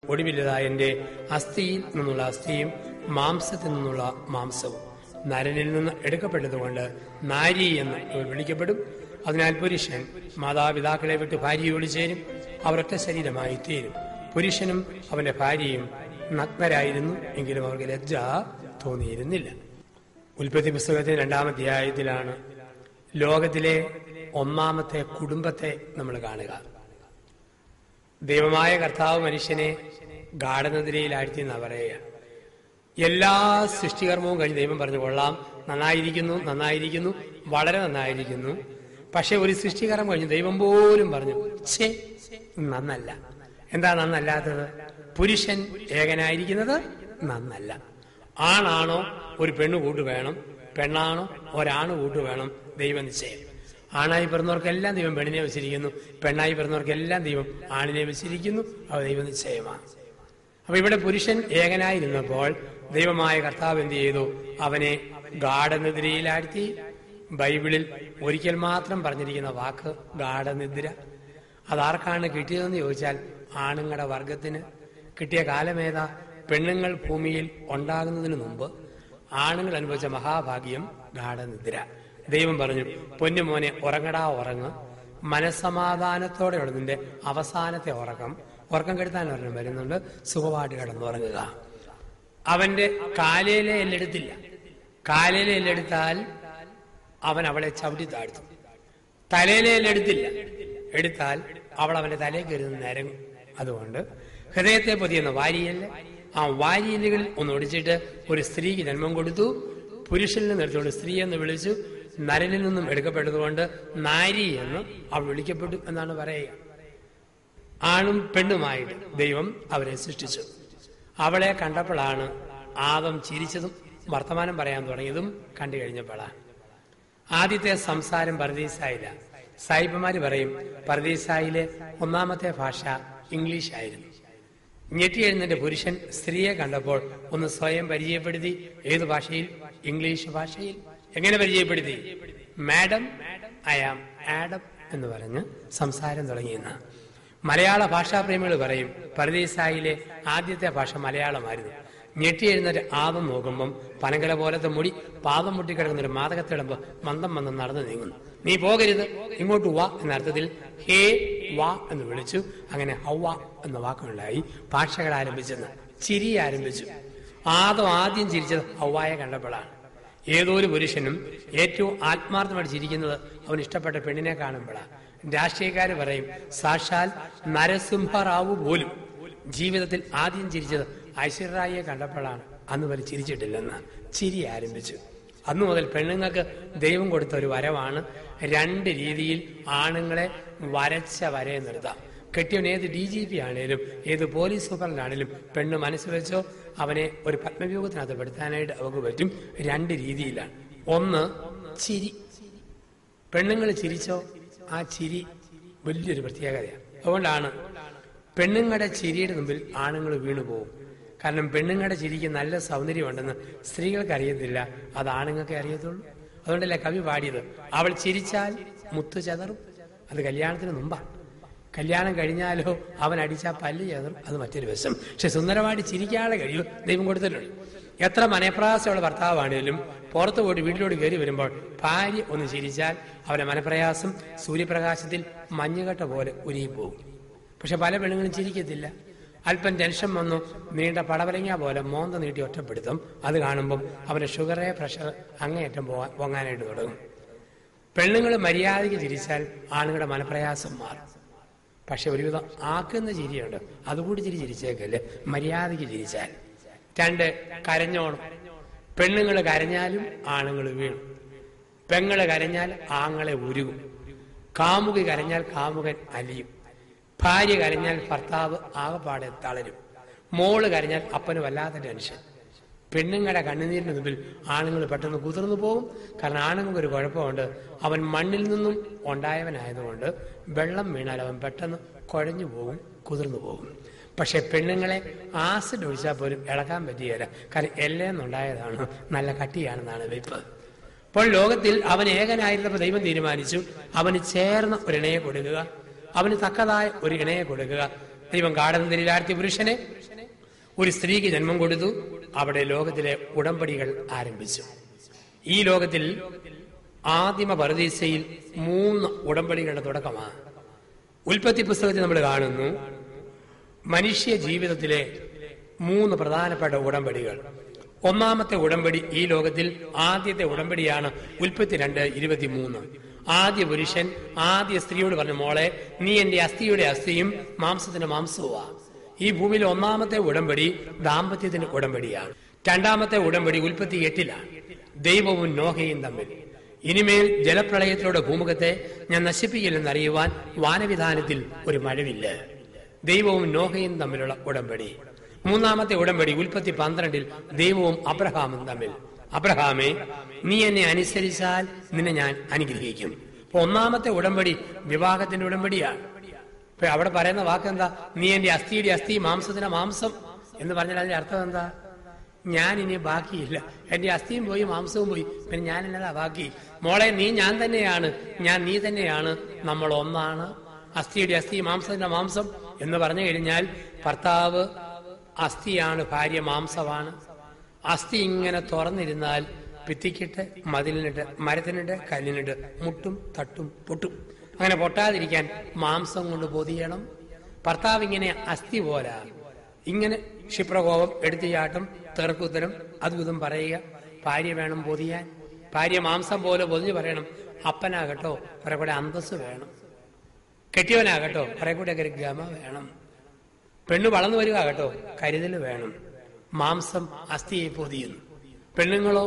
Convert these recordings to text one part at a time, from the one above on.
ഒടുവിലതായന്റെ അസ്ഥിയിൽ നിന്നുള്ള അസ്ഥിയും മാംസത്തിൽ നിന്നുള്ള മാംസവും നരനിൽ നിന്ന് എടുക്കപ്പെട്ടതുകൊണ്ട് നാരി എന്ന് വിളിക്കപ്പെടും. അതിനാൽ പുരുഷൻ മാതാപിതാക്കളെ വിട്ട് ഭാര്യയോട് ചേരും, അവർ ഒറ്റ ശരീരമായി തീരും. പുരുഷനും അവന്റെ ഭാര്യയും നഗ്നരായിരുന്നു, എങ്കിലും അവർക്ക് ലജ്ജ തോന്നിയിരുന്നില്ല. ഉൽപ്പത്തി പുസ്തകത്തിന്റെ 2-ാം അധ്യായത്തിലാണ് ലോകത്തിലെ ഒന്നാമത്തെ കുടുംബത്തെ നമ്മൾ കാണുക. ദൈവമായ കർത്താവ് മനുഷ്യനെ ഗാഢനിദ്രയിലാഴ്ത്തി എന്നാ പറയുക. എല്ലാ സൃഷ്ടികർമ്മവും കഴിഞ്ഞ് ദൈവം പറഞ്ഞു കൊള്ളാം, നന്നായിരിക്കുന്നു, നന്നായിരിക്കുന്നു, വളരെ നന്നായിരിക്കുന്നു. പക്ഷെ ഒരു സൃഷ്ടികർമ്മം കഴിഞ്ഞ് ദൈവം പോലും പറഞ്ഞു ഛേ നന്നല്ല. എന്താ നന്നല്ലാത്തത്? പുരുഷൻ ഏകനായിരിക്കുന്നത് നന്നല്ല. ആണാണോ ഒരു പെണ്ണ് കൂട്ട് വേണം, പെണ്ണാണോ ഒരാണ് കൂട്ട് വേണം, ദൈവ നിശ്ചയം. ആണായി പിറന്നവർക്കെല്ലാം ദൈവം പെണ്ണിനെ വെച്ചിരിക്കുന്നു, പെണ്ണായി പിറന്നവർക്കെല്ലാം ദൈവം ആണിനെ വെച്ചിരിക്കുന്നു. അത് ദൈവ നിശ്ചയമാണ്. അപ്പൊ ഇവിടെ പുരുഷൻ ഏകനായിരുന്നപ്പോൾ ദൈവമായ കർത്താവ് എന്ത് ചെയ്തു? അവനെ ഗാഢനിദ്രയിലാഴ്ത്തി. ബൈബിളിൽ ഒരിക്കൽ മാത്രം പറഞ്ഞിരിക്കുന്ന വാക്ക് ഗാഢനിദ്ര. അതാർക്കാണ് കിട്ടിയതെന്ന് ചോദിച്ചാൽ ആണുങ്ങളുടെ വർഗത്തിന് കിട്ടിയ കാലമേതാ? പെണ്ണുങ്ങൾ ഭൂമിയിൽ ഉണ്ടാകുന്നതിന് മുമ്പ് ആണുങ്ങൾ അനുഭവിച്ച മഹാഭാഗ്യം ഗാഢനിദ്ര. ദൈവം പറഞ്ഞു, പൊന്നുമോനെ ഉറങ്ങടാ ഉറങ്ങ്, മനസ്സമാധാനത്തോടെയുള്ള നിന്റെ അവസാനത്തെ ഉറക്കം കെടുത്താൻ ഒരെണ്ണം വരുന്നുണ്ട്, സുഖമായിട്ട് കിടന്നുറങ്ങുക. അവന്റെ കാലയിലെ എല്ലെടുത്തില്ല. കാലയിലെ എല്ലെടുത്താൽ അവൻ അവളെ ചവിട്ടി താഴ്ത്തും. തലയിലെ എല്ലെടുത്തില്ല, എടുത്താൽ അവൾ അവന്റെ തലയിൽ കയറുന്ന നിരങ്ങും. അതുകൊണ്ട് ഹൃദയത്തെ പൊതിയുന്ന വാരിയല്ല, ആ വാരിയലുകളിൽ ഒന്ന് ഒടിച്ചിട്ട് ഒരു സ്ത്രീക്ക് ജന്മം കൊടുത്തു. പുരുഷനിൽ നിന്ന് എടുത്തുകൊണ്ട് സ്ത്രീ എന്ന് വിളിച്ചു. നരനിൽ നിന്നും എടുക്കപ്പെട്ടതുകൊണ്ട് നാരി എന്ന് അവൾ വിളിക്കപ്പെട്ടു എന്നാണ് പറയുക. ആണും പെണ്ണുമായിട്ട് ദൈവം അവരെ സൃഷ്ടിച്ചു. അവളെ കണ്ടപ്പോഴാണ് ആദം ചിരിച്ചതും വർത്തമാനം പറയാൻ തുടങ്ങിയതും കണ്ടു കഴിഞ്ഞപ്പോഴാണ്. ആദ്യത്തെ സംസാരം പർദീസായില്ല. സായിപ്പന്മാര് പറയും പർദീസായിലെ ഒന്നാമത്തെ ഭാഷ ഇംഗ്ലീഷ് ആയിരുന്നു. ഞെട്ടി എഴുന്നേറ്റ പുരുഷൻ സ്ത്രീയെ കണ്ടപ്പോൾ ഒന്ന് സ്വയം പരിചയപ്പെടുത്തി. ഏത് ഭാഷയിൽ? ഇംഗ്ലീഷ് ഭാഷയിൽ. എങ്ങനെ പരിചയപ്പെടുത്തി? മാഡം, ഐ ആം ആഡം എന്ന് പറഞ്ഞ് സംസാരം തുടങ്ങിയെന്ന. മലയാള ഭാഷാപ്രേമികൾ പറയും പർദീസായിലെ ആദ്യത്തെ ഭാഷ മലയാളമായിരുന്നു. ഞെട്ടി എഴുന്നേറ്റ് ആദം നോക്കുമ്പം പനങ്കല പോലത്തെ മുടി പാദം മുട്ടിക്കിടക്കുന്നൊരു മാതകത്തിടുമ്പോൾ മന്ദം നടന്നു നീങ്ങുന്നു. നീ പോകരുത്, ഇങ്ങോട്ട് വാ എന്ന അർത്ഥത്തിൽ ഹേ വാ എന്ന് വിളിച്ചു. അങ്ങനെ ഹൗവ എന്ന വാക്കുണ്ടായി. ഭാഷകൾ ആരംഭിച്ചെന്ന് ചിരി ആരംഭിച്ചു. ആദം ആദ്യം ചിരിച്ചത് ഹൗവായെ കണ്ടപ്പോഴാണ്. ഏതോ ഒരു പുരുഷനും ഏറ്റവും ആത്മാർത്ഥമായിട്ട് ചിരിക്കുന്നത് അവൻ ഇഷ്ടപ്പെട്ട പെണ്ണിനെ കാണുമ്പോഴാണ്. രാഷ്ട്രീയക്കാര് പറയും സാക്ഷാൽ നരസിംഹറാവു പോലും ജീവിതത്തിൽ ആദ്യം ചിരിച്ചത് ഐശ്വര്യറായിയെ കണ്ടപ്പോഴാണ്. അന്ന് വരെ ചിരിച്ചിട്ടില്ലെന്ന് ചിരി ആരംഭിച്ചു. അന്നു മുതൽ പെണ്ണുങ്ങൾക്ക് ദൈവം കൊടുത്ത ഒരു വരവാണ്. 2 രീതിയിൽ ആണുങ്ങളെ വരച്ച വരയെ നിർത്താം. കെട്ടിയവൻ ഏത് DGP ആണേലും ഏത് പോലീസ് സൂപ്രണ്ടാണേലും പെണ്ണ് മനസ്സ് വെച്ചോ അവനെ ഒരു പത്മവ്യൂഹത്തിനകത്ത് പെടുത്താനായിട്ട് അവർക്ക് പറ്റും. 2 രീതിയിലാണ്. ഒന്ന് ചിരി. പെണ്ണുങ്ങൾ ചിരിച്ചോ ആ ചിരി വലിയൊരു പ്രത്യേകതയാണ്. അതുകൊണ്ടാണ് പെണ്ണുങ്ങളുടെ ചിരിയുടെ മുമ്പിൽ ആണുങ്ങൾ വീണുപോകും. കാരണം പെണ്ണുങ്ങളുടെ ചിരിക്ക് നല്ല സൗന്ദര്യമുണ്ടെന്ന് സ്ത്രീകൾക്ക് അറിയത്തില്ല, അത് ആണുങ്ങൾക്ക് അറിയത്തുള്ളൂ. അതുകൊണ്ടല്ലേ കവി പാടിയത് അവൾ ചിരിച്ചാൽ മുത്തു ചതറും. അത് കല്യാണത്തിന് മുമ്പാണ്. കല്യാണം കഴിഞ്ഞാലോ അവൻ അടിച്ചാൽ പല്ല് ചതറും, അത് മറ്റൊരു വശം. പക്ഷെ സുന്ദരമായിട്ട് ചിരിക്കാതെ കഴിയും ദൈവം കൊടുത്തിട്ടുണ്ട്. എത്ര മനപ്രയാസമുള്ള ഭർത്താവാണേലും പുറത്തു പോയിട്ട് വീട്ടിലോട്ട് കയറി വരുമ്പോൾ ഭാര്യ ഒന്ന് ചിരിച്ചാൽ അവന്റെ മനപ്രയാസം സൂര്യപ്രകാശത്തിൽ മഞ്ഞുകട്ട പോലെ ഉരുകിപ്പോകും. പക്ഷെ പല പെണ്ണുങ്ങളും ചിരിക്കത്തില്ല. അല്പം ടെൻഷൻ വന്നു നീണ്ട പടവലങ്ങ പോലെ മോന്ത നീട്ടി ഒറ്റപ്പെടുത്തും. അത് കാണുമ്പം അവന്റെ ഷുഗറെ പ്രഷർ അങ്ങേയറ്റം പൊങ്ങാനായിട്ട് തുടങ്ങും. പെണ്ണുങ്ങൾ മര്യാദയ്ക്ക് ചിരിച്ചാൽ ആണുങ്ങളുടെ മനപ്രയാസം മാറും. പക്ഷെ ഒരുവിധം ആക്കുന്ന ചിരിയുണ്ട്, അതുകൂടി ചിരിച്ചേക്കല്ലേ മര്യാദയ്ക്ക് ചിരിച്ചാൽ. 2 കരഞ്ഞോണം. പെണ്ണുങ്ങൾ കരഞ്ഞാലും ആണുങ്ങൾ വീണു. പെങ്ങള് കരഞ്ഞാൽ ആങ്ങളെ ഉരുകും. കാമുകി കരഞ്ഞാൽ കാമുകൻ അലിയും. ഭാര്യ കരഞ്ഞാൽ ഭർത്താവ് ആകപ്പാടെ തളരും. മോള് കരഞ്ഞാൽ അപ്പന് വല്ലാത്ത ടെൻഷൻ. പെണ്ണുങ്ങളുടെ കണ്ണുനീരിന് മുമ്പിൽ ആണുങ്ങൾ പെട്ടെന്ന് കുതിർന്നു പോകും. കാരണം ആണുങ്ങൾക്ക് ഒരു കുഴപ്പമുണ്ട്, അവൻ മണ്ണിൽ നിന്നും ഉണ്ടായവനായതുകൊണ്ട് വെള്ളം വീണാൽ അവൻ പെട്ടെന്ന് കുഴഞ്ഞു പോകും, കുതിർന്നു പോകും. പക്ഷെ പെണ്ണുങ്ങളെ ആസിഡ് ഒഴിച്ചാൽ പോലും ഇളക്കാൻ പറ്റുകയില്ല. കാരണം എല്ലേന്നുണ്ടായതാണ്, നല്ല കട്ടിയാണെന്നാണ് വെയ്പ്പ്. അപ്പോൾ ലോകത്തിൽ അവൻ ഏകനായിരുന്നപ്പോൾ ദൈവം തീരുമാനിച്ചു അവന് ചേർന്ന ഒരു ഇണയെ കൊടുക്കുക, അവന് തക്കതായ ഒരു ഇണയെ കൊടുക്കുക. ദൈവം ഗാഠനിദ്രയിലാഴ്ത്തിയ പുരുഷനെ ഒരു സ്ത്രീക്ക് ജന്മം കൊടുത്തു. അവിടെ ലോകത്തിലെ ഉടമ്പടികൾ ആരംഭിച്ചു. ഈ ലോകത്തിൽ ആദിമ പറുദീസയിൽ 3 ഉടമ്പടികളുടെ തുടക്കമാണ്. ഉൽപ്പത്തി പുസ്തകത്തിൽ നമ്മൾ കാണുന്നു മനുഷ്യ ജീവിതത്തിലെ 3 പ്രധാനപ്പെട്ട ഉടമ്പടികൾ. ഒന്നാമത്തെ ഉടമ്പടി ഈ ലോകത്തിൽ ആദ്യത്തെ ഉടമ്പടിയാണ് ഉൽപ്പത്തി 2:23. ആദ്യ പുരുഷൻ ആദ്യ സ്ത്രീയോട് പറഞ്ഞു, മോളെ നീ എന്റെ അസ്ഥിയുടെ അസ്ഥിയും മാംസത്തിന്റെ മാംസവുമാ. ഈ ഭൂമിയിലെ ഒന്നാമത്തെ ഉടമ്പടി ദാമ്പത്യത്തിന്റെ ഉടമ്പടിയാണ്. രണ്ടാമത്തെ ഉടമ്പടി ഉൽപ്പത്തി 8 ദൈവവും നോഹയും തമ്മിൽ. ഇനിമേൽ ജലപ്രളയത്തിലൂടെ ഭൂമുഖത്തെ ഞാൻ നശിപ്പിക്കില്ലെന്ന് അറിയുവാൻ വാനവിധാനത്തിൽ ഒരു മഴവില്ല. ദൈവവും നോഹയും തമ്മിലുള്ള ഉടമ്പടി. മൂന്നാമത്തെ ഉടമ്പടി ഉൽപ്പത്തി 12 ദൈവവും അബ്രഹാമും തമ്മിൽ. അബ്രഹാമേ, നീ എന്നെ അനുസരിച്ചാൽ നിന്നെ ഞാൻ അനുഗ്രഹിക്കും. അപ്പൊ ഒന്നാമത്തെ ഉടമ്പടി വിവാഹത്തിന്റെ ഉടമ്പടിയാണ്. ഇപ്പൊ അവിടെ പറയുന്ന വാക്കെന്താ? നീ എന്റെ അസ്ഥിയുടെ അസ്ഥി മാംസത്തിന്റെ മാംസം എന്ന് പറഞ്ഞാൽ അതിന്റെ അർത്ഥം എന്താ? ഞാൻ ഇനി ബാക്കിയില്ല, എന്റെ അസ്ഥിയും പോയി മാംസവും പോയി, പിന്നെ ഞാൻ എന്നതാ ബാക്കി? മോളെ, നീ ഞാൻ തന്നെയാണ്, ഞാൻ നീ തന്നെയാണ്, നമ്മൾ ഒന്നാണ്. അസ്ഥിയുടെ അസ്ഥി മാംസത്തിന്റെ മാംസം എന്ന് പറഞ്ഞു കഴിഞ്ഞാൽ ഭർത്താവ് അസ്ഥിയാണ്, ഭാര്യ മാംസമാണ്. അസ്ഥി ഇങ്ങനെ തുറന്നിരുന്നാൽ ഭിത്തിക്കിട്ട്, മതിലിനിട്ട്, മരത്തിനിട്ട്, കല്ലിനിട്ട് മുട്ടും തട്ടും പൊട്ടും. അങ്ങനെ പൊട്ടാതിരിക്കാൻ മാംസം കൊണ്ട് പൊതിയണം. ഭർത്താവ് ഇങ്ങനെ അസ്ഥി പോരാ, ഇങ്ങനെ ക്ഷിപ്രകോപം, എടുത്തിയാട്ടം, തെറുക്കുത്തരം, അതും ഇതും പറയുക. ഭാര്യ വേണം പൊതിയാൻ. ഭാര്യ മാംസം പോലെ പൊതിഞ്ഞ് പറയണം, അപ്പനാകട്ടോ കുറെ കൂടെ അന്തസ് വേണം, കെട്ടിയവനാകട്ടോ കുറെ കൂടെ ഗമ വേണം, പെണ്ണ് വളർന്നു വരിക കേട്ടോ കരുതൽ വേണം. മാംസം അസ്ഥിയെ പൊതിയുന്നു. പെണ്ണുങ്ങളോ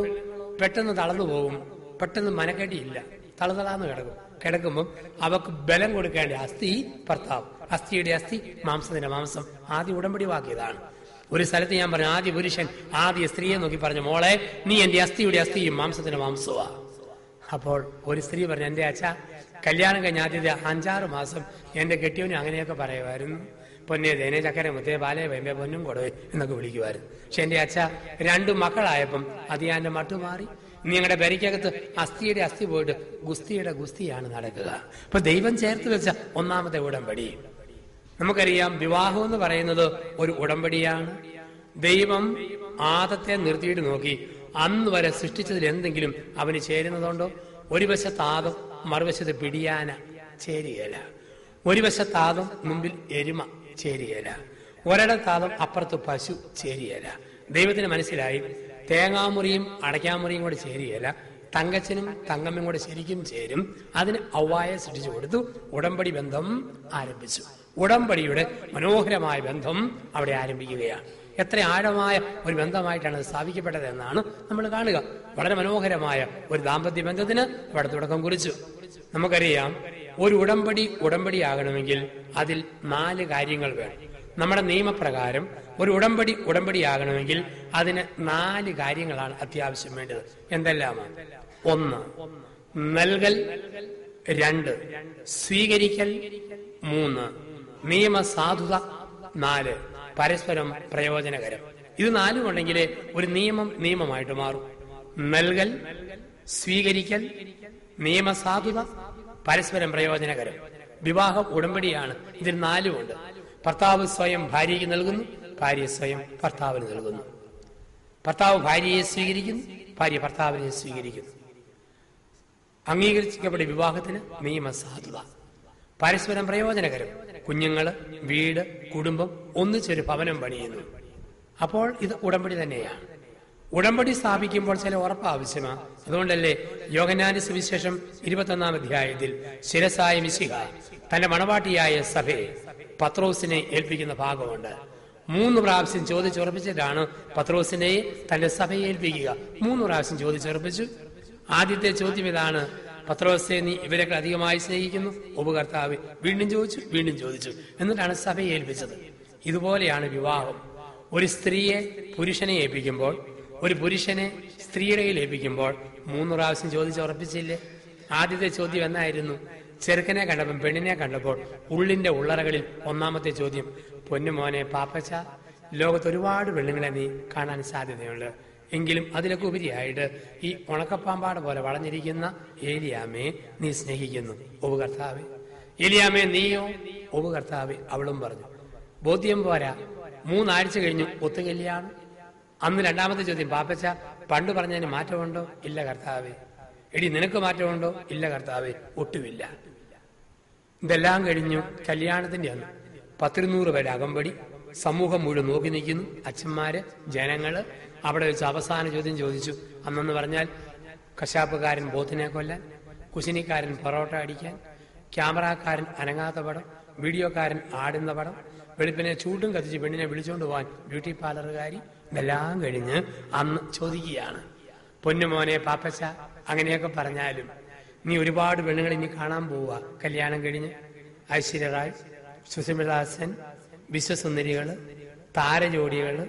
പെട്ടെന്ന് തളർന്നു പോകും, പെട്ടെന്ന് മനക്കെട്ടിയില്ല, തളതളാന്ന് കിടക്കുമ്പം അവക്ക് ബലം കൊടുക്കേണ്ട അസ്ഥി ഭർത്താവ്. അസ്ഥിയുടെ അസ്ഥി മാംസത്തിന്റെ മാംസം. ആദ്യ ഉടമ്പടി വാക്കിയതാണ്. ഒരു സ്ഥലത്ത് ഞാൻ പറഞ്ഞു, ആദ്യ പുരുഷൻ ആദ്യ സ്ത്രീയെ നോക്കി പറഞ്ഞു, മോളെ നീ എന്റെ അസ്ഥിയുടെ അസ്ഥിയും മാംസത്തിന്റെ മാംസവാ. അപ്പോൾ ഒരു സ്ത്രീ പറഞ്ഞു, എന്റെ അച്ഛ കല്യാണം കഴിഞ്ഞ ആദ്യത്തെ 5-6 മാസം എന്റെ കെട്ടിയവന് അങ്ങനെയൊക്കെ പറയുമായിരുന്നു. പൊന്നെ തേനെ ചക്കര മുത്തേ പാലേ വേമ്പേ പൊന്നും കൊടുവേ എന്നൊക്കെ വിളിക്കുമായിരുന്നു. പക്ഷെ എന്റെ അച്ഛ 2 മക്കളായപ്പം അത് ഞാൻ എന്റെ മട്ടുമാറി. നിങ്ങളുടെ പെരയ്ക്കകത്ത് അസ്ഥിയുടെ അസ്ഥി പോയിട്ട് ഗുസ്തിയുടെ ഗുസ്തിയാണ് നടക്കുക. അപ്പൊ ദൈവം ചേർത്ത് വെച്ച ഒന്നാമത്തെ ഉടമ്പടി. നമുക്കറിയാം, വിവാഹം എന്ന് പറയുന്നത് ഒരു ഉടമ്പടിയാണ്. ദൈവം ആദത്തെ നിർത്തിയിട്ട് നോക്കി, അന്ന് വരെ സൃഷ്ടിച്ചതിൽ എന്തെങ്കിലും അവന് ചേരുന്നതുണ്ടോ? ഒരു വശത്ത് ആദം, മറുവശത്ത് പിടിയാന ചേരുകയില്ല. ഒരു വശത്ത് ആദം, മുമ്പിൽ എരുമ ചേരുകയില്ല. ഒരിടത്താദം, അപ്പുറത്ത് പശു ചേരുകയില്ല. ദൈവത്തിന് മനസ്സിലായി, തേങ്ങാമുറിയും അടയ്ക്കാമുറിയും കൂടെ ചേരുകയില്ല, തങ്കച്ചനും തങ്കമ്മയും കൂടെ ശരിക്കും ചേരും. അതിന് ഔവായെ സൃഷ്ടിച്ചു കൊടുത്തു. ഉടമ്പടി ബന്ധം ആരംഭിച്ചു. ഉടമ്പടിയുടെ മനോഹരമായ ബന്ധം അവിടെ ആരംഭിക്കുകയാണ്. എത്ര ആഴമായ ഒരു ബന്ധമായിട്ടാണ് അത് സ്ഥാപിക്കപ്പെട്ടത് എന്നാണ് നമ്മൾ കാണുക. വളരെ മനോഹരമായ ഒരു ദാമ്പത്യ ബന്ധത്തിന് അവിടെ തുടക്കം കുറിച്ചു. നമുക്കറിയാം, ഒരു ഉടമ്പടിയാകണമെങ്കിൽ അതിൽ 4 കാര്യങ്ങൾ വേണം. നമ്മുടെ നിയമപ്രകാരം ഒരു ഉടമ്പടിയാകണമെങ്കിൽ അതിന് 4 കാര്യങ്ങളാണ് അത്യാവശ്യം വേണ്ടത്. എന്തെല്ലാമാണ്? 1 നൽകൽ, 2 സ്വീകരിക്കൽ, 3 നിയമസാധുത, 4 പരസ്പരം പ്രയോജനകരം. ഇത് 4 ഉണ്ടെങ്കിലേ ഒരു നിയമമായിട്ട് മാറും. നൽകൽ, സ്വീകരിക്കൽ, നിയമസാധുത, പരസ്പരം പ്രയോജനകരം. വിവാഹം ഉടമ്പടിയാണ്. ഇതിൽ 4 ഉണ്ട്. ഭർത്താവ് സ്വയം ഭാര്യയ്ക്ക് നൽകുന്നു, ഭാര്യ സ്വയം ഭർത്താവിന് നൽകുന്നു. ഭർത്താവ് ഭാര്യയെ സ്വീകരിക്കുന്നു, ഭാര്യ ഭർത്താവിനെ സ്വീകരിക്കുന്നു. അംഗീകരിക്കപ്പെട്ട വിവാഹത്തിന് നിയമസാധുത, പരസ്പരം പ്രയോജനകരം. കുഞ്ഞുങ്ങള്, വീട്, കുടുംബം ഒന്നിച്ചൊരു ഭവനം പണിയുന്നു. അപ്പോൾ ഇത് ഉടമ്പടി തന്നെയാണ്. ഉടമ്പടി സ്ഥാപിക്കുമ്പോൾ ചില ഉറപ്പ് ആവശ്യമാണ്. അതുകൊണ്ടല്ലേ യോഹന്നാന്റെ സുവിശേഷം 21-ാം അധ്യായത്തിൽ ശിരസായ മിശിഹ തന്റെ മണവാട്ടിയായ സഭയെ പത്രോസിനെ ഏൽപ്പിക്കുന്ന ഭാഗമുണ്ട്. 3 പ്രാവശ്യം ചോദിച്ചുറപ്പിച്ചിട്ടാണ് പത്രോസിനെ തന്റെ സഭയെ ഏൽപ്പിക്കുക. 3 പ്രാവശ്യം ചോദിച്ചുറപ്പിച്ചു. ആദ്യത്തെ ചോദ്യം ഇതാണ്, പത്രോസെ നീ ഇവരൊക്കെ അധികമായി സ്നേഹിക്കുന്നു? ഉപകർത്താവ് വീണ്ടും ചോദിച്ചു. എന്നിട്ടാണ് സഭയെ ഏൽപ്പിച്ചത്. ഇതുപോലെയാണ് വിവാഹം. ഒരു സ്ത്രീയെ പുരുഷനെ ഏൽപ്പിക്കുമ്പോൾ, ഒരു പുരുഷനെ സ്ത്രീയുടെ കയ്യിൽ ഏൽപ്പിക്കുമ്പോൾ 3 പ്രാവശ്യം ചോദിച്ചുറപ്പിച്ചില്ലേ? ആദ്യത്തെ ചോദ്യം എന്നായിരുന്നു? ചെറുക്കനെ കണ്ടപ്പോൾ, പെണ്ണിനെ കണ്ടപ്പോൾ ഉള്ളിന്റെ ഉള്ളറകളിൽ 1-ാമത്തെ ചോദ്യം, പൊന്നുമോനെ പാപ്പച്ച, ലോകത്ത് ഒരുപാട് പെണ്ണുങ്ങളെ നീ കാണാൻ സാധ്യതയുണ്ട്. എങ്കിലും അതിലൊക്കെ ഉപരിയായിട്ട് ഈ ഉണക്കപ്പാമ്പാട് പോലെ വളഞ്ഞിരിക്കുന്ന ഏലിയാമേ നീ സ്നേഹിക്കുന്നു. ഉപകർത്താവേ. ഏലിയാമേ നീയോ? ഉപകർത്താവേ. അവളും പറഞ്ഞു. ബോധ്യം പോരാ. 3 ആഴ്ച കഴിഞ്ഞു ഒത്തുകല്യാണം. അന്ന് രണ്ടാമത്തെ ചോദ്യം, പാപ്പച്ച പണ്ട് പറഞ്ഞതിന് മാറ്റമുണ്ടോ? ഇല്ല കർത്താവേ. എടി നിനക്ക് മാറ്റമുണ്ടോ? ഇല്ല കർത്താവേ, ഒട്ടുമില്ല. ഇതെല്ലാം കഴിഞ്ഞു കല്യാണത്തിന്റെ അന്ന് 100 പേര് അകമ്പടി, സമൂഹം മുഴുവൻ നോക്കി നിൽക്കുന്നു, അച്ഛന്മാര്, ജനങ്ങള്. അവിടെ വെച്ച് അവസാന ചോദ്യം ചോദിച്ചു. അന്നെന്ന് പറഞ്ഞാൽ കശാപ്പുകാരൻ പോത്തിനെ കൊല്ലാൻ, കുശിനിക്കാരൻ പൊറോട്ട അടിക്കാൻ, ക്യാമറക്കാരൻ അനങ്ങാത്ത പടം, വീഡിയോക്കാരൻ ആടുന്ന പടം, വെളുപ്പിനെ ചൂട്ടും കത്തിച്ച് പെണ്ണിനെ വിളിച്ചുകൊണ്ട് പോകാൻ ബ്യൂട്ടി പാർലറുകാരി. ഇതെല്ലാം കഴിഞ്ഞ് അന്ന് ചോദിക്കുകയാണ്, പൊന്നുമോനെ പാപ്പച്ച, അങ്ങനെയൊക്കെ പറഞ്ഞാലും നീ ഒരുപാട് പെണ്ണുങ്ങൾ ഇനി കാണാൻ പോവുക കല്യാണം കഴിഞ്ഞ്. ഐശ്വര്യ റായ്, സുസ്മിതാ സെൻ, വിശ്വസുന്ദരികള്, താരജോഡികള്,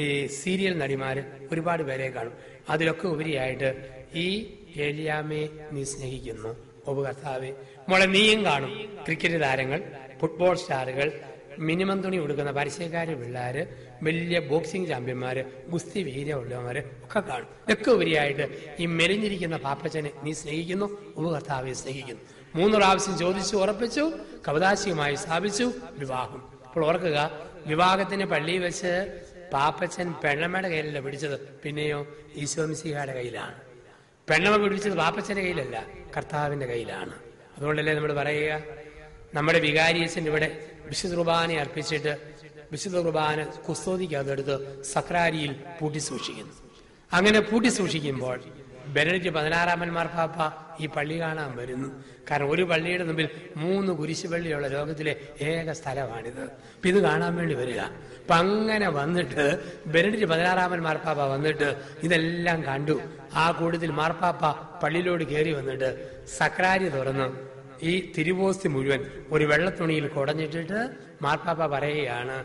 ഈ സീരിയൽ നടിമാര് ഒരുപാട് പേരെ കാണും. അതിലൊക്കെ ഉപരിയായിട്ട് ഈ ഏലിയാമ്മയെ നീ സ്നേഹിക്കുന്നു. കർത്താവേ, മോളെ നീയും കാണും ക്രിക്കറ്റ് താരങ്ങൾ, ഫുട്ബോൾ സ്റ്റാറുകൾ, മിനിമം തുണി കൊടുക്കുന്ന പരസ്യക്കാര് പിള്ളേര്, വലിയ ബോക്സിംഗ് ചാമ്പ്യന്മാര്, ഗുസ്തി വീര്യമുള്ളവര് ഒക്കെ കാണും. ഇതൊക്കെ ഉപരിയായിട്ട് ഈ മെലിഞ്ഞിരിക്കുന്ന പാപ്പച്ചനെ നീ സ്നേഹിക്കുന്നു. കർത്താവെ സ്നേഹിക്കുന്നു. 3 പ്രാവശ്യം ചോദിച്ചു, ഉറപ്പിച്ചു, കവതാശികമായി സ്ഥാപിച്ചു, വിവാഹം. അപ്പോൾ ഓർക്കുക, വിവാഹത്തിന് പള്ളിയിൽ വെച്ച് പാപ്പച്ചൻ പെണ്ണമ്മയുടെ കയ്യിലല്ല പിടിച്ചത്, പിന്നെയോ ഈശോമിശിഹായുടെ കയ്യിലാണ്. പെണ്ണമ്മ പിടിച്ചത് പാപ്പച്ചന്റെ കയ്യിലല്ല, കർത്താവിന്റെ കയ്യിലാണ്. അതുകൊണ്ടല്ലേ നമ്മൾ പറയുക, നമ്മുടെ വികാരിയച്ഛൻ ഇവിടെ വിശുദ്ധ കുർബാന അർപ്പിച്ചിട്ട് വിശുദ്ധ കുർബാന കുസ്തോദിക്കകത്തെടുത്ത് സക്രാരിയിൽ പൂട്ടി സൂക്ഷിക്കുന്നു. അങ്ങനെ പൂട്ടി സൂക്ഷിക്കുമ്പോൾ ബെനഡിക്ട് 16 മാർപ്പാപ്പ ഈ പള്ളി കാണാൻ വരുന്നു. കാരണം ഒരു പള്ളിയുടെ മുമ്പിൽ 3 കുരിശുപള്ളിയുള്ള ലോകത്തിലെ ഏക സ്ഥലമാണിത്. അപ്പൊ ഇത് കാണാൻ വേണ്ടി വരിക. അപ്പൊ അങ്ങനെ വന്നിട്ട് ബെനഡിക്ട് 16 മാർപ്പാപ്പ വന്നിട്ട് ഇതെല്ലാം കണ്ടു. ആ കൂട്ടത്തിൽ മാർപ്പാപ്പ പള്ളിയിലോട് കയറി വന്നിട്ട് സക്രാരി തുറന്ന് ഈ തിരുവോസ്തി മുഴുവൻ ഒരു വെള്ളത്തുണിയിൽ കുടഞ്ഞിട്ടിട്ട് മാർപ്പാപ്പ പറയുകയാണ്,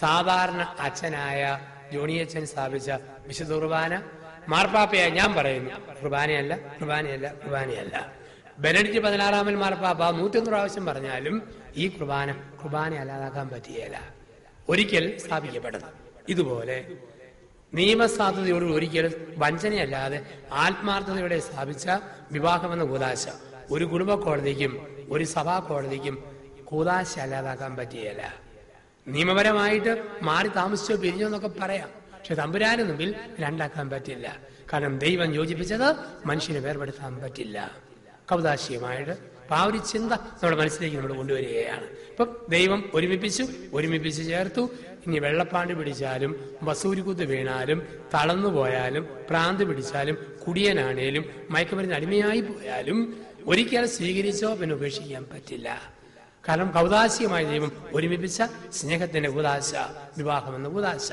സാധാരണ അച്ഛനായ ജോണിയച്ഛൻ സ്ഥാപിച്ച വിശുദ്ധ കുർബാന മാർപ്പാപ്പയായി ഞാൻ പറയുന്നു, കുർബാനയല്ല, കുർബാനയല്ല, കുർബാനയല്ല. ബെനഡിക്ട് 16 മാർപ്പാപ്പ 101 പ്രാവശ്യം പറഞ്ഞാലും ഈ കുർബാന അല്ലാതാക്കാൻ പറ്റിയല്ല, ഒരിക്കൽ സ്ഥാപിക്കപ്പെടുന്നു. ഇതുപോലെ നിയമസാധുതയോട് ഒരിക്കൽ വഞ്ചനയല്ലാതെ ആത്മാർത്ഥതയോടെ സ്ഥാപിച്ച വിവാഹമെന്ന കൂദാശ ഒരു കുടുംബ കോടതിക്കും ഒരു സഭാ കോടതിക്കും കൂദാശ അല്ലാതാക്കാൻ പറ്റിയല്ല. നിയമപരമായിട്ട് മാറി താമസിച്ചോ പിരിഞ്ഞോ എന്നൊക്കെ പറയാം, പക്ഷെ തമ്പുരാന് മുമ്പിൽ രണ്ടാക്കാൻ പറ്റില്ല. കാരണം ദൈവം യോജിപ്പിച്ചത് മനുഷ്യനെ വേർപെടുത്താൻ പറ്റില്ല. കൗദാശികമായിട്ട് ആ ഒരു ചിന്ത നമ്മുടെ മനസ്സിലേക്ക് നമ്മൾ കൊണ്ടുവരികയാണ്. ഇപ്പം ദൈവം ഒരുമിപ്പിച്ച് ചേർത്തു. ഇനി വെള്ളപ്പാണ്ട് പിടിച്ചാലും വസൂരിക്കുത്ത് വീണാലും തളർന്നു പോയാലും ഭ്രാന്ത് പിടിച്ചാലും കുടിയനാണേലും മയക്കുമരുന്ന് അടിമയായി പോയാലും ഒരിക്കൽ സ്വീകരിച്ചോ പിന്നെ ഉപേക്ഷിക്കാൻ പറ്റില്ല. കാരണം കൗദാശികമായ ദൈവം ഒരുമിപ്പിച്ച സ്നേഹത്തിന്റെ കൂദാശ, വിവാഹമെന്ന കൂദാശ.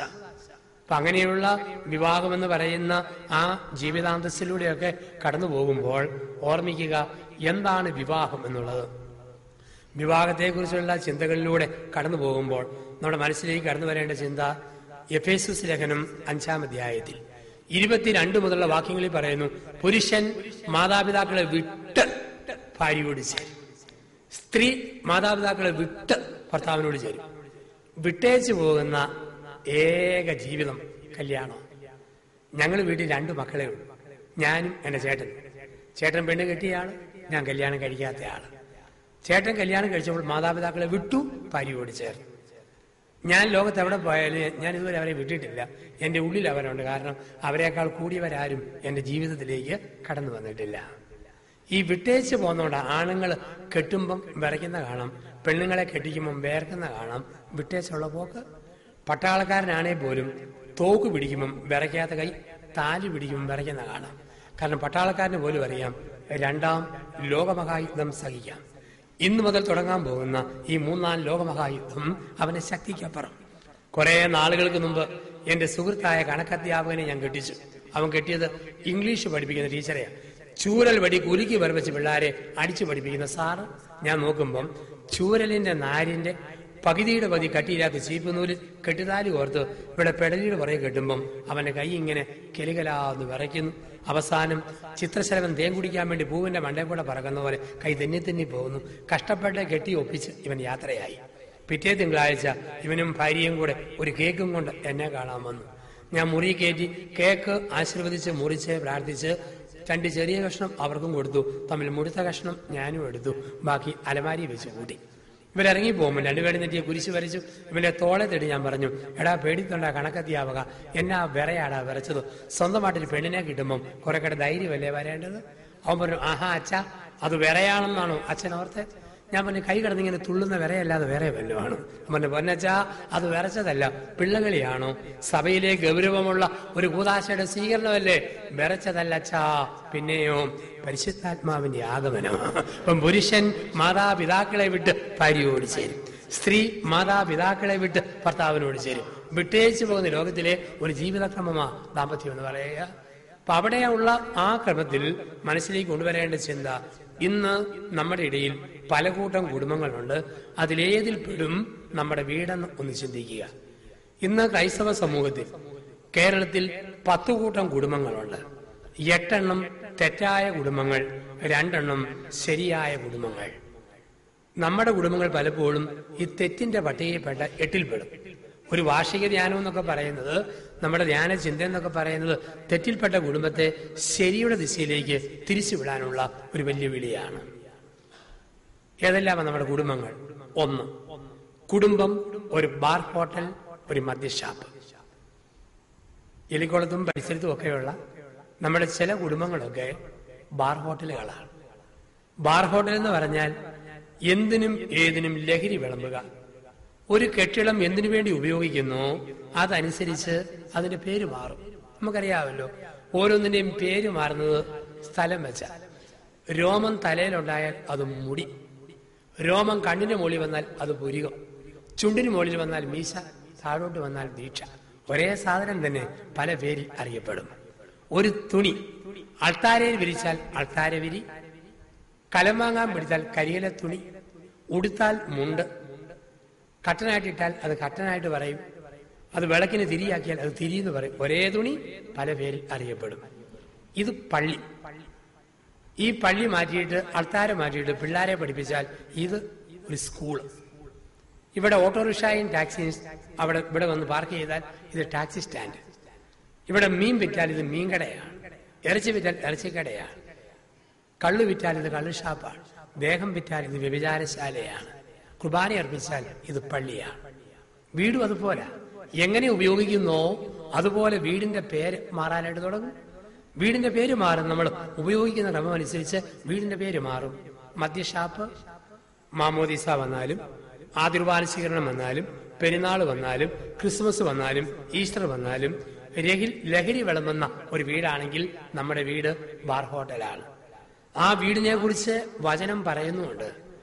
അപ്പൊ അങ്ങനെയുള്ള വിവാഹമെന്ന് പറയുന്ന ആ ജീവിതാന്തസ്സിലൂടെയൊക്കെ കടന്നു പോകുമ്പോൾ ഓർമ്മിക്കുക, എന്താണ് വിവാഹം എന്നുള്ളത്. വിവാഹത്തെക്കുറിച്ചുള്ള ചിന്തകളിലൂടെ കടന്നു പോകുമ്പോൾ നമ്മുടെ മനസ്സിലേക്ക് കടന്നു വരേണ്ട ചിന്ത എഫേസ്യസ് ലേഖനം 5-ാം അധ്യായത്തിൽ 22 മുതലുള്ള വാക്യങ്ങളിൽ പറയുന്നു, പുരുഷൻ മാതാപിതാക്കളെ വിട്ട് ഭാര്യയോട് ചേരും, സ്ത്രീ മാതാപിതാക്കളെ വിട്ട് ഭർത്താവിനോട് ചേരും. വിട്ടേച്ചു പോകുന്ന ഏക ജീവിതം കല്യാണം. ഞങ്ങൾ വീട്ടിൽ 2 മക്കളെ ഉള്ളൂ, ഞാനും എന്റെ ചേട്ടൻ പെണ്ണ് കെട്ടിയ ആള്, ഞാൻ കല്യാണം കഴിക്കാത്ത ആള്. ചേട്ടൻ കല്യാണം കഴിച്ചപ്പോൾ മാതാപിതാക്കളെ വിട്ടു, ഭാര്യയോട് ചേർന്നു. ഞാൻ ലോകത്ത് എവിടെ പോയാലും ഞാൻ ഇതുവരെ അവരെ വിട്ടിട്ടില്ല. എന്റെ ഉള്ളിൽ അവരുണ്ട്. കാരണം അവരെക്കാൾ കൂടിയവരാരും എന്റെ ജീവിതത്തിലേക്ക് കടന്നു വന്നിട്ടില്ല. ഈ വിട്ടേച്ച് പോകുന്നതുകൊണ്ട് ആണുങ്ങൾ കെട്ടുമ്പം വിറയ്ക്കുന്ന കാണാം, പെണ്ണുങ്ങളെ കെട്ടിക്കുമ്പം വേർക്കുന്ന കാണാം. വിട്ടേച്ചുള്ള പോക്ക്. പട്ടാളക്കാരനാണേ പോലും തോക്ക് പിടിക്കുമ്പം വിറയ്ക്കാത്ത കൈ, താലി പിടിക്കുമ്പം വിറയ്ക്കുന്ന കാണാം. കാരണം പട്ടാളക്കാരന് പോലും അറിയാം 2ാം ലോകമഹായുദ്ധം സഹിക്കാം. ഇന്നു മുതൽ തുടങ്ങാൻ പോകുന്ന ഈ 3ാം ലോകമഹായുദ്ധം അവന്റെ ശക്തിക്കപ്പുറം. കുറെ നാളുകൾക്ക് മുമ്പ് എന്റെ സുഹൃത്തായ കണക്കധ്യാപകനെ ഞാൻ കെട്ടിച്ചു. അവൻ കെട്ടിയത് ഇംഗ്ലീഷ് പഠിപ്പിക്കുന്ന ടീച്ചറെയാണ്. ചൂരൽ വടി കുലുക്കി വരവച്ച് പിള്ളേരെ അടിച്ചു പഠിപ്പിക്കുന്ന സാറ്. ഞാൻ നോക്കുമ്പം ചൂരലിന്റെ നാരിന്റെ പകുതിയുടെ പകുതി കട്ടിയിലാക്കി ചീപ്പുനൂലിൽ കെട്ടുതാലി ഓർത്ത് ഇവിടെ പെടലിയുടെ പുറകെ കെട്ടുമ്പം അവന്റെ കൈ ഇങ്ങനെ കെലികലാന്ന് വിറയ്ക്കുന്നു. അവസാനം ചിത്രശലഭം തേൻ കുടിക്കാൻ വേണ്ടി പൂവിന്റെ മണ്ടയിൽ പറക്കുന്ന പോലെ കൈ തെന്നി പോകുന്നു. കഷ്ടപ്പെട്ട് കെട്ടി ഒപ്പിച്ച് ഇവൻ യാത്രയായി. പിറ്റേ തിങ്കളാഴ്ച ഇവനും ഭാര്യയും കൂടെ ഒരു കേക്കും കൊണ്ട് എന്നെ കാണാൻ വന്നു. ഞാൻ മുറി കയറ്റി കേക്ക് ആശീർവദിച്ച് മുറിച്ച് പ്രാർത്ഥിച്ച് 2 ചെറിയ കഷ്ണം അവർക്കും കൊടുത്തു. തമ്മിൽ മുഴുത്ത കഷ്ണം ഞാനും എടുത്തു. ബാക്കി അലമാരി വെച്ച് കൂട്ടി. ഇവരിറങ്ങി പോകുമ്പോൾ രണ്ടുപേരും നെറ്റിയെ കുരിശ് വരച്ചു. ഇവന്റെ തോളെ തേടി ഞാൻ പറഞ്ഞു, എടാ പേടിത്തൊണ്ടാ കണക്കത്തിയാവുക, എന്നാ വിറയാടാ വിറച്ചത്. സ്വന്തമായിട്ടൊരു പെണ്ണിനെ കിട്ടുമ്പം കുറെ കൂടെ ധൈര്യമല്ലേ വരേണ്ടത്. അവൻ പറഞ്ഞു, ആഹാ അച്ഛാ അത് വിറയാണെന്നാണോ അച്ഛൻ ഓർത്തെ? ഞാൻ പറഞ്ഞു, കൈ കിടന്നിങ്ങനെ തുള്ളുന്ന വിറയല്ലാതെ വേറെ വല്ലതുമാണ്. പറഞ്ഞു, പൊന്നച്ചാ അത് വിറച്ചതല്ല, പിള്ളകളിയാണോ? സഭയിലെ ഗൗരവമുള്ള ഒരു കൂദാശയുടെ സ്വീകരണമല്ലേ, വിറച്ചതല്ല അച്ഛാ. പിന്നെയോ പരിശുദ്ധാത്മാവിന്റെ ആഗമനമാണ്. ഇപ്പം പുരുഷൻ മാതാപിതാക്കളെ വിട്ട് ഭാര്യയോട് ചേരും, സ്ത്രീ മാതാപിതാക്കളെ വിട്ട് ഭർത്താവിനോട് ചേരും. വിട്ടേച്ചു പോകുന്ന ലോകത്തിലെ ഒരു ജീവിതക്രമമാ ദാമ്പത്യം എന്ന് പറയുക. അപ്പൊ അവിടെയുള്ള ആ ക്രമത്തിൽ മനസ്സിലേക്ക് കൊണ്ടുവരേണ്ട ചിന്ത, ഇന്ന് നമ്മുടെ ഇടയിൽ പല കൂട്ടം കുടുംബങ്ങളുണ്ട്. അതിലേതിൽ പെടും നമ്മുടെ വീടെന്ന് ഒന്ന് ചിന്തിക്കുക. ഇന്ന് ക്രൈസ്തവ സമൂഹത്തിൽ കേരളത്തിൽ 10 കൂട്ടം കുടുംബങ്ങളുണ്ട്. 8 എണ്ണം തെറ്റായ കുടുംബങ്ങൾ, 2 എണ്ണം ശരിയായ കുടുംബങ്ങൾ. നമ്മുടെ കുടുംബങ്ങൾ പലപ്പോഴും ഈ തെറ്റിന്റെ പട്ടികയിൽപ്പെട്ട 8ൽ പെടും. ഒരു വാർഷിക ധ്യാനം എന്നൊക്കെ പറയുന്നത്, നമ്മുടെ ധ്യാന ചിന്ത എന്നൊക്കെ പറയുന്നത് തെറ്റിൽപ്പെട്ട കുടുംബത്തെ ശരിയുടെ ദിശയിലേക്ക് തിരിച്ചുവിടാനുള്ള ഒരു വെല്ലുവിളിയാണ്. ഏതെല്ലാം നമ്മുടെ കുടുംബങ്ങൾ? 1, കുടുംബം ഒരു ബാർ ഹോട്ടൽ, ഒരു മദ്യഷാപ്പ്. എലിക്കുളത്തും പരിസരത്തും ഒക്കെയുള്ള നമ്മുടെ ചില കുടുംബങ്ങളൊക്കെ ബാർ ഹോട്ടലുകളാണ്. ബാർ ഹോട്ടൽ എന്ന് പറഞ്ഞാൽ എന്തിനും ഏതിനും ലഹരി വിളമ്പുക. ഒരു കെട്ടിടം എന്തിനു വേണ്ടി ഉപയോഗിക്കുന്നോ അതനുസരിച്ച് അതിന്റെ പേര് മാറും. നമുക്കറിയാമല്ലോ, ഓരോന്നിന്റെയും പേര് മാറുന്നത് സ്ഥലം വെച്ചാൽ. രോമം തലയിലുണ്ടായാൽ അത് മുടി, രോമം കണ്ണിന്റെ മുകളിൽ വന്നാൽ അത് പുരികം, ചുണ്ടിന് മുകളിൽ വന്നാൽ മീശ, താഴോട്ട് വന്നാൽ ദീക്ഷ. ഒരേ സാധനം തന്നെ പല പേരിൽ അറിയപ്പെടും. ഒരു തുണി അൾത്താരയിൽ വിരിച്ചാൽ അൾത്താര വിരി, കലം വാങ്ങാൻ പിടിച്ചാൽ കരിയില തുണി, ഉടുത്താൽ മുണ്ട്, കട്ടനായിട്ടിട്ടാൽ അത് കട്ടനായിട്ട് പറയും, അത് വിളക്കിന് തിരിയാക്കിയാൽ അത് തിരി എന്ന് പറയും. ഒരേ തുണി പല പേരിൽ അറിയപ്പെടും. ഇത് പള്ളി. ഈ പള്ളി മാറ്റിയിട്ട് അൾത്താര മാറ്റിയിട്ട് പിള്ളേരെ പഠിപ്പിച്ചാൽ ഇത് ഒരു സ്കൂള്. ഇവിടെ ഓട്ടോറിക്ഷയും ടാക്സിയും ഇവിടെ വന്ന് പാർക്ക് ചെയ്താൽ ഇത് ടാക്സി സ്റ്റാൻഡ്. ഇവിടെ മീൻ വിറ്റാൽ ഇത് മീൻകടയാണ്, ഇറച്ചി വിറ്റാൽ ഇറച്ചിക്കടയാണ്, കള്ളു വിറ്റാൽ ഇത് കള്ളു ഷാപ്പാണ്, ദേഹം വിറ്റാൽ ഇത് വ്യഭിചാരശാലയാണ്, കുർബാന അർപ്പിച്ചാൽ ഇത് പള്ളിയാണ്. വീടും അതുപോലെ എങ്ങനെ ഉപയോഗിക്കുന്നോ അതുപോലെ വീടിന്റെ പേര് മാറാനായിട്ട് തുടങ്ങും. വീടിന്റെ പേര് മാറും. നമ്മൾ ഉപയോഗിക്കുന്ന ക്രമം അനുസരിച്ച് വീടിന്റെ പേര് മാറും. മദ്യഷാപ്പ്, മാമോദീസ വന്നാലും, ആതിർവാന സ്വീകരണം വന്നാലും, പെരുന്നാൾ വന്നാലും, ക്രിസ്മസ് വന്നാലും, ഈസ്റ്റർ വന്നാലും ലഹരി വിളമ്പുന്ന ഒരു വീടാണെങ്കിൽ നമ്മുടെ വീട് ബാർ ഹോട്ടലാണ്. ആ വീടിനെ കുറിച്ച് വചനം പറയുന്നുണ്ട്.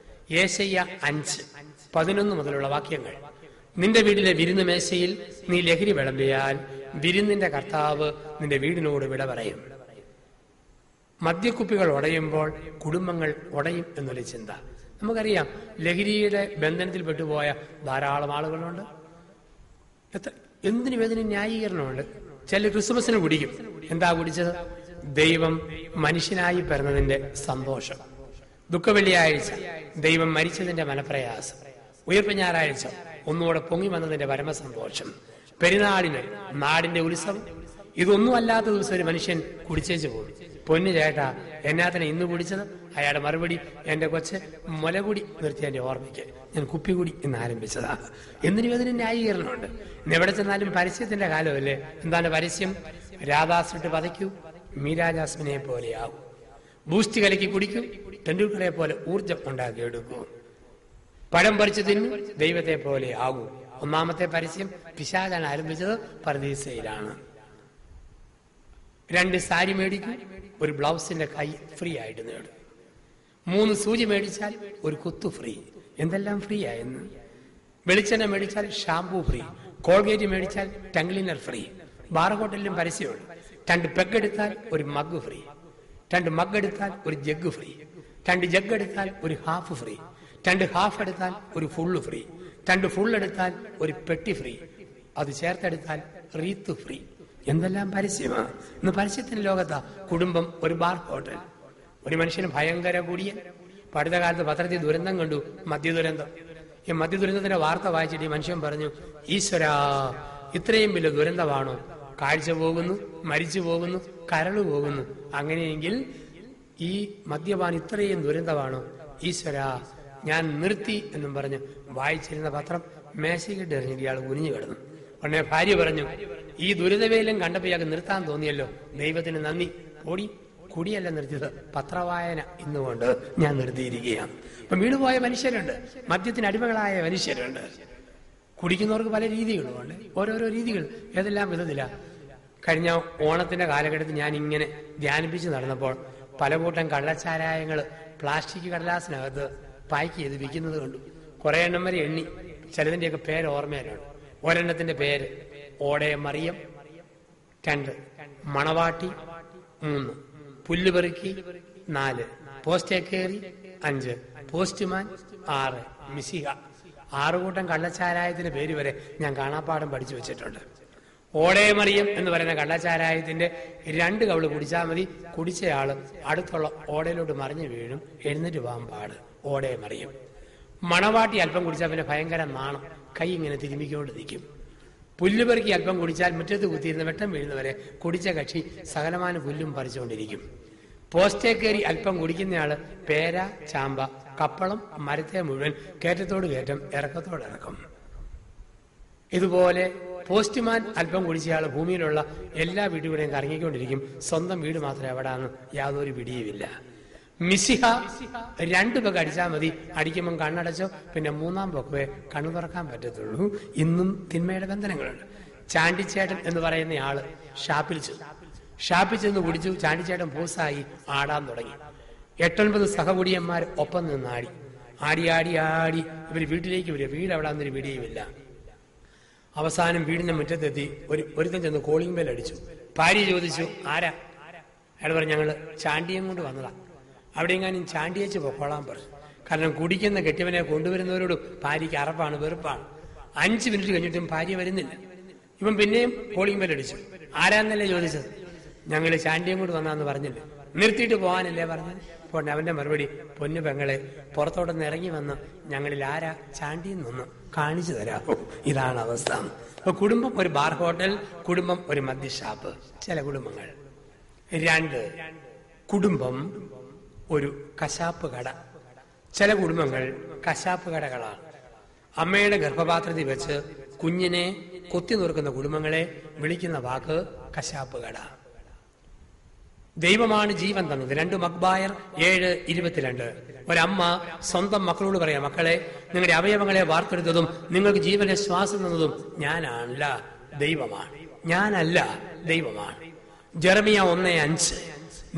യേശയ്യ 5:11 മുതലുള്ള വാക്യങ്ങൾ. നിന്റെ വീട്ടിലെ വിരുന്ന് മേശയിൽ നീ ലഹരി വിളമ്പിയാൽ വിരുന്നിന്റെ കർത്താവ് നിന്റെ വീടിനോട് വിട പറയും. മദ്യക്കുപ്പികൾ ഉടയുമ്പോൾ കുടുംബങ്ങൾ ഉടയും എന്നൊരു ചിന്ത. നമുക്കറിയാം, ലഹരിയുടെ ബന്ധനത്തിൽ പെട്ടുപോയ ധാരാളം ആളുകളുണ്ട്. എന്തിനും ഏതിനും ന്യായീകരണമുണ്ട്. ചില ക്രിസ്മസിന് കുടിക്കും. എന്താ കുടിച്ചത്? ദൈവം മനുഷ്യനായി പിറന്നതിന്റെ സന്തോഷം. ദുഃഖവെള്ളിയാഴ്ച ദൈവം മരിച്ചതിന്റെ മനപ്രയാസം. ഉയർപ്പ് ഞായറാഴ്ച ഒന്നുകൂടെ പൊങ്ങി വന്നതിന്റെ പരമസന്തോഷം. പെരുന്നാളിന് നാടിന്റെ ഉത്സവം. ഇതൊന്നും അല്ലാത്ത ദിവസം ഒരു മനുഷ്യൻ കുടിച്ചേച്ചു പോകും. പൊന്നു ചേട്ടാ, എന്നാത്തിനെ ഇന്ന് കുടിച്ചത്? അയാളുടെ മറുപടി, എന്റെ കൊച്ച് മുലകുടി നിർത്തി എന്റെ ഓർമ്മയ്ക്ക് ഞാൻ കുപ്പികുടി ഇന്ന് ആരംഭിച്ചതാ. എന്തിനും അതിന് ന്യായീകരണമുണ്ട്. എവിടെ ചെന്നാലും പരസ്യത്തിന്റെ കാലമല്ലേ. എന്താണ് പരസ്യം? രാധാസിട്ട് പതയ്ക്കൂ, മീരാ ജാസ്മിനെ പോലെയാവും. ബൂസ്റ്റ് കലക്കി കുടിക്കൂ, ടെണ്ടുൽക്കറെ പോലെ ഊർജം ഉണ്ടാക്കിയെടുക്കൂ. പഴം പറിച്ചു തിന്നു, ദൈവത്തെ പോലെ ആകൂ. ഒന്നാമത്തെ പരസ്യം പിശാചാണ് ആരംഭിച്ചത്, പർദീസയിലാണ്. 2 സാരി മേടിക്കും, ഒരു ബ്ലൗസിന്റെ കൈ ഫ്രീ ആയിട്ട് നേടും. 3 സൂചി മേടിച്ചാൽ ഒരു കുത്തു ഫ്രീ. എന്തെല്ലാം ഫ്രീ ആയെന്ന്. വെളിച്ചെണ്ണ മേടിച്ചാൽ ഷാംപൂ ഫ്രീ. കോൾഗേറ്റ് മേടിച്ചാൽ ടങ് ക്ലീനർ ഫ്രീ. ബാർ ഹോട്ടലിലും പരസ്യമുണ്ട്. 2 പെഗ് എടുത്താൽ ഒരു മഗ് ഫ്രീ. 2 മഗ് എടുത്താൽ ഒരു ജഗ് ഫ്രീ. 2 ജഗ് എടുത്താൽ ഒരു ഹാഫ് ഫ്രീ. 2 ഹാഫ് എടുത്താൽ ഒരു ഫുള്ള് ഫ്രീ. 2 ഫുള്ള് എടുത്താൽ ഒരു പെട്ടി ഫ്രീ. അത് ചേർത്തെടുത്താൽ റീത്ത് ഫ്രീ. എന്തെല്ലാം പരസ്യമാണ്. ഇന്ന് പരസ്യത്തിന്റെ ലോകത്താ കുടുംബം ഒരു ബാർ ഹോട്ടൽ. ഒരു മനുഷ്യന് ഭയങ്കര കൂടിയൻ. അടുത്ത കാലത്ത് പത്രത്തിൽ ദുരന്തം കണ്ടു, മദ്യദുരന്തം. ഈ മദ്യദുരന്തത്തിന്റെ വാർത്ത വായിച്ചിട്ട് ഈ മനുഷ്യൻ പറഞ്ഞു, ഈശ്വരാ, ഇത്രയും വലിയ ദുരന്തമാണോ? കാഴ്ച പോകുന്നു, മരിച്ചു പോകുന്നു, കരള് പോകുന്നു. അങ്ങനെയെങ്കിൽ ഈ മദ്യപാൻ ഇത്രയും ദുരന്തമാണോ? ഈശ്വരാ, ഞാൻ നിർത്തി എന്നും പറഞ്ഞ് വായിച്ചിരുന്ന പത്രം മേശയ്ക്കിട്ട് എറിഞ്ഞിട്ട് ഇയാൾ കുനിഞ്ഞു കിടന്നു. ഉടനെ ഭാര്യ പറഞ്ഞു, ഈ ദുരിതവേലം കണ്ടപ്പോൾ ഇയാൾക്ക് നിർത്താൻ തോന്നിയല്ലോ, ദൈവത്തിന് നന്ദി. ഓടി, കുടിയല്ല നിർത്തിയത്, പത്രവായന ഇന്നുകൊണ്ട് ഞാൻ നിർത്തിയിരിക്കുകയാണ്. ഇപ്പം വീണുപോയ മനുഷ്യരുണ്ട്, മദ്യത്തിന് അടിമകളായ മനുഷ്യരുണ്ട്. കുടിക്കുന്നവർക്ക് പല രീതികളുമുണ്ട്, ഓരോരോ രീതികൾ. ഏതെല്ലാം വിധത്തില. കഴിഞ്ഞ ഓണത്തിന്റെ കാലഘട്ടത്തിൽ ഞാൻ ഇങ്ങനെ ധ്യാനിപ്പിച്ച് നടന്നപ്പോൾ പല കൂട്ടം കള്ളച്ചാരായങ്ങൾ പ്ലാസ്റ്റിക് കടലാസിനകത്ത് പായ്ക്ക് ചെയ്ത് വിൽക്കുന്നത് കണ്ടു. കുറെ എണ്ണം വരെ എണ്ണി, ചിലതിന്റെയൊക്കെ പേര് ഓർമ്മയിലാണ്. ഒരെണ്ണത്തിന്റെ പേര് ഓടെ മറിയം 2, മണവാട്ടി 3, പുല്ലുപെറുക്കി 4, പോസ്റ്റേക്കേറി 5, പോസ്റ്റ്മാൻ 6, മിസിഹ. 6 കൂട്ടം കള്ളച്ചാരായത്തിന്റെ പേര് വരെ ഞാൻ കാണാപ്പാടം പഠിച്ചു വെച്ചിട്ടുണ്ട്. ഓടെ മറിയം എന്ന് പറയുന്ന കള്ളച്ചാരായത്തിന്റെ 2 കവിള് കുടിച്ചാൽ മതി, കുടിച്ചയാള് അടുത്തുള്ള ഓടയിലോട്ട് മറിഞ്ഞു വീഴും, എഴുന്നേറ്റ് പോകാൻ പാട്. ഓടെ മറിയം. മണവാട്ടി അല്പം കുടിച്ചാൽ പിന്നെ ഭയങ്കര നാണം, കൈ ഇങ്ങനെ തിരുമ്മിക്കൊണ്ട് നിൽക്കും. പുല്ലുപെറുക്കി അല്പം കുടിച്ചാൽ മുറ്റത്ത് കുത്തിയിരുന്ന വെട്ടം വീഴുന്നവരെ കുടിച്ച കക്ഷി സകലമാന പുല്ലും പറിച്ചുകൊണ്ടിരിക്കും. പോസ്റ്റേ കയറി അല്പം കുടിക്കുന്നയാള് പേര, ചാമ്പ, കപ്പളം, മരത്തെ മുഴുവൻ കയറ്റത്തോട് കയറ്റം, ഇറക്കത്തോട് ഇറക്കും. ഇതുപോലെ പോസ്റ്റ്മാൻ അല്പം കുടിച്ചയാൾ ഭൂമിയിലുള്ള എല്ലാ വീടുകളെയും കറങ്ങിക്കൊണ്ടിരിക്കും, സ്വന്തം വീട് മാത്രമേ എവിടാന്ന് യാതൊരു പിടിയുമില്ല. മിസിഹ 2 പേക്ക് അടിച്ചാൽ മതി, അടിക്കുമ്പം കണ്ണടച്ചോ, പിന്നെ 3-ാം പൊക്കവേ കണ്ണു തുറക്കാൻ പറ്റത്തുള്ളൂ. ഇന്നും തിന്മയുടെ ബന്ധനങ്ങളുണ്ട്. ചാണ്ടിച്ചേട്ടൻ എന്ന് പറയുന്ന ആള് ഷാപ്പിൽ ചെന്ന് കുടിച്ചു. ചാണ്ടിച്ചേട്ടൻ പൂസായി ആടാൻ തുടങ്ങി. 8-9 സഹകുടിയന്മാർ ഒപ്പം നിന്ന് ആടി ആടി ആടി ആടി ഇവര് വീട്ടിലേക്ക് വരിക. വീട് എവിടാന്നൊരു പിടിയുമില്ല. അവസാനം വീടിന്റെ മുറ്റത്തെത്തി ഒരുത്തൻ ചെന്ന് കോളിംഗ് ബെൽ അടിച്ചു. ഭാര്യ ചോദിച്ചു, ആരാ? അയാൾ പറഞ്ഞു, ഞങ്ങള് ചാണ്ടിയം കൊണ്ട് വന്നതാ. അവിടെ എങ്ങാനും ചാണ്ടിയേച്ച് പൊക്കോളാൻ പറഞ്ഞു. കാരണം കുടിക്കുന്ന കെട്ടിയവനെ കൊണ്ടുവരുന്നവരോട് ഭാര്യയ്ക്ക് അറപ്പാണ്, വെറുപ്പാണ്. 5 മിനിറ്റ് കഴിഞ്ഞിട്ടും ഭാര്യ വരുന്നില്ല. ഇവൻ പിന്നെയും കോളിംഗ് ബെൽ അടിച്ചു. ആരാന്നല്ലേ ചോദിച്ചത്? ഞങ്ങള് ചാണ്ടിയം കൊണ്ട് വന്നാന്ന് പറഞ്ഞില്ലേ, നിർത്തിയിട്ട് പോകാനല്ലേ പറഞ്ഞത്? അപ്പോൾ അവന്റെ മറുപടി, പൊന്നു പെങ്ങളെ, പുറത്തോട്ടൊന്ന് ഇറങ്ങി വന്ന് ഞങ്ങളിൽ ആരാ ചാണ്ടിയെന്നൊന്ന് കാണിച്ചു തരാമോ? ഇതാണ് അവസ്ഥ. അപ്പൊ കുടുംബം ഒരു ബാർ ഹോട്ടൽ, കുടുംബം ഒരു മദ്യഷാപ്പ്, ചില കുടുംബങ്ങൾ. 2, കുടുംബം ഒരു കശാപ്പ് കട. ചില കുടുംബങ്ങൾ കശാപ്പ് കടകളാണ്. അമ്മയുടെ ഗർഭപാത്രത്തിൽ വെച്ച് കുഞ്ഞിനെ കൊത്തി നുറുക്കുന്ന കുടുംബങ്ങളെ വിളിക്കുന്ന വാക്ക് കശാപ്പ് കട. ദൈവമാണ് ജീവൻ തന്നത്. 2 മക്ബായർ 7:22. ഒരമ്മ സ്വന്തം മക്കളോട് പറയാം, മക്കളെ, നിങ്ങളുടെ അവയവങ്ങളെ വാർത്തെടുത്തതും നിങ്ങൾക്ക് ജീവന്റെ ശ്വാസം തന്നതും ഞാനല്ല, ദൈവമാണ്. ഞാനല്ല, ദൈവമാണ്. ജെറമിയ 1:5.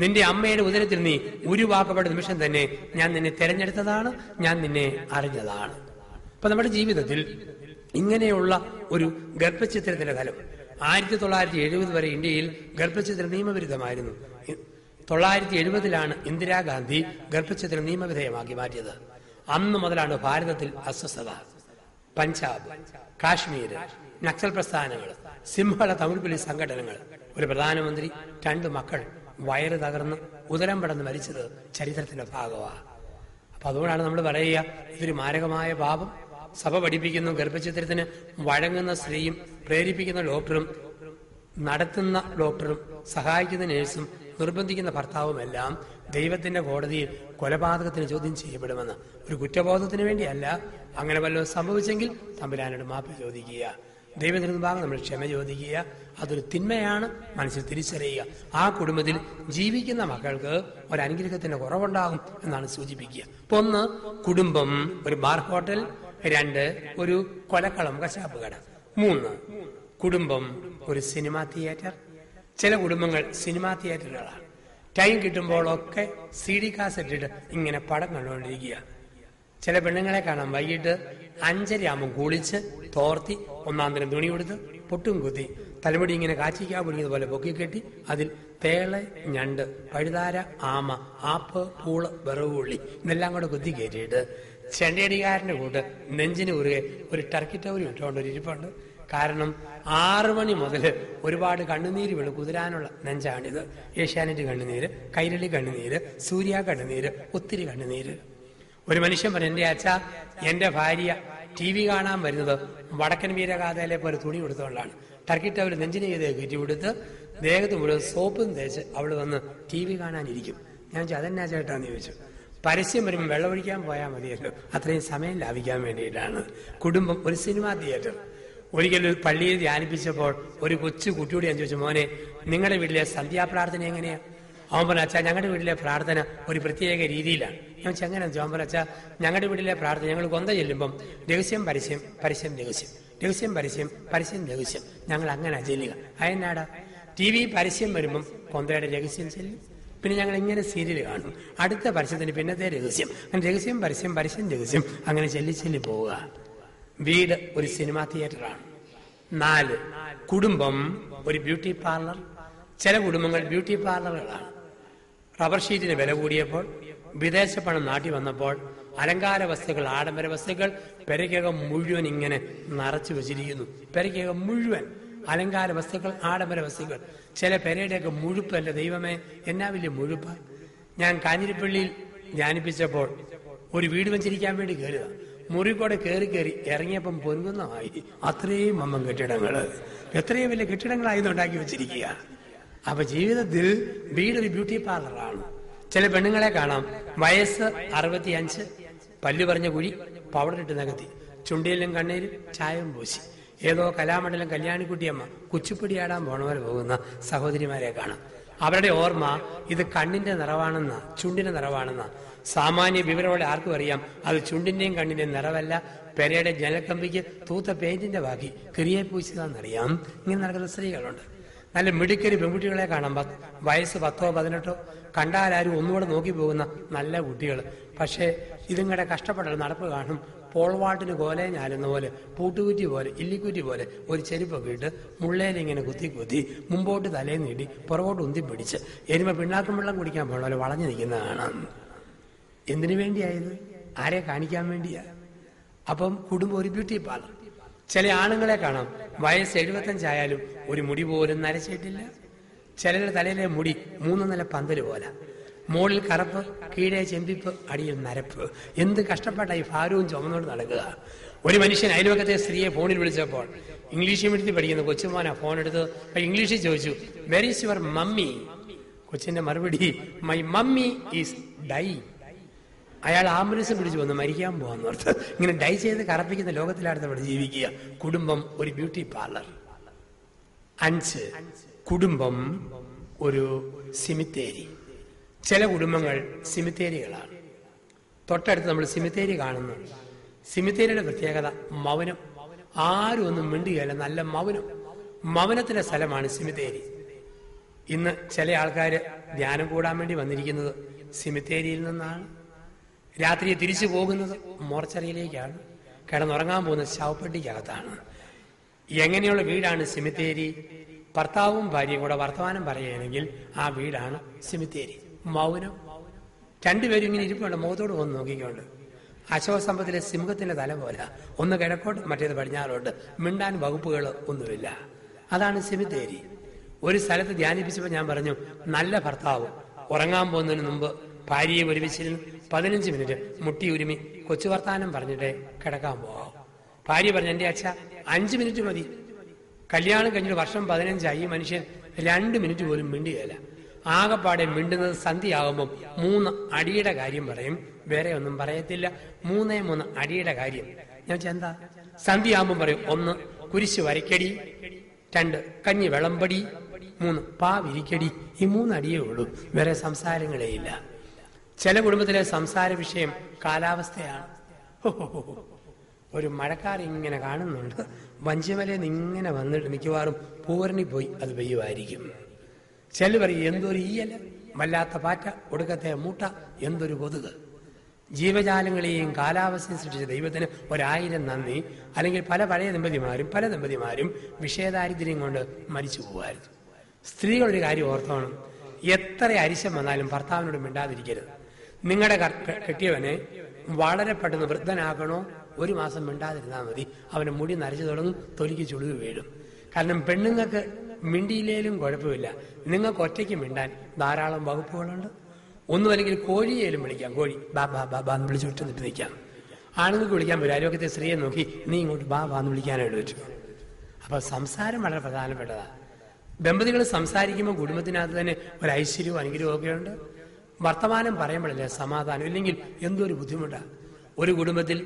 നിന്റെ അമ്മയുടെ ഉദരത്തിൽ നീ ഉരുവാക്കപ്പെട്ട നിമിഷം തന്നെ ഞാൻ നിന്നെ തെരഞ്ഞെടുത്തതാണ്, ഞാൻ നിന്നെ അറിഞ്ഞതാണ്. അപ്പൊ നമ്മുടെ ജീവിതത്തിൽ ഇങ്ങനെയുള്ള ഒരു ഗർഭചിത്രത്തിന്റെ ഫലം. 1970 വരെ ഇന്ത്യയിൽ ഗർഭചിത്രം നിയമവിരുദ്ധമായിരുന്നു. 970 ഇന്ദിരാഗാന്ധി ഗർഭചിത്രം നിയമവിധേയമാക്കി മാറ്റിയത്. അന്ന് മുതലാണ് ഭാരതത്തിൽ അസ്വസ്ഥത. പഞ്ചാബ്, കാശ്മീർ, നക്സൽ പ്രസ്ഥാനങ്ങൾ, സിംഹള തമിഴ് പോലീസ് സംഘടനകൾ, ഒരു പ്രധാനമന്ത്രി, 2 മക്കൾ വയറ് തകർന്ന് ഉദരം പടന്ന് മരിച്ചത് ചരിത്രത്തിന്റെ ഭാഗമാണ്. അപ്പൊ അതുകൊണ്ടാണ് നമ്മൾ പറയുക, ഇതൊരു മാരകമായ പാപം. സഭ പഠിപ്പിക്കുന്നു, ഗർഭചിത്രത്തിന് വഴങ്ങുന്ന സ്ത്രീയും പ്രേരിപ്പിക്കുന്ന ഡോക്ടറും നടത്തുന്ന ഡോക്ടറും സഹായിക്കുന്ന നേഴ്സും നിർബന്ധിക്കുന്ന ഭർത്താവുമെല്ലാം ദൈവത്തിന്റെ കോടതിയിൽ കൊലപാതകത്തിന് ചോദ്യം ചെയ്യപ്പെടുമെന്ന്. ഒരു കുറ്റബോധത്തിന് വേണ്ടിയല്ല. അങ്ങനെ വല്ലതും സംഭവിച്ചെങ്കിൽ തമ്പുരാനോട് മാപ്പ് ചോദിക്കുക, ദൈവത്തിന് മുമ്പാകെ നമ്മൾ ക്ഷമ ചോദിക്കുക. അതൊരു തിന്മയാണ്, മനസ്സിൽ തിരിച്ചറിയുക. ആ കുടുംബത്തിൽ ജീവിക്കുന്ന മക്കൾക്ക് ഒരു അനുഗ്രഹത്തിന്റെ കുറവുണ്ടാകും എന്നാണ് സൂചിപ്പിക്കുക. ഇപ്പൊ 1, കുടുംബം ഒരു ബാർ ഹോട്ടൽ. 2, ഒരു കൊലക്കളം, കശാപ്പ് കട. 3, കുടുംബം ഒരു സിനിമാ തിയേറ്റർ. ചില കുടുംബങ്ങൾ സിനിമാ തിയേറ്ററുകളാണ്. ടൈം കിട്ടുമ്പോഴൊക്കെ CD കാസറ്റ് ഇട്ട് ഇങ്ങനെ പടം കണ്ടുകൊണ്ടിരിക്കുക. ചില പെണ്ണുങ്ങളെ കാണാം, വൈകിട്ട് 5:30 കുളിച്ച് തോർത്തി 1-ാം ദിനം തുണി കൊടുത്ത് പൊട്ടും കുത്തി തലമുടി ഇങ്ങനെ കാച്ചിക്കാൻ പൊടിക്കുന്നത് പോലെ പൊക്കി കെട്ടി അതിൽ തേള്, ഞണ്ട്, പഴുതാര, ആമ, ആപ്പ്, പൂള്, വെറുവുള്ളി ഇതെല്ലാം കൂടെ കുത്തി കയറ്റിയിട്ട് ചെണ്ടയടിക്കാരന്റെ കൂട്ട് നെഞ്ചിന് കുറുകെ ഒരു ടർക്കി ടൗരി ഇട്ടുകൊണ്ട് ഒരു ഇരിപ്പുണ്ട്. കാരണം 6 മണി മുതൽ ഒരുപാട് കണ്ണുനീര് വീണ് കുതിരാനുള്ള നെഞ്ചാണിത്. ഏഷ്യാനെറ്റ് കണ്ണുനീര്, കൈരളി കണ്ണുനീര്, സൂര്യ കണ്ണുനീര്, ഒത്തിരി കണ്ണുനീര്. ഒരു മനുഷ്യൻ പറഞ്ഞു, എന്റെ അച്ഛ, എന്റെ ഭാര്യ TV കാണാൻ വരുന്നത് വടക്കൻ വീരഗാഥയിലെ പോലെ തുണി കൊടുത്തുകൊണ്ടാണ്. ടർക്കി ടൗര് നെഞ്ചിന് ചെയ്ത് കയറ്റി കൊടുത്ത് ദേഹത്ത് മുഴുവൻ സോപ്പും തേച്ച് അവള് വന്ന് TV കാണാനിരിക്കും. ഞാൻ ചോദിച്ചു, അതെന്നാ ചേട്ടാന്ന് ചോദിച്ചു. പരസ്യം വരുമ്പോൾ വെള്ളമൊഴിക്കാൻ പോയാൽ മതിയല്ലോ, അത്രയും സമയം ലാഭിക്കാൻ വേണ്ടിയിട്ടാണ്. കുടുംബം ഒരു സിനിമാ തിയേറ്റർ. ഒരിക്കലും ഒരു പള്ളിയിൽ ധ്യാനിപ്പിച്ചപ്പോൾ ഒരു കൊച്ചു കുട്ടിയോട് ഞാൻ ചോദിച്ചു, മോനെ നിങ്ങളുടെ വീട്ടിലെ സന്ധ്യാപ്രാർത്ഥന എങ്ങനെയാ? അവൻ പറഞ്ഞ, അച്ഛാ ഞങ്ങളുടെ വീട്ടിലെ പ്രാർത്ഥന ഒരു പ്രത്യേക രീതിയിലാണ്. ഞാൻ വെച്ചാൽ എങ്ങനെ? അവൻ പറഞ്ഞ, അച്ഛാ ഞങ്ങളുടെ വീട്ടിലെ പ്രാർത്ഥന ഞങ്ങൾ കൊന്ത ചെല്ലുമ്പം രഹസ്യം പരസ്യം, പരസ്യം രഹസ്യം, രഹസ്യം പരസ്യം, പരസ്യം രഹസ്യം, ഞങ്ങൾ അങ്ങനെ ചെല്ലുക. അതെന്നാടാ? TV പരസ്യം വരുമ്പം കൊന്തയുടെ രഹസ്യം ചെല്ലും, പിന്നെ ഞങ്ങൾ ഇങ്ങനെ സീരിയൽ കാണും, അടുത്ത പരസ്യത്തിന് പിന്നത്തെ രഹസ്യം, അങ്ങനെ രഹസ്യം പരസ്യം, പരസ്യം രഹസ്യം, അങ്ങനെ ചെല്ലി ചെല്ലി പോവുക. വീട് ഒരു സിനിമാ തിയേറ്ററാണ്. 4 കുടുംബം ഒരു ബ്യൂട്ടി പാർലർ. ചില കുടുംബങ്ങൾ ബ്യൂട്ടി പാർലറുകളാണ്. റബ്ബർ ഷീറ്റിന് വില കൂടിയപ്പോൾ, വിദേശ പണം നാട്ടി വന്നപ്പോൾ അലങ്കാര വസ്തുക്കൾ, ആഡംബര വസ്തുക്കൾ പെരയ്ക്കകം മുഴുവൻ ഇങ്ങനെ നിറച്ചു വെച്ചിരിക്കുന്നു. പെരയ്ക്കകം മുഴുവൻ അലങ്കാര വസ്തുക്കൾ, ആഡംബര വസ്തുക്കൾ. ചില പെരയുടെയൊക്കെ മുഴുപ്പല്ല, ദൈവമേ എന്നാ വലിയ മുഴുപ്പ. ഞാൻ കാഞ്ഞിരപ്പള്ളിയിൽ ധ്യാനിപ്പിച്ചപ്പോൾ ഒരു വീട് വെച്ചിരിക്കാൻ വേണ്ടി കയറുക. മുറിക്കൂടെ കയറി ഇറങ്ങിയപ്പം പൊൻകുന്നമായി. അത്രയും അമ്മം കെട്ടിടങ്ങള്, എത്രയും വലിയ കെട്ടിടങ്ങളായിരുന്നു ഉണ്ടാക്കി വെച്ചിരിക്കുക. അപ്പൊ ജീവിതത്തിൽ വീടൊരു ബ്യൂട്ടി പാർലറാണ്. ചില പെണ്ണുങ്ങളെ കാണാം, വയസ്സ് 65, പല്ലു പറഞ്ഞ കുഴി, പൗഡർ ഇട്ട് നകത്തി, ചുണ്ടിയിലും കണ്ണീരും ചായവും പൂശി, ഏതോ കലാമണ്ഡലം കല്യാണിക്കുട്ടിയമ്മ കുച്ചിപ്പുടിയാടാൻ പോണവരെ പോകുന്ന സഹോദരിമാരെ കാണാം. അവരുടെ ഓർമ്മ ഇത് കണ്ണിന്റെ നിറവാണെന്ന, ചുണ്ടിന്റെ നിറവാണെന്ന. സാമാന്യ വിവരമുള്ള ആർക്കും അറിയാം അത് ചുണ്ടിന്റെയും കണ്ണിന്റെയും നിറവല്ല, പെരയുടെ ജനൽക്കമ്പിക്ക് തൂത്ത പെയിന്റിന്റെ ബാക്കി കിറിയെ പൂശിയതാണെന്നറിയാം. ഇങ്ങനെ നടക്കുന്ന സ്ത്രീകളുണ്ട്. നല്ല മിടുക്കരി പെൺകുട്ടികളെ കാണാം, വയസ്സ് 10ഓ 18ഓ, കണ്ടാലാരും ഒന്നുകൂടെ നോക്കി പോകുന്ന നല്ല കുട്ടികൾ. പക്ഷേ ഇതിങ്ങടെ കഷ്ടപ്പെട്ടുള്ള നടപ്പ് കാണും. പോൾവാട്ടിന് കോലെ ഞാലുന്ന പോലെ, പൂട്ടുകുറ്റി പോലെ, ഇല്ലിക്കുറ്റി പോലെ ഒരു ചെരുപ്പൊക്കെ ഇട്ട് മുള്ളേലിങ്ങനെ കുത്തി കുത്തി മുമ്പോട്ട് തലയിൽ നീട്ടി പുറകോട്ട് ഉന്തി പിടിച്ച് എരുമ പിണ്ണാക്കും വെള്ളം കുടിക്കാൻ പോകണ പോലെ വളഞ്ഞു നിൽക്കുന്ന കാണാം. എന്തിനു വേണ്ടിയായത്? ആരെ കാണിക്കാൻ വേണ്ടിയാ? അപ്പം കുടുംബം ഒരു ബ്യൂട്ടി പാർലർ. ചില ആണുങ്ങളെ കാണാം, വയസ്സ് 75 ആയാലും ഒരു മുടി പോലും നരച്ചിട്ടില്ല. ചിലരുടെ തലയിലെ മുടി 3 നില പന്തല് പോലെ, മുകളിൽ കറുപ്പ്, കീഴെ ചെമ്പിപ്പ്, അടിയിൽ നരപ്പ്. എന്ത് കഷ്ടപ്പെട്ട ഈ ഭാരവും ചുമന്നോട് നടക്കുക. ഒരു മനുഷ്യൻ അയൽവക്കത്തെ സ്ത്രീയെ ഫോണിൽ വിളിച്ചപ്പോൾ, ഇംഗ്ലീഷ് മീഡിയത്തിൽ പഠിക്കുന്ന കൊച്ചുമോനാ ഫോൺ എടുത്ത് ഇംഗ്ലീഷിൽ ചോദിച്ചു, വെർ ഈസ് യുവർ മമ്മി? കൊച്ചിന്റെ മറുപടി, മൈ മമ്മി ഈസ് ഡൈ. അയാൾ ആംബുലൻസ് പിടിച്ചു വന്ന് മരിക്കാൻ പോകാന്നോർത്ത്. ഇങ്ങനെ ഡൈ ചെയ്ത് കറപ്പിക്കുന്ന ലോകത്തിലാണ് നമ്മൾ ജീവിക്കുക. കുടുംബം ഒരു ബ്യൂട്ടി പാർലർ. 5 കുടുംബം ഒരു സിമിത്തേരി. ചില കുടുംബങ്ങൾ സിമിത്തേരികളാണ്. തൊട്ടടുത്ത് നമ്മൾ സിമിത്തേരി കാണുന്നു. സിമിത്തേരിയുടെ പ്രത്യേകത മൗനം. ആരും ഒന്നും മിണ്ടുകയല്ല, നല്ല മൗനം. മൗനത്തിന്റെ സ്ഥലമാണ് സിമിത്തേരി. ഇന്ന് ചില ആൾക്കാർ ധ്യാനം കൂടാൻ വേണ്ടി വന്നിരിക്കുന്നത് സിമിത്തേരിയിൽ നിന്നാണ്. രാത്രി തിരിച്ചു പോകുന്നത് മോർച്ചറിയിലേക്കാണ്. കിടന്നുറങ്ങാൻ പോകുന്നത് ശവപ്പെട്ടിക്കകത്താണ്. എങ്ങനെയുള്ള വീടാണ് സിമിത്തേരി? ഭർത്താവും ഭാര്യയും കൂടെ വർത്തമാനം പറയുകയാണെങ്കിൽ ആ വീടാണ് സിമിത്തേരി. മൗനം. രണ്ടുപേരും ഇങ്ങനെ ഇരിപ്പുണ്ട്, മുഖത്തോട് ഒന്ന് നോക്കിക്കൊണ്ട്. അശോകസമ്പത്തിലെ സിംഹത്തിന്റെ തല പോലെ, ഒന്ന് കിഴക്കോട്ട് മറ്റേത് പടിഞ്ഞാറോട്ട്, മിണ്ടാൻ വകുപ്പുകൾ ഒന്നുമില്ല. അതാണ് സിമിത്തേരി. ഒരു സ്ഥലത്ത് ധ്യാനിപ്പിച്ചപ്പോൾ ഞാൻ പറഞ്ഞു, നല്ല ഭർത്താവ് ഉറങ്ങാൻ പോകുന്നതിന് മുമ്പ് ഭാര്യയെ ഒരുമിച്ചിരുന്ന് 15 മിനിറ്റ് മുട്ടി ഉരുമി കൊച്ചു വർത്താനം പറഞ്ഞിട്ടേ കിടക്കാൻ പോകാം. ഭാര്യ പറഞ്ഞു, എന്റെ അച്ഛ 5 മിനിറ്റ് മതി. കല്യാണം കഴിഞ്ഞിട്ട് വർഷം 15ആയി. ഈ മനുഷ്യൻ 2 മിനിറ്റ് പോലും മിണ്ടുകയല്ല. ആകെപ്പാടെ മിണ്ടുന്നത് സന്ധ്യയാകുമ്പം 3 അടിയുടെ കാര്യം പറയും, വേറെ ഒന്നും പറയത്തില്ല. 3 അടിയുടെ കാര്യം. ഞാൻ വെച്ചാൽ എന്താ? സന്ധ്യയാകുമ്പം പറയും, 1 കുരിശ് വരയ്ക്കടി, 2 കഞ്ഞി വിളമ്പടി, 3 പാ വിരിക്കടി. ഈ 3 അടിയേ ഉള്ളൂ, വേറെ സംസാരങ്ങളേ ഇല്ല. ചില കുടുംബത്തിലെ സംസാര വിഷയം കാലാവസ്ഥയാണ്. ഒരു മഴക്കാർ ഇങ്ങനെ കാണുന്നുണ്ട്, വഞ്ചിമലയിൽ നിന്ന് ഇങ്ങനെ വന്നിട്ട് മിക്കവാറും പൂവരണി പോയി അത് പെയ്യുമായിരിക്കും. ചില പറയും, എന്തൊരു ഈയല, വല്ലാത്ത പാറ്റ, ഒടുക്കത്തെ മൂട്ട, എന്തൊരു കൊതുക്. ജീവജാലങ്ങളെയും കാലാവസ്ഥയും സൃഷ്ടിച്ച ദൈവത്തിന് 1000 നന്ദി. അല്ലെങ്കിൽ പല ദമ്പതിമാരും വിഷയദാരിദ്ര്യം കൊണ്ട് മരിച്ചു പോകുമായിരുന്നു. സ്ത്രീകളുടെ കാര്യം ഓർത്തോണം, എത്ര അരിശം വന്നാലും ഭർത്താവിനോട് മിണ്ടാതിരിക്കരുത്. നിങ്ങളുടെ കെട്ടിയവനെ വളരെ പെട്ടെന്ന് വൃദ്ധനാക്കണോ, 1 മാസം മിണ്ടാതിരുന്നാൽ മതി. അവന് മുടി നരച്ചു തുടങ്ങും, തൊലിക്ക് ചുളിവ് വീഴും. കാരണം പെണ്ണുങ്ങൾക്ക് മിണ്ടിയിലേലും കുഴപ്പമില്ല, നിങ്ങൾക്ക് ഒറ്റയ്ക്ക് മിണ്ടാൻ ധാരാളം വകുപ്പുകളുണ്ട്. ഒന്നുമല്ലെങ്കിൽ കോഴിയേലും വിളിക്കാം, കോഴി ബാ ബാ ബാ ബാ എന്ന് വിളിച്ചു വിട്ട് നിൽക്കാം. ആണുങ്ങൾക്ക് വിളിക്കാൻ പറ്റും, അയൽവക്കത്തെ സ്ത്രീയെ നോക്കി നീ ഇങ്ങോട്ട് ബാ ബാ എന്ന് വിളിക്കാനായിട്ട് പറ്റും. അപ്പൊ സംസാരം വളരെ പ്രധാനപ്പെട്ടതാണ്. ദമ്പതികൾ സംസാരിക്കുമ്പോൾ കുടുംബത്തിനകത്ത് തന്നെ ഒരു ഐശ്വര്യവും അനുഗ്രഹവും ഒക്കെ ഉണ്ട്. വർത്തമാനം പറയുമ്പോഴല്ലേ സമാധാനം, ഇല്ലെങ്കിൽ എന്തൊരു ബുദ്ധിമുട്ടാണ്. ഒരു കുടുംബത്തിൽ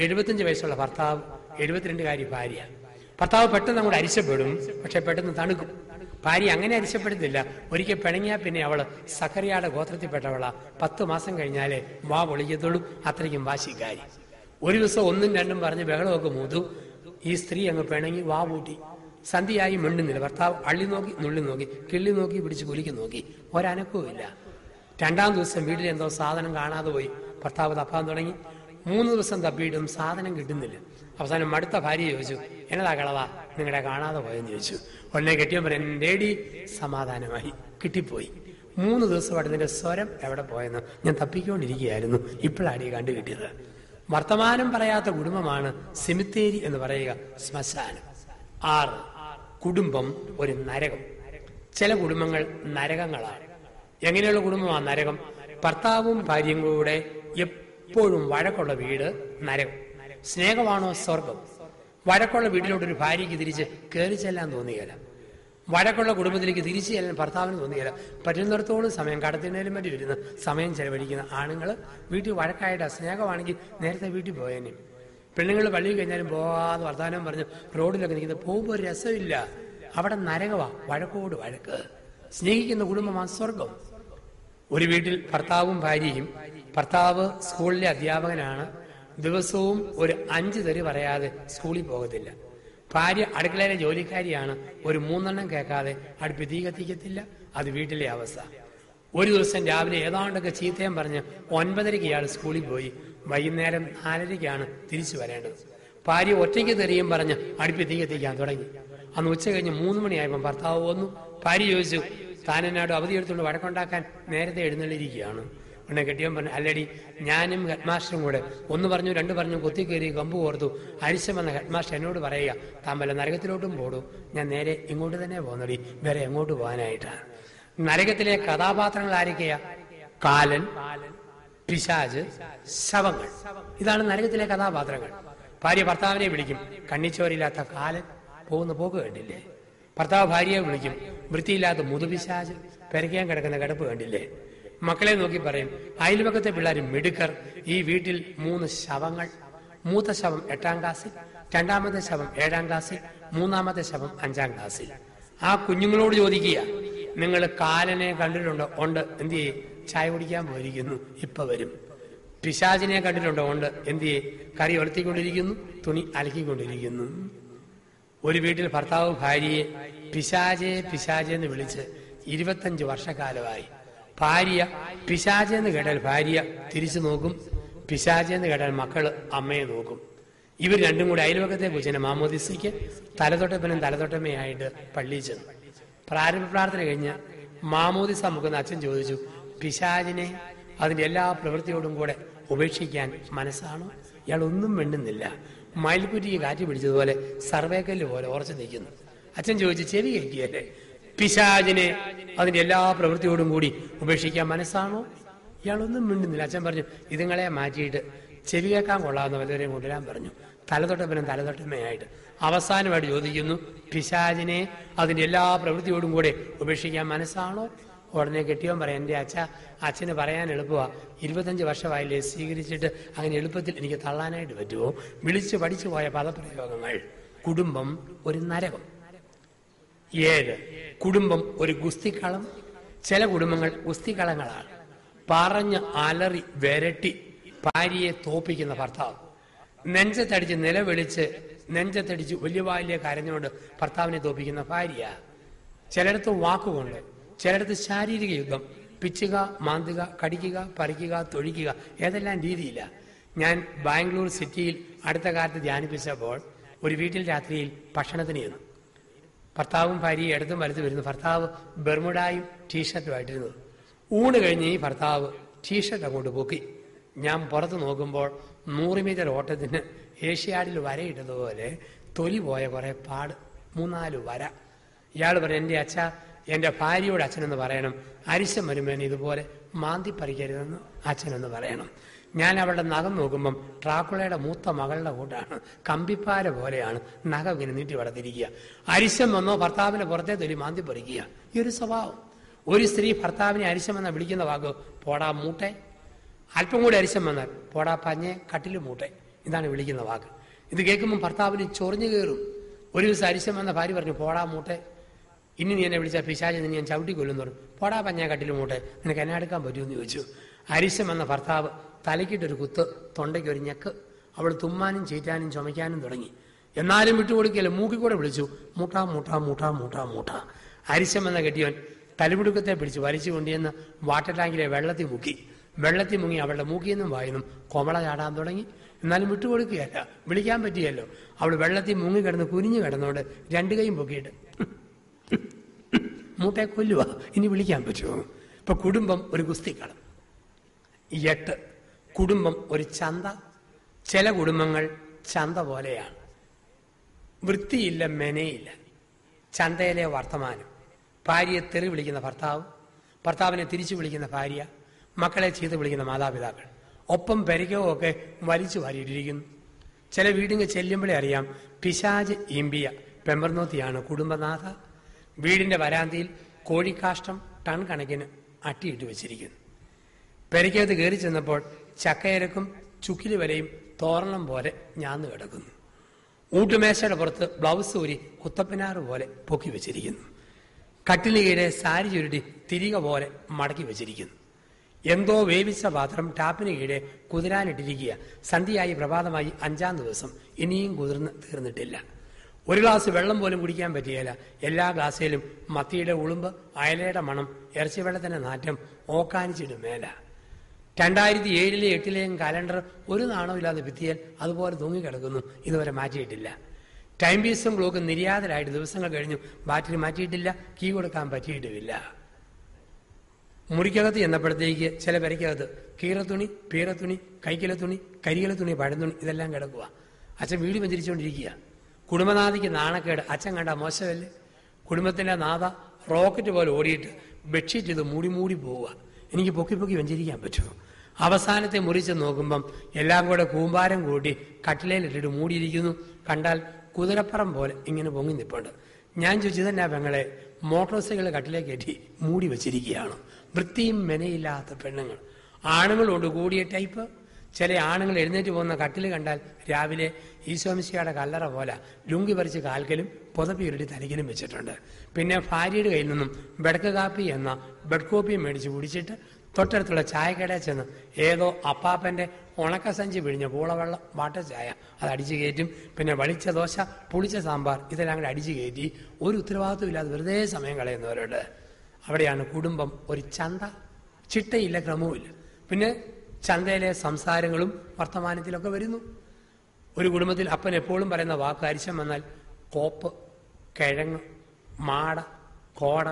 75 വയസ്സുള്ള ഭർത്താവ്, 72കാരി ഭാര്യ. ഭർത്താവ് പെട്ടെന്ന് അങ്ങോട്ട് അരിശപ്പെടും, പക്ഷെ പെട്ടെന്ന് തണുക്കും. ഭാര്യ അങ്ങനെ അരിശപ്പെടുന്നില്ല. ഒരിക്കൽ പിണങ്ങിയാൽ പിന്നെ അവള് സക്കറിയാടെ ഗോത്രത്തിൽപ്പെട്ടവളാ. 10 മാസം കഴിഞ്ഞാലേ വാ പൊളിക്കത്തുള്ളൂ, അത്രയ്ക്കും വാശിക്കാരി. ഒരു ദിവസം 1ഉം 2ഉം പറഞ്ഞ് ബഹളമൊക്കെ മൂതു. ഈ സ്ത്രീ അങ്ങ് പിണങ്ങി വാ പൂട്ടി. സന്ധ്യയായി മിണ്ടുന്നില്ല. ഭർത്താവ് അള്ളി നോക്കി, നുള്ളി നോക്കി, കിള്ളി നോക്കി, പിടിച്ച് കുലിക്ക് നോക്കി, ഒരനക്കവും ഇല്ല. 2ാം ദിവസം വീട്ടിൽ എന്തോ സാധനം കാണാതെ പോയി. ഭർത്താവ് തപ്പാൻ തുടങ്ങി. 3 ദിവസം തപ്പിയിട്ടും സാധനം കിട്ടുന്നില്ല. അവസാനം മടുത്ത ഭാര്യ ചോദിച്ചു, എന്നതാ കളവാ നിങ്ങളെ കാണാതെ പോയെന്ന് ചോദിച്ചു. ഉടനെ കെട്ടിയവൻ പറയും, ഡേഡി സമാധാനമായി, കിട്ടിപ്പോയി. 3 ദിവസമായിട്ട് നിന്റെ സ്വരം എവിടെ പോയെന്ന് ഞാൻ തപ്പിക്കൊണ്ടിരിക്കുകയായിരുന്നു, ഇപ്പോഴാണ് ഈ കണ്ടു കിട്ടിയത്. വർത്തമാനം പറയാത്ത കുടുംബമാണ് സിമിത്തേരി എന്ന് പറയുക, ശ്മശാനം. 6, കുടുംബം ഒരു നരകം. ചില കുടുംബങ്ങൾ നരകങ്ങളാണ്. എങ്ങനെയുള്ള കുടുംബമാണ് നരകം? ഭർത്താവും ഭാര്യയും കൂടെ എപ്പോഴും വഴക്കുള്ള വീട് നരകം. സ്നേഹമാണോ സ്വർഗം? വഴക്കുള്ള വീട്ടിലോട്ടൊരു ഭാര്യയ്ക്ക് തിരിച്ച് കയറി ചെല്ലാൻ തോന്നുകയില്ല. വഴക്കുള്ള കുടുംബത്തിലേക്ക് തിരിച്ചു ചെല്ലാൻ ഭർത്താവിന് തോന്നുകയില്ല. പറ്റുന്നിടത്തോളം സമയം കടത്തിനേലും മറ്റും ഇരുന്ന് സമയം ചെലവഴിക്കുന്ന ആണുങ്ങൾ വീട്ടിൽ വഴക്കായിട്ട് സ്നേഹമാണെങ്കിൽ നേരത്തെ വീട്ടിൽ പോയേനെ. പെണ്ണുങ്ങൾ പള്ളിയിൽ കഴിഞ്ഞാലും പോകാതെ വർത്തമാനം പറഞ്ഞ് റോഡിലൊക്കെ നിൽക്കുന്നത് പോകുമ്പോൾ ഒരു രസമില്ല. അവിടെ നരകവാ, വഴക്കോട് വഴക്ക്. സ്നേഹിക്കുന്ന കുടുംബമാണ് സ്വർഗം. ഒരു വീട്ടിൽ ഭർത്താവും ഭാര്യയും. ഭർത്താവ് സ്കൂളിലെ അധ്യാപകനാണ്. ദിവസവും ഒരു 5 തെറി പറയാതെ സ്കൂളിൽ പോകത്തില്ല. ഭാര്യ അടുക്കളയിലെ ജോലിക്കാരിയാണ്. ഒരു 3 എണ്ണം കേൾക്കാതെ അടുപ്പ് തീ കത്തിക്കത്തില്ല. അത് വീട്ടിലെ അവസ്ഥ. ഒരു ദിവസം രാവിലെ ഏതാണ്ടൊക്കെ ചീത്തയും പറഞ്ഞ് 9:30 ഇയാൾ സ്കൂളിൽ പോയി. വൈകുന്നേരം 4:30 തിരിച്ചു വരേണ്ടത്. ഭാര്യ ഒറ്റയ്ക്ക് തെറിയും പറഞ്ഞ് അടുപ്പ് തീ കത്തിക്കാൻ തുടങ്ങി. അന്ന് ഉച്ച കഴിഞ്ഞ് 3 മണിയായപ്പോൾ ഭർത്താവ് വന്നു. ഭാര്യ ചോദിച്ചു, താൻ എന്നാടും അവധി എടുത്തുകൊണ്ട് വഴക്കുണ്ടാക്കാൻ നേരത്തെ എഴുന്നള്ളിരിക്കുകയാണ്. ഉടനെ കെട്ടിയവൻ പറഞ്ഞു, അല്ലടി ഞാനും ഹെഡ്മാസ്റ്ററും കൂടെ 1 പറഞ്ഞു 2 പറഞ്ഞു കൊത്തിക്കേറി കമ്പ് കോർത്തു. അരിശം വന്ന ഹെഡ്മാസ്റ്റർ എന്നോട് പറയുക, താൻ വല്ല നരകത്തിലോട്ടും പോടും. ഞാൻ നേരെ ഇങ്ങോട്ട് തന്നെ പോകുന്നടി, വേറെ എങ്ങോട്ട് പോകാനായിട്ടാണ്. നരകത്തിലെ കഥാപാത്രങ്ങൾ ആരൊക്കെയാ? കാലൻ, പിശാച്, ശവങ്ങൾ. ഇതാണ് നരകത്തിലെ കഥാപാത്രങ്ങൾ. ഭാര്യ ഭർത്താവിനെ വിളിക്കും, കണ്ണിച്ചോരില്ലാത്ത കാലൻ പോകുന്ന പോക്ക് കണ്ടില്ലേ? ഭർത്താവ് ഭാര്യയെ വിളിക്കും, വൃത്തിയില്ലാത്ത മുതുപിശാച് പെരയ്ക്കാൻ കിടക്കുന്ന കിടപ്പ് കണ്ടില്ലേ? മക്കളെ നോക്കി പറയും, അയൽപക്കത്തെ പിള്ളേർ മിടുക്കർ. ഈ വീട്ടിൽ 3 ശവങ്ങൾ. മൂത്ത ശവം 8ാം ക്ലാസ്സിൽ, 2ാമത്തെ ശവം 7ാം ക്ലാസ്സിൽ, 3ാമത്തെ ശവം 5ാം ക്ലാസ്സിൽ. ആ കുഞ്ഞുങ്ങളോട് ചോദിക്കുക, നിങ്ങൾ കാലനെ കണ്ടിട്ടുണ്ടോ? ഉണ്ട്. എന്ത് ചെയ്യേ? ചായ കുടിക്കാൻ പോയിരിക്കുന്നു, ഇപ്പൊ വരും. പിശാചിനെ കണ്ടിട്ടുണ്ടോ? ഉണ്ട്. എന്ത് ചെയ്യേ? കറി ഒലത്തിക്കൊണ്ടിരിക്കുന്നു, തുണി അലക്കിക്കൊണ്ടിരിക്കുന്നു. ഒരു വീട്ടിൽ ഭർത്താവ് ഭാര്യയെ പിശാചെ പിശാചെ എന്ന് വിളിച്ച് 25 വർഷക്കാലമായി. ഭാര്യ പിശാചെന്ന് കേട്ടാൽ ഭാര്യ തിരിച്ചു നോക്കും, പിശാചെന്ന് കേട്ടാൽ മക്കള് അമ്മയെ നോക്കും. ഇവർ രണ്ടും കൂടി അയൽവക്കത്തെ പൂച്ചനെ മാമോദിസയ്ക്ക് തലതൊട്ടപ്പനും തലതൊട്ടമ്മയായിട്ട് പള്ളിയിൽ ചെന്നു. പ്രാരംഭ പ്രാർത്ഥന കഴിഞ്ഞ് മാമോദിസ മുക്കുന്ന അച്ഛൻ ചോദിച്ചു, പിശാചിനെ അതിന്റെ എല്ലാ പ്രവൃത്തിയോടും കൂടെ ഉപേക്ഷിക്കാൻ മനസ്സാണോ? ഇയാൾ ഒന്നും മിണ്ടുന്നില്ല. മയിൽക്കുറ്റിക്ക് കാറ്റ് പിടിച്ചതുപോലെ സർവേക്കല്ല് പോലെ ഉറച്ചു നിൽക്കുന്നു. അച്ഛൻ ചോദിച്ചു, ചെവി കേൾക്കുകയല്ലേ? പിശാചിനെ അതിന്റെ എല്ലാ പ്രവൃത്തിയോടും കൂടി ഉപേക്ഷിക്കാൻ മനസ്സാണോ? ഇയാളൊന്നും മിണ്ടുന്നില്ല. അച്ഛൻ പറഞ്ഞു, ഇതുങ്ങളെ മാറ്റിയിട്ട് ചെവി കേൾക്കാൻ കൊള്ളാവുന്ന വല്ലവരെയും കൊണ്ടുവരാൻ പറഞ്ഞു. തലതൊട്ടപ്പനും തലതൊട്ടമ്മയായിട്ട്. അവസാനമായിട്ട് ചോദിക്കുന്നു, പിശാചിനെ അതിന്റെ എല്ലാ പ്രവൃത്തിയോടും കൂടെ ഉപേക്ഷിക്കാൻ മനസ്സാണോ? ഉടനെ കെട്ടിയവൻ പറയാം, എൻ്റെ അച്ഛന് പറയാൻ എളുപ്പമാണ്. 25 വർഷമായില്ലേ സ്വീകരിച്ചിട്ട്, അങ്ങനെ എളുപ്പത്തിൽ എനിക്ക് തള്ളാനായിട്ട് പറ്റുമോ? വിളിച്ചു പഠിച്ചു പോയ പദപ്രയോഗങ്ങൾ. കുടുംബം ഒരു നരകം. 7, കുടുംബം ഒരു ഗുസ്തിക്കളം. ചില കുടുംബങ്ങൾ ഗുസ്തിക്കളങ്ങളാണ്. പറഞ്ഞ് അലറി വിരട്ടി ഭാര്യയെ തോപ്പിക്കുന്ന ഭർത്താവ്, നെഞ്ചത്തടിച്ച് നിലവിളിച്ച് നെഞ്ചത്തടിച്ച് വലിയ വായിലേക്ക് കരഞ്ഞുകൊണ്ട് ഭർത്താവിനെ തോപ്പിക്കുന്ന ഭാര്യ. ചിലയിടത്ത് വാക്കുകൊണ്ട്, ചിലയിടത്ത് ശാരീരിക യുദ്ധം, പിച്ചുക, മാന്തുക, കടിക്കുക, പറിക്കുക, തൊഴിക്കുക, ഏതെല്ലാം രീതിയില്ല. ഞാൻ ബാംഗ്ലൂർ സിറ്റിയിൽ അടുത്ത കാലത്ത് ധ്യാനിപ്പിച്ചപ്പോൾ ഒരു വീട്ടിൽ രാത്രിയിൽ ഭക്ഷണത്തിന് ചെന്നു. ഭർത്താവും ഭാര്യയും ഇടത്തും വലത്തും വരുന്നു. ഭർത്താവ് ബെർമുഡായും ടീഷർട്ടുമായിട്ടിരുന്നു. ഊണ് കഴിഞ്ഞ് ഈ ഭർത്താവ് ടീഷർട്ട് അങ്ങോട്ട് പൊക്കി. ഞാൻ പുറത്ത് നോക്കുമ്പോൾ 100 മീറ്റർ ഓട്ടത്തിന് ഏഷ്യാഡിൽ വരയിട്ടതുപോലെ തൊലി പോയ കുറെ പാട്, 3-4 വര. ഇയാൾ പറയും, എൻ്റെ ഭാര്യയോട് അച്ഛനെന്ന് പറയണം, അരിശം വരുമ്പോൾ ഇതുപോലെ മാന്തി പറിക്കരുതെന്ന് അച്ഛനെന്ന് പറയണം. ഞാൻ അവളുടെ നഖം നോക്കുമ്പം ട്രാക്കുളയുടെ മൂത്ത മകളുടെ കൂട്ടാണ്, കമ്പിപ്പാര പോലെയാണ് നഖം ഇങ്ങനെ നീട്ടി വളർത്തിരിക്കുക. അരിശം വന്നോ ഭർത്താവിന്റെ പുറത്തെ തൊലി മാന്തി പറിക്കുക. ഈ ഒരു സ്വഭാവം. ഒരു സ്ത്രീ ഭർത്താവിനെ അരിശം വന്നാൽ വിളിക്കുന്ന വാക്ക് പോടാ മൂട്ടെ. അല്പം കൂടി അരിശം വന്നാൽ പോടാ പഞ്ഞെ കട്ടില് മൂട്ടെ. ഇതാണ് വിളിക്കുന്ന വാക്ക്. ഇത് കേൾക്കുമ്പോൾ ഭർത്താവിന് ചൊറിഞ്ഞു കയറും. ഒരു ദിവസം അരിശം വന്ന ഭാര്യ പറഞ്ഞു പോടാ മൂട്ടെ, ഇനി നീ എന്നെ വിളിച്ചാൽ പിശാച് നിന്നെ ഞാൻ ചവിട്ടി കൊല്ലുന്നു പറഞ്ഞു. പോടാ പഞ്ഞ കട്ടില് മൂട്ടെ, നിനക്ക് എന്നെ എടുക്കാൻ പറ്റുമെന്ന് ചോദിച്ചു. അരിശം വന്ന ഭർത്താവ് തലയ്ക്കിട്ടൊരു കുത്ത്, തൊണ്ടയ്ക്ക് ഒരു ഞെക്ക്. അവൾ തുമ്മാനും ചീറ്റാനും ചുമയ്ക്കാനും തുടങ്ങി. എന്നാലും വിട്ടുകൊടുക്കില്ല, മൂക്കിക്കൂടെ വിളിച്ചു മൂട്ടാ മൂട്ടാ മൂട്ടാ മൂട്ടാ മൂട്ടാ. അരിശം എന്ന കെട്ടിയവൻ തലമുടുക്കത്തെ പിടിച്ച് വലിച്ചു കൊണ്ടുവന്ന് വാട്ടർ ടാങ്കിലെ വെള്ളത്തിൽ മുങ്ങി അവളുടെ മൂക്കിൽ നിന്നും വായിന്നും കൊമള ചാടാൻ തുടങ്ങി. എന്നാലും വിട്ടുകൊടുക്കുകയല്ല, വിളിക്കാൻ പറ്റിയല്ലോ. അവൾ വെള്ളത്തിൽ മുങ്ങിക്കിടന്ന് കുനിഞ്ഞു കിടന്നുകൊണ്ട് രണ്ടു കൈയും പൊക്കിയിട്ട് മൂട്ടെ കൊല്ലുക, ഇനി വിളിക്കാൻ പറ്റുമോ? ഇപ്പൊ കുടുംബം ഒരു കുസ്തിക്കളം. 8 കുടുംബം ഒരു ചന്ത. ചില കുടുംബങ്ങൾ ചന്ത പോലെയാണ്. വൃത്തിയില്ല, മെനയില്ല. ചന്തയിലെ വർത്തമാനം. ഭാര്യയെ തെറി വിളിക്കുന്ന ഭർത്താവ്, ഭർത്താവിനെ തിരിച്ചു വിളിക്കുന്ന ഭാര്യ, മക്കളെ ചീത്ത വിളിക്കുന്ന മാതാപിതാക്കൾ, ഒപ്പം പെരക്കവും വലിച്ചു വാരിയിട്ടിരിക്കുന്നു. ചില വീടിന് ചെല്ലുമ്പോഴേ അറിയാം പിശാച് ഈമ്പിയ പെമ്പർനോത്തിയാണ് കുടുംബനാഥ. വീടിന്റെ വരാന്തിയിൽ കോഴിക്കാഷ്ടം ടൺ കണക്കിന് അട്ടിയിട്ട് വെച്ചിരിക്കുന്നു. പെരക്കകത്ത് കയറി ചെന്നപ്പോൾ ചക്കയരക്കും ചുക്കിലി വരെയും തോരണം പോലെ ഞാന്ന് കിടക്കുന്നു. ഊട്ടുമേശയുടെ പുറത്ത് ബ്ലൗസ് ഊരി കുത്തപ്പനാറ് പോലെ പൊക്കി വെച്ചിരിക്കുന്നു. കട്ടിന് കീഴെ സാരി ചുരുട്ടി തിരിക പോലെ മടക്കി വെച്ചിരിക്കുന്നു. എന്തോ വേവിച്ച പാത്രം ടാപ്പിന് കീഴെ കുതിരാനിട്ടിരിക്കുക. സന്ധ്യയായി പ്രഭാതമായി 5-ാം ദിവസം, ഇനിയും തീർന്നിട്ടില്ല. ഒരു ഗ്ലാസ് വെള്ളം പോലും കുടിക്കാൻ പറ്റിയല്ല. എല്ലാ ഗ്ലാസ്സിലും മത്തിയുടെ ഉളുമ്പ്, അയലയുടെ മണം, ഇറച്ചി വെള്ളത്തിന്റെ നാറ്റം, ഓക്കാനിച്ചിട്ട് മേല. 2007-ലെയും 2008-ലെയും കാലണ്ടർ ഒരു നാണമില്ലാതെ ഭിത്തിയാൽ അതുപോലെ തൂങ്ങിക്കിടക്കുന്നു. ഇതുവരെ മാറ്റിയിട്ടില്ല. ടൈം പീസും ക്ലോക്കും നിര്യാതരായിട്ട് ദിവസങ്ങൾ കഴിഞ്ഞു. ബാറ്ററി മാറ്റിയിട്ടില്ല, കീ കൊടുക്കാൻ പറ്റിയിട്ടുമില്ല. മുറിക്കകത്ത് ചെന്നപ്പോഴത്തേക്ക് ചില പെരയ്ക്കകത്ത് കീറത്തുണി, പീറത്തുണി, കൈക്കില തുണി, കരികില തുണി, പഴന്തുണി ഇതെല്ലാം കിടക്കുക. അച്ഛൻ വീട് വെഞ്ചരിച്ചുകൊണ്ടിരിക്കുക. കുടുംബനാഥയ്ക്ക് നാണക്കേട്. അച്ഛൻ കണ്ട മോശമല്ലേ? കുടുംബത്തിന്റെ നാഥ റോക്കറ്റ് പോലെ ഓടിയിട്ട് ബെഡ്ഷീറ്റ് ഇത് മൂടി പോവുക. എനിക്ക് പൊക്കി വെഞ്ചരിക്കാൻ പറ്റുമോ? അവസാനത്തെ മുറിച്ച് നോക്കുമ്പം എല്ലാം കൂടെ കൂമ്പാരം കൂട്ടി കട്ടിലയിലിട്ടിട്ട് മൂടിയിരിക്കുന്നു. കണ്ടാൽ കുതിരപ്പുറം പോലെ ഇങ്ങനെ പൊങ്ങി നിൽപ്പുണ്ട്. ഞാൻ ചോദിച്ചു, ഇതെന്നാ പെങ്ങളെ മോട്ടോർ സൈക്കിൾ കട്ടിലേക്ക് കയറ്റി മൂടി വെച്ചിരിക്കുകയാണ്? വൃത്തിയും മെനയില്ലാത്ത പെണ്ണുങ്ങൾ. ആണുങ്ങളുണ്ട് കൂടിയ ടൈപ്പ്. ചില ആണുങ്ങൾ എഴുന്നേറ്റ് പോകുന്ന കട്ടിൽ കണ്ടാൽ രാവിലെ ഈശോമിശിയുടെ കല്ലറ പോലെ ലുങ്കി പറിച്ച് കാൽക്കലും പുതപ്പി ഉരുട്ടി തലയ്ക്കലും വെച്ചിട്ടുണ്ട്. പിന്നെ ഭാര്യയുടെ കയ്യിൽ നിന്നും ബെഡ്ക്ക് കാപ്പി എന്ന ബെഡ് കോപ്പി മേടിച്ച് കുടിച്ചിട്ട് തൊട്ടടുത്തുള്ള ചായക്കടയിൽ ചെന്ന് ഏതോ അപ്പാപ്പന്റെ ഉണക്കസഞ്ചി പിഴിഞ്ഞ പൂളവെള്ളം വാട്ടർ ചായ അത് അടിച്ചു കയറ്റും. പിന്നെ വളിച്ച ദോശ, പുളിച്ച സാമ്പാർ ഇതെല്ലാം കൂടെ അടിച്ചു കയറ്റി ഒരു ഉത്തരവാദിത്വം ഇല്ലാതെ വെറുതെ സമയം കളയുന്നവരുണ്ട്. അവിടെയാണ് കുടുംബം ഒരു ചന്ത. ചിട്ടയില്ല, ക്രമവുമില്ല. പിന്നെ ചന്തയിലെ സംസാരങ്ങളും വർത്തമാനത്തിലൊക്കെ വരുന്നു. ഒരു കുടുംബത്തിൽ അപ്പൻ എപ്പോഴും പറയുന്ന വാക്ക് അരിശം വന്നാൽ കോപ്പ്, കിഴങ്ങ്, മാട, കോട,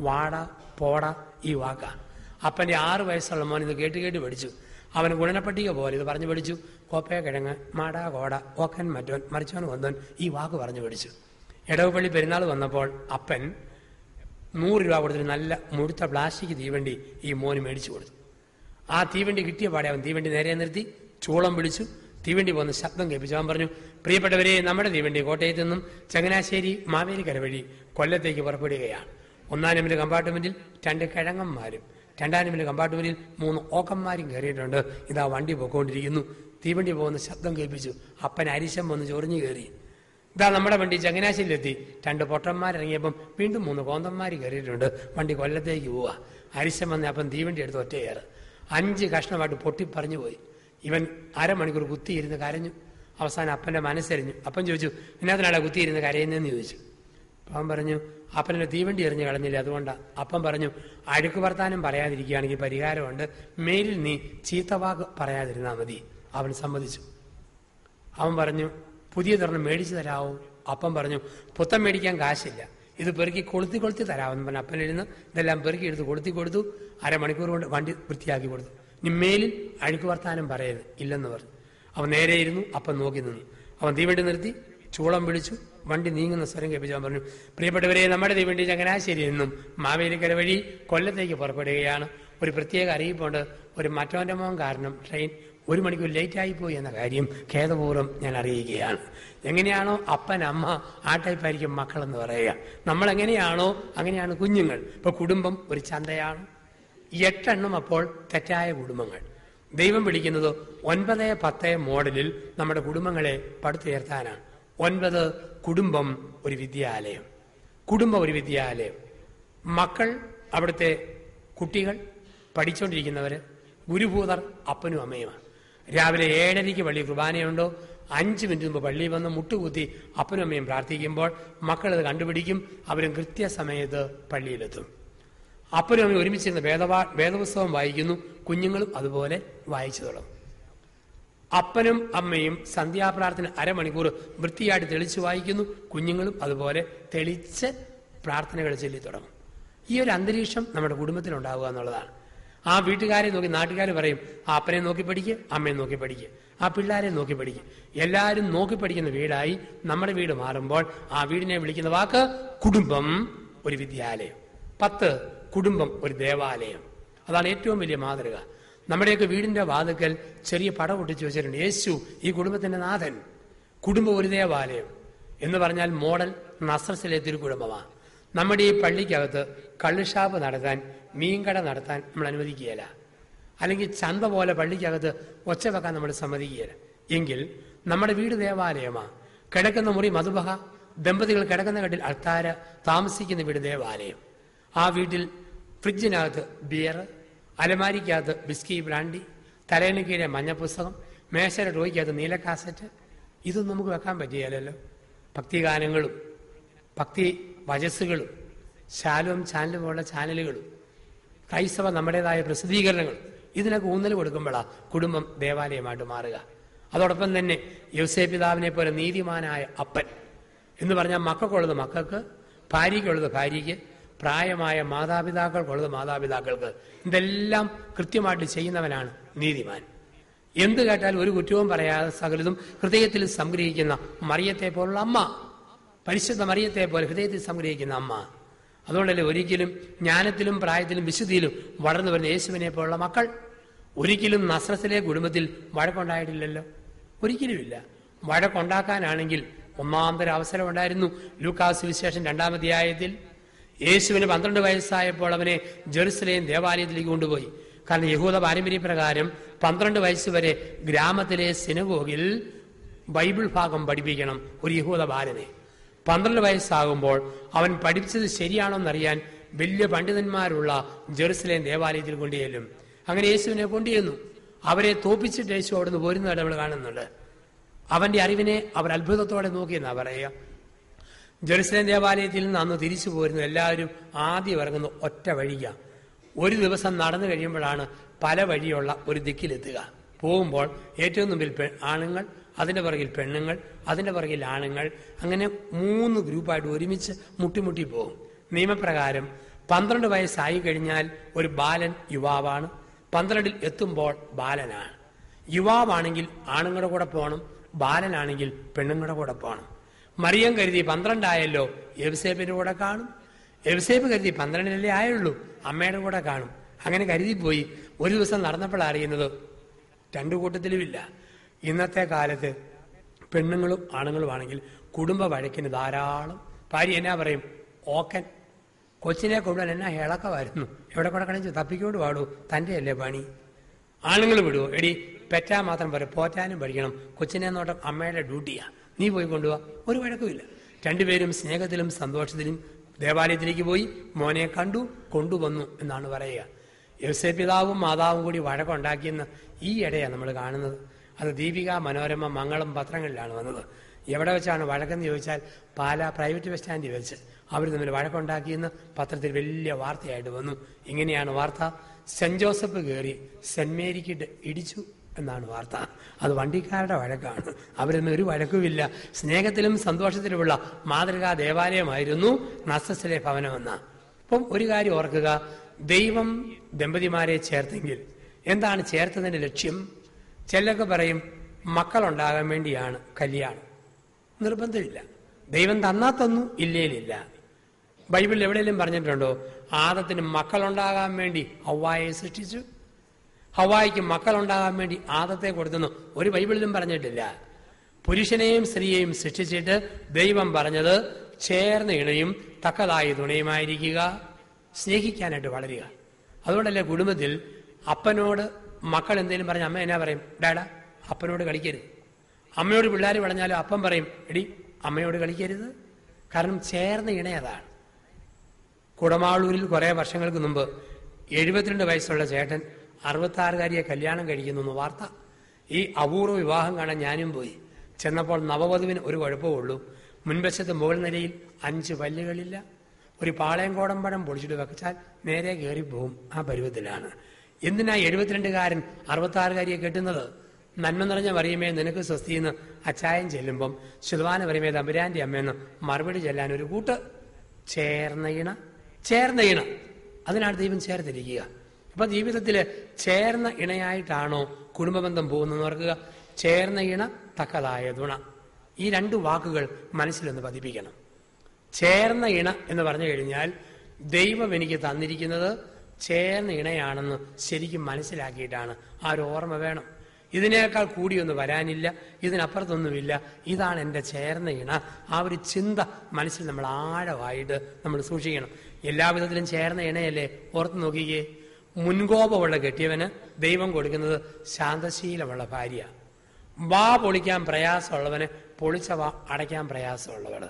വാട, പോട ഈ വാക്കാണ്. അപ്പൻ്റെ 6 വയസ്സുള്ള മോൻ ഇത് കേട്ട് പഠിച്ചു. അവന് ഗുണനപ്പട്ടിക പോലെ ഇത് പറഞ്ഞു പഠിച്ചു. കോപ്പയ, കിഴങ്ങ്, മാട, കോട, ഓക്കൻ, മറ്റോൻ, മറിച്ചോൻ, വന്നോൻ ഈ വാക്ക് പറഞ്ഞു പഠിച്ചു. ഇടവപ്പള്ളി പെരുന്നാൾ വന്നപ്പോൾ അപ്പൻ 100 രൂപ കൊടുത്തിട്ട് നല്ല മുഴുത്ത പ്ലാസ്റ്റിക് തീവണ്ടി ഈ മോന് മേടിച്ചു കൊടുത്തു. ആ തീവണ്ടി കിട്ടിയ പാടെ അവൻ തീവണ്ടി നേരെ നിർത്തി ചൂളം പിടിച്ചു. തീവണ്ടി പോകുന്ന ശബ്ദം കേൾപ്പിച്ചു. അവൻ പറഞ്ഞു, പ്രിയപ്പെട്ടവരെ, നമ്മുടെ തീവണ്ടി കോട്ടയത്ത് നിന്നും ചങ്ങനാശ്ശേരി മാവേലിക്കര വഴി കൊല്ലത്തേക്ക് പുറപ്പെടുകയാണ്. 1-ാം നമ്പർ കമ്പാർട്ട്മെന്റിൽ 2 കിഴങ്ങന്മാരും 2-ാം നമ്പർ കമ്പാർട്ട്മെന്റിൽ 3 ഓക്കന്മാരും കയറിയിട്ടുണ്ട്. ഇതാ വണ്ടി പോയിക്കൊണ്ടിരിക്കുന്നു. തീവണ്ടി പോകുന്ന ശബ്ദം കേൾപ്പിച്ചു. അപ്പൻ അരിശം വന്ന് ചൊറിഞ്ഞു കയറി. ഇതാ നമ്മുടെ വണ്ടി ചങ്ങനാശ്ശേരിയിലെത്തി. 2 പൊട്ടന്മാരിറങ്ങിയപ്പം വീണ്ടും 3 കോന്തന്മാർ കയറിയിട്ടുണ്ട്. വണ്ടി കൊല്ലത്തേക്ക് പോവുക. അരിശം വന്ന് അപ്പൻ തീവണ്ടി എടുത്ത് ഒറ്റയേറ് 5 കഷ്ണമായിട്ട് പൊട്ടിപ്പറഞ്ഞു പോയി. ഇവൻ അരമണിക്കൂർ കുത്തിയിരുന്ന് കരഞ്ഞു. അവസാനം അപ്പന്റെ മനസ്സരിഞ്ഞു. അപ്പൻ ചോദിച്ചു, ഇതിനകത്തിനാണ് കുത്തിയിരുന്ന് കരയുന്നതെന്ന് ചോദിച്ചു. അവൻ പറഞ്ഞു, അപ്പനെ തീവണ്ടി എറിഞ്ഞ് കളഞ്ഞില്ല, അതുകൊണ്ടാണ്. അപ്പം പറഞ്ഞു, അഴുക്ക് വർത്താനം പറയാതിരിക്കുകയാണെങ്കിൽ പരിഹാരമുണ്ട്. മേലിൽ നീ ചീത്തവാക്ക് പറയാതിരുന്നാൽ മതി. അവൻ സമ്മതിച്ചു. അവൻ പറഞ്ഞു, പുതിയ തുറന്ന് മേടിച്ചു തരാവോ? അപ്പം പറഞ്ഞു, പുത്തം മേടിക്കാൻ കാശില്ല, ഇത് പെറുക്കി കൊളുത്തി തരാമെന്ന് പറഞ്ഞ അപ്പനിരുന്ന് ഇതെല്ലാം പെറുക്കി എടുത്ത് കൊടുത്തു. അരമണിക്കൂർ കൊണ്ട് വണ്ടി വൃത്തിയാക്കി കൊടുത്തു. ഇനി മേലിൽ അഴുക്ക് വർത്താനം പറയരുത്, ഇല്ലെന്ന് പറഞ്ഞു. അവൻ നേരെ ഇരുന്നു. അപ്പം നോക്കി നിന്നു. അവൻ തീവണ്ടി നിർത്തി ചൂളം പിടിച്ചു. വണ്ടി നീങ്ങുന്ന സ്വരം കേൾപ്പിച്ചു. അവൻ പറഞ്ഞു, പ്രിയപ്പെട്ടവരെ, നമ്മുടെ തീവണ്ടി ചങ്ങനാശ്ശേരിയിൽ നിന്നും മാവേലിക്കര വഴി കൊല്ലത്തേക്ക് പുറപ്പെടുകയാണ്. ഒരു പ്രത്യേക അറിയിപ്പുണ്ട്. ഒരു മറ്റോന്റെ മോൻ കാരണം ട്രെയിൻ 1 മണിക്കൂർ ലേറ്റായിപ്പോയി എന്ന കാര്യം ഖേദപൂർവ്വം ഞാൻ അറിയിക്കുകയാണ്. എങ്ങനെയാണോ അപ്പൻ അമ്മ ആ ടൈപ്പായിരിക്കും മക്കളെന്ന് പറയുക. നമ്മളെങ്ങനെയാണോ അങ്ങനെയാണ് കുഞ്ഞുങ്ങൾ. ഇപ്പൊ കുടുംബം ഒരു ചന്തയാണ്. 8 എണ്ണം അപ്പോൾ തെറ്റായ കുടുംബങ്ങൾ. ദൈവം വിളിക്കുന്നത് 9-10 മോഡലിൽ നമ്മുടെ കുടുംബങ്ങളെ പടുത്തുയർത്താനാണ്. 9 കുടുംബം ഒരു വിദ്യാലയം. കുടുംബം ഒരു വിദ്യാലയം. മക്കൾ അവിടുത്തെ കുട്ടികൾ, പഠിച്ചുകൊണ്ടിരിക്കുന്നവര്, ഗുരുഭൂതർ അപ്പനും അമ്മയുമാണ്. രാവിലെ 7:30 പള്ളി കുർബാനയുണ്ടോ 5 മിനിറ്റ് മുമ്പ് പള്ളിയിൽ വന്ന് മുട്ടുകുത്തി അപ്പനും അമ്മയും പ്രാർത്ഥിക്കുമ്പോൾ മക്കളത് കണ്ടുപിടിക്കും. അവരും കൃത്യസമയത്ത് പള്ളിയിലെത്തും. അപ്പനും അമ്മയും ഒരുമിച്ചിരുന്ന് വേദപുസ്തകം വായിക്കുന്നു. കുഞ്ഞുങ്ങളും അതുപോലെ വായിച്ചു തുടങ്ങും. അപ്പനും അമ്മയും സന്ധ്യാപ്രാർത്ഥന 1/2 മണിക്കൂർ വൃത്തിയായിട്ട് തെളിച്ച് വായിക്കുന്നു. കുഞ്ഞുങ്ങളും അതുപോലെ തെളിച്ച് പ്രാർത്ഥനകൾ ചൊല്ലി തുടങ്ങും. ഈ ഒരു അന്തരീക്ഷം നമ്മുടെ കുടുംബത്തിൽ ഉണ്ടാവുക എന്നുള്ളതാണ്. ആ വീട്ടുകാരെ നോക്കി നാട്ടുകാർ പറയും, ആ അപ്പനെ നോക്കി പഠിക്കുക, അമ്മയെ നോക്കി പഠിക്കുക, ആ പിള്ളേരെ നോക്കി പഠിക്കുക. എല്ലാവരും നോക്കി പഠിക്കുന്ന വീടായി നമ്മുടെ വീട് മാറുമ്പോൾ ആ വീടിനെ വിളിക്കുന്ന വാക്ക് കുടുംബം ഒരു വിദ്യാലയം. 10 കുടുംബം ഒരു ദേവാലയം. അതാണ് ഏറ്റവും വലിയ മാതൃക. നമ്മുടെയൊക്കെ വീടിന്റെ വാതിക്കൽ ചെറിയ പടം ഒട്ടിച്ചു വെച്ചിട്ടുണ്ട്. യേശു ഈ കുടുംബത്തിന്റെ നാഥൻ. കുടുംബം ഒരു ദേവാലയം എന്ന് പറഞ്ഞാൽ മോഡൽ നസ്രത്തിലെ തിരുക്കുടുംബമാണ്. നമ്മുടെ ഈ പള്ളിക്കകത്ത് കള്ളുഷാപ്പ് നടത്താൻ, മീൻകട നടത്താൻ നമ്മൾ അനുവദിക്കുകയില്ല. അല്ലെങ്കിൽ ചന്ത പോലെ പള്ളിക്കകത്ത് ഒച്ച വെക്കാൻ നമ്മൾ സമ്മതിക്കുകയില്ല. എങ്കിൽ നമ്മുടെ വീട് ദേവാലയമാണ്. കിടക്കുന്ന മുറി മധുബഹ, ദമ്പതികൾ കിടക്കുന്ന കട്ടിൽ അൾത്താര, താമസിക്കുന്ന വീട് ദേവാലയം. ആ വീട്ടിൽ ഫ്രിഡ്ജിനകത്ത് ബിയർ, അലമാരിക്കകത്ത് ബിസ്കി ബ്രാൻഡി, തലേന് കീഴെ മഞ്ഞ പുസ്തകം, മേശയുടെ ഡ്രോയ്ക്കകത്ത് നീല കാസറ്റ്, ഇതൊന്നും നമുക്ക് വെക്കാൻ പറ്റുകയില്ലല്ലോ. ഭക്തിഗാനങ്ങളും ഭക്തി വചസ്സുകളും ശാലോം ചാനൽ പോലുള്ള ചാനലുകളും ക്രൈസ്തവ നമ്മുടേതായ പ്രസിദ്ധീകരണങ്ങളും ഇതിനൊക്കെ ഊന്നൽ കൊടുക്കുമ്പോഴാണ് കുടുംബം ദേവാലയമായിട്ട് മാറുക. അതോടൊപ്പം തന്നെ യോസേപ്പ് പിതാവിനെ പോലെ നീതിമാനായ അപ്പൻ എന്ന് പറഞ്ഞാൽ മക്കൾക്കുള്ളത് മക്കൾക്ക്, ഭാര്യയ്ക്കുള്ളത് ഭാര്യയ്ക്ക്, പ്രായമായ മാതാപിതാക്കൾക്കുള്ളത് മാതാപിതാക്കൾക്ക്. ഇതെല്ലാം കൃത്യമായിട്ട് ചെയ്യുന്നവനാണ് നീതിമാൻ. എന്ത് കേട്ടാൽ ഒരു കുറ്റവും പറയാതെ സകലതും ഹൃദയത്തിൽ സംഗ്രഹിക്കുന്ന മറിയത്തെ പോലുള്ള അമ്മ, പരിശുദ്ധ മറിയത്തെ പോലെ ഹൃദയത്തിൽ സംഗ്രഹിക്കുന്ന അമ്മ. അതുകൊണ്ടല്ലേ ഒരിക്കലും ജ്ഞാനത്തിലും പ്രായത്തിലും വിശുദ്ധിയിലും വളർന്നു വരുന്ന യേശുവിനെ പോലുള്ള മക്കൾ ഒരിക്കലും നസ്രത്തിലെ കുടുംബത്തിൽ വഴക്കുണ്ടായിട്ടില്ലല്ലോ. ഒരിക്കലുമില്ല. വഴക്കുണ്ടാക്കാനാണെങ്കിൽ ഒന്നാന്തര അവസരം ഉണ്ടായിരുന്നു. ലൂക്കാസ് സുവിശേഷം 2-ാം അധ്യായത്തിൽ യേശുവിന് 12 വയസ്സായപ്പോൾ അവനെ ജെറുസലേം ദേവാലയത്തിലേക്ക് കൊണ്ടുപോയി. കാരണം യഹൂദ പാരമ്പര്യപ്രകാരം 12 വയസ്സ് വരെ ഗ്രാമത്തിലെ സിനഗോഗിൽ ബൈബിൾ ഭാഗം പഠിപ്പിക്കണം ഒരു യഹൂദ ബാലനെ. 12 വയസ്സാകുമ്പോൾ അവൻ പഠിച്ചത് ശരിയാണോ എന്നറിയാൻ വലിയ പണ്ഡിതന്മാരുള്ള ജെറുസലേം ദേവാലയത്തിൽ കൊണ്ടുചെല്ലും. അങ്ങനെ യേശുവിനെ കൊണ്ടുചെന്നു. അവരെ തോപ്പിച്ചിട്ട് യേശു അവിടുന്ന് പോരുന്നതായിട്ട് നമ്മൾ കാണുന്നുണ്ട്. അവന്റെ അറിവിനെ അവർ അത്ഭുതത്തോടെ നോക്കിയെന്നാ പറയുക. ജെറുസലേം ദേവാലയത്തിൽ നിന്ന് അന്ന് തിരിച്ചു പോരുന്നു എല്ലാവരും ആദ്യം ഇറങ്ങുന്ന ഒറ്റ വഴിക. ഒരു ദിവസം നടന്നു കഴിയുമ്പോഴാണ് പല വഴിയുള്ള ഒരു ദിക്കിലെത്തുക. പോകുമ്പോൾ ഏറ്റവും മുമ്പിൽ ആണുങ്ങൾ, അതിന്റെ പുറകിൽ പെണ്ണുങ്ങൾ, അതിന്റെ പുറകിൽ ആണുങ്ങൾ, അങ്ങനെ 3 ഗ്രൂപ്പായിട്ട് ഒരുമിച്ച് മുട്ടിമുട്ടി പോകും. നിയമപ്രകാരം 12 വയസ്സായി കഴിഞ്ഞാൽ ഒരു ബാലൻ യുവാവാണ്, 12-ൽ എത്തുമ്പോൾ ബാലനാണ്. യുവാവാണെങ്കിൽ ആണുങ്ങളുടെ കൂടെ പോകണം, ബാലനാണെങ്കിൽ പെണ്ണുങ്ങളുടെ കൂടെ പോകണം. മറിയം കരുതി 12 ആയല്ലോ, യൗസേപ്പിന്റെ കൂടെ കാണും. യൗസേപ്പ് കരുതി 12-ലല്ലേ ആയുള്ളൂ, അമ്മയുടെ കൂടെ കാണും. അങ്ങനെ കരുതിപ്പോയി. ഒരു ദിവസം നടന്നപ്പോൾ അറിയുന്നത് 2 കൂട്ടത്തിലുമില്ല. ഇന്നത്തെ കാലത്ത് പെണ്ണുങ്ങളും ആണുങ്ങളും ആണെങ്കിൽ കുടുംബ വഴക്കിന് ധാരാളം. ഭാര്യ എന്നാ പറയും, ഓക്കൻ കൊച്ചിനെ കൊണ്ടുവൻ എന്നാ ഇളക്കമായിരുന്നു, എവിടെ കൂടെ കളിച്ച് തപ്പിക്കൊണ്ട് പാടൂ, തൻ്റെ അല്ലേ പണി. ആണുങ്ങൾ വിടുവോ? എടി പെറ്റാൻ മാത്രം പറയും, പോറ്റാനും പഠിക്കണം. കൊച്ചിനെ നോട്ടം അമ്മയുടെ ഡ്യൂട്ടിയാ, നീ പോയി കൊണ്ടുപോവാ. ഒരു വഴക്കുമില്ല. 2 പേരും സ്നേഹത്തിലും സന്തോഷത്തിലും ദേവാലയത്തിലേക്ക് പോയി മോനെ കണ്ടു, കൊണ്ടുവന്നു എന്നാണ് പറയുക. യോസേപ്പ് പിതാവും മാതാവും കൂടി വഴക്കുണ്ടാക്കിയെന്ന് ഈ ഇടയാണ് നമ്മൾ കാണുന്നത്. അത് ദീപിക, മനോരമ, മംഗളം പത്രങ്ങളിലാണ് വന്നത്. എവിടെ വെച്ചാണ് വഴക്കെന്ന് ചോദിച്ചാൽ പാലാ പ്രൈവറ്റ് ബസ് സ്റ്റാൻഡിൽ വെച്ച് അവർ തമ്മിൽ വഴക്കുണ്ടാക്കിയെന്ന് പത്രത്തിൽ വലിയ വാർത്തയായിട്ട് വന്നു. ഇങ്ങനെയാണ് വാർത്ത: സെന്റ് ജോസഫ് കയറി സെന്റ് മേരിക്കിട്ട് ഇടിച്ചു എന്നാണ് വാർത്ത. അത് വണ്ടിക്കാരുടെ വഴക്കാണ്. അവരൊന്നും ഒരു വഴക്കുമില്ല. സ്നേഹത്തിലും സന്തോഷത്തിലുമുള്ള മാതൃകാ ദേവാലയമായിരുന്നു നസ്രത്തിലെ ഭവനമെന്ന. അപ്പം ഒരു കാര്യം ഓർക്കുക, ദൈവം ദമ്പതിമാരെ ചേർത്തെങ്കിൽ എന്താണ് ചേർത്തതിന്റെ ലക്ഷ്യം? ചിലരൊക്കെ പറയും മക്കളുണ്ടാകാൻ വേണ്ടിയാണ് കല്യാണം. നിർബന്ധമില്ല. ദൈവം തന്നാ തന്നു, ഇല്ലേലില്ല. ബൈബിളിൽ എവിടെയെങ്കിലും പറഞ്ഞിട്ടുണ്ടോ ആദത്തിന് മക്കളുണ്ടാകാൻ വേണ്ടി ഹവ്വായെ സൃഷ്ടിച്ചു? ഹവ്വായിക്ക് മക്കളുണ്ടാകാൻ വേണ്ടി ആദത്തെ കൊടുത്തെന്ന് ഒരു ബൈബിളിലും പറഞ്ഞിട്ടില്ല. പുരുഷനെയും സ്ത്രീയെയും സൃഷ്ടിച്ചിട്ട് ദൈവം പറഞ്ഞത് ചേർന്ന ഇണയും തക്കതായ തുണയുമായിരിക്കുക, സ്നേഹിക്കാനായിട്ട് വളരുക. അതുകൊണ്ടല്ലേ കുടുംബത്തിൽ അപ്പനോട് മക്കൾ എന്തെങ്കിലും പറഞ്ഞ അമ്മ എന്നാ പറയും? ഡാഡാ, അപ്പനോട് കളിക്കരുത്. അമ്മയോട് പിള്ളേർ പറഞ്ഞാലും അപ്പം പറയും, എടി അമ്മയോട് കളിക്കരുത്. കാരണം ചേർന്ന ഇണയതാണ്. കുടമാളൂരിൽ കുറെ വർഷങ്ങൾക്ക് മുമ്പ് 72 വയസ്സുള്ള ചേട്ടൻ 66കാരിയെ കല്യാണം കഴിക്കുന്നു വാർത്ത. ഈ അപൂർവ വിവാഹം കാണാൻ ഞാനും പോയി. ചെന്നപ്പോൾ നവവധുവിന് ഒരു കുഴപ്പമുള്ളൂ. മുൻവശത്ത് മുകൾ നിലയിൽ 5 പല്ലുകളില്ല. ഒരു പാളയംകോടൻ പഴം പൊളിച്ചിട്ട് വെച്ചാൽ നേരെ കയറിപ്പോവും. ആ പരുവത്തിലാണ്. എന്തിനാ 72കാരൻ 66കാരിയെ കെട്ടുന്നത്? നന്മ നിറഞ്ഞ മറിയമേ നിനക്ക് സ്വസ്തിയെന്ന് അച്ചായൻ ചെല്ലുമ്പം ശുദ്ധാന മറിയമേ തമ്പുരാന്റെ അമ്മയെന്ന് മറുപടി ചെല്ലാൻ ഒരു കൂട്ട്. ചേർന്ന ഇണ അതിനാണ് ദൈവം ചേർത്തിരിക്കുക. അപ്പൊ ജീവിതത്തില് ചേർന്ന ഇണയായിട്ടാണോ കുടുംബബന്ധം പോകുന്നത് ഓർക്കുക. ചേർന്ന ഇണ തക്കതായ തുണ. ഈ 2 വാക്കുകൾ മനസ്സിലൊന്ന് പതിപ്പിക്കണം. ചേർന്ന ഇണ എന്ന് പറഞ്ഞു കഴിഞ്ഞാൽ ദൈവം എനിക്ക് തന്നിരിക്കുന്നത് ചേർന്ന ഇണയാണെന്ന് ശരിക്കും മനസ്സിലാക്കിയിട്ടാണ്. ആ ഒരു ഓർമ്മ വേണം. ഇതിനേക്കാൾ കൂടിയൊന്നും വരാനില്ല, ഇതിനപ്പുറത്തൊന്നുമില്ല, ഇതാണ് എൻ്റെ ചേർന്ന ഇണ. ആ ഒരു ചിന്ത മനസ്സിൽ നമ്മൾ ആഴമായിട്ട് നമ്മൾ സൂക്ഷിക്കണം. എല്ലാവിധത്തിലും ചേർന്ന ഇണയല്ലേ? ഓർത്ത് നോക്കിക്കേ. മുൻകോപമുള്ള കെട്ടിയവന് ദൈവം കൊടുക്കുന്നത് ശാന്തശീലമുള്ള ഭാര്യ. വാ പൊളിക്കാൻ പ്രയാസമുള്ളവന് പൊളിച്ച വാ അടയ്ക്കാൻ പ്രയാസമുള്ളവള്.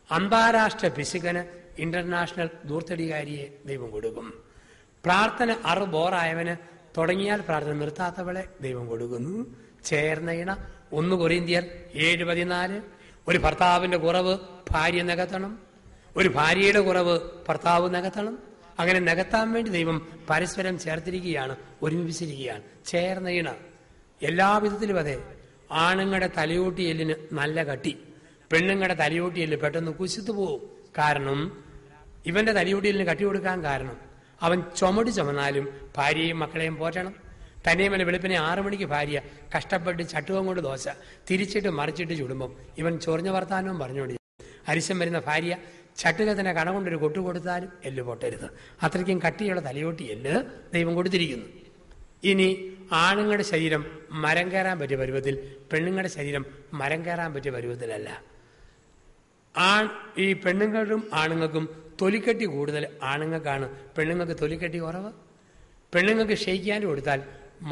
അന്താരാഷ്ട്ര പിശുക്കന് ഇന്റർനാഷണൽ ദൂർത്തടികാരിയെ ദൈവം കൊടുക്കും. പ്രാർത്ഥന ബോറായവന് തുടങ്ങിയാൽ പ്രാർത്ഥന നിർത്താത്തവളെ ദൈവം കൊടുക്കുന്നു. ചേർന്ന ഇണ. 1 കൊരിന്ത്യർ 7:14. ഒരു ഭർത്താവിന്റെ കുറവ് ഭാര്യ നികത്തണം, ഒരു ഭാര്യയുടെ കുറവ് ഭർത്താവ് നികത്തണം. അങ്ങനെ നികത്താൻ വേണ്ടി ദൈവം പരസ്പരം ചേർത്തിരിക്കുകയാണ്, ഒരുമിപ്പിച്ചിരിക്കുകയാണ്. ചേർന്ന ഇണ എല്ലാവിധത്തിലും അതെ. ആണുങ്ങളുടെ തലയോട്ടിയെല്ലിന് നല്ല കട്ടി, പെണ്ണുങ്ങളുടെ തലയോട്ടിയെല്ല് പെട്ടെന്ന് കുശിത്തു പോവും. കാരണം ഇവന്റെ തലയോട്ടിയെല്ലിന് കട്ടി കൊടുക്കാൻ കാരണം അവൻ ചുമന്നാലും ഭാര്യയും മക്കളെയും പോറ്റണം. തന്നെയുമല്ല, വെളുപ്പിനെ 6 മണിക്ക് ഭാര്യ കഷ്ടപ്പെട്ട് ചട്ടുകം കൊണ്ട് ദോശ തിരിച്ചിട്ട് മറിച്ചിട്ട് ചുടുമ്പം ഇവൻ ചൊറിഞ്ഞ വർത്താനവും പറഞ്ഞുകൊണ്ട് അരിശം വരുന്ന ഭാര്യ ചട്ടുകത്തിന് കണ കൊണ്ടൊരു കൊട്ടു കൊടുത്താലും എല്ല് പൊട്ടരുത്. അത്രയ്ക്കും കട്ടിയുള്ള തലയോട്ടി എല്ല് ദൈവം കൊടുത്തിരിക്കുന്നു. ഇനി ആണുങ്ങളുടെ ശരീരം മരം കയറാൻ പറ്റിയ പരുവത്തിൽ, പെണ്ണുങ്ങളുടെ ശരീരം മരം കയറാൻ പറ്റിയ പരുവത്തിലല്ല. ഈ പെണ്ണുങ്ങൾക്കും ആണുങ്ങൾക്കും തൊലിക്കെട്ടി കൂടുതൽ ആണുങ്ങൾക്കാണ്, പെണ്ണുങ്ങൾക്ക് തൊലിക്കെട്ടി കുറവ്. പെണ്ണുങ്ങൾക്ക് ഷെയ്ക്കാൻ്റെ കൊടുത്താൽ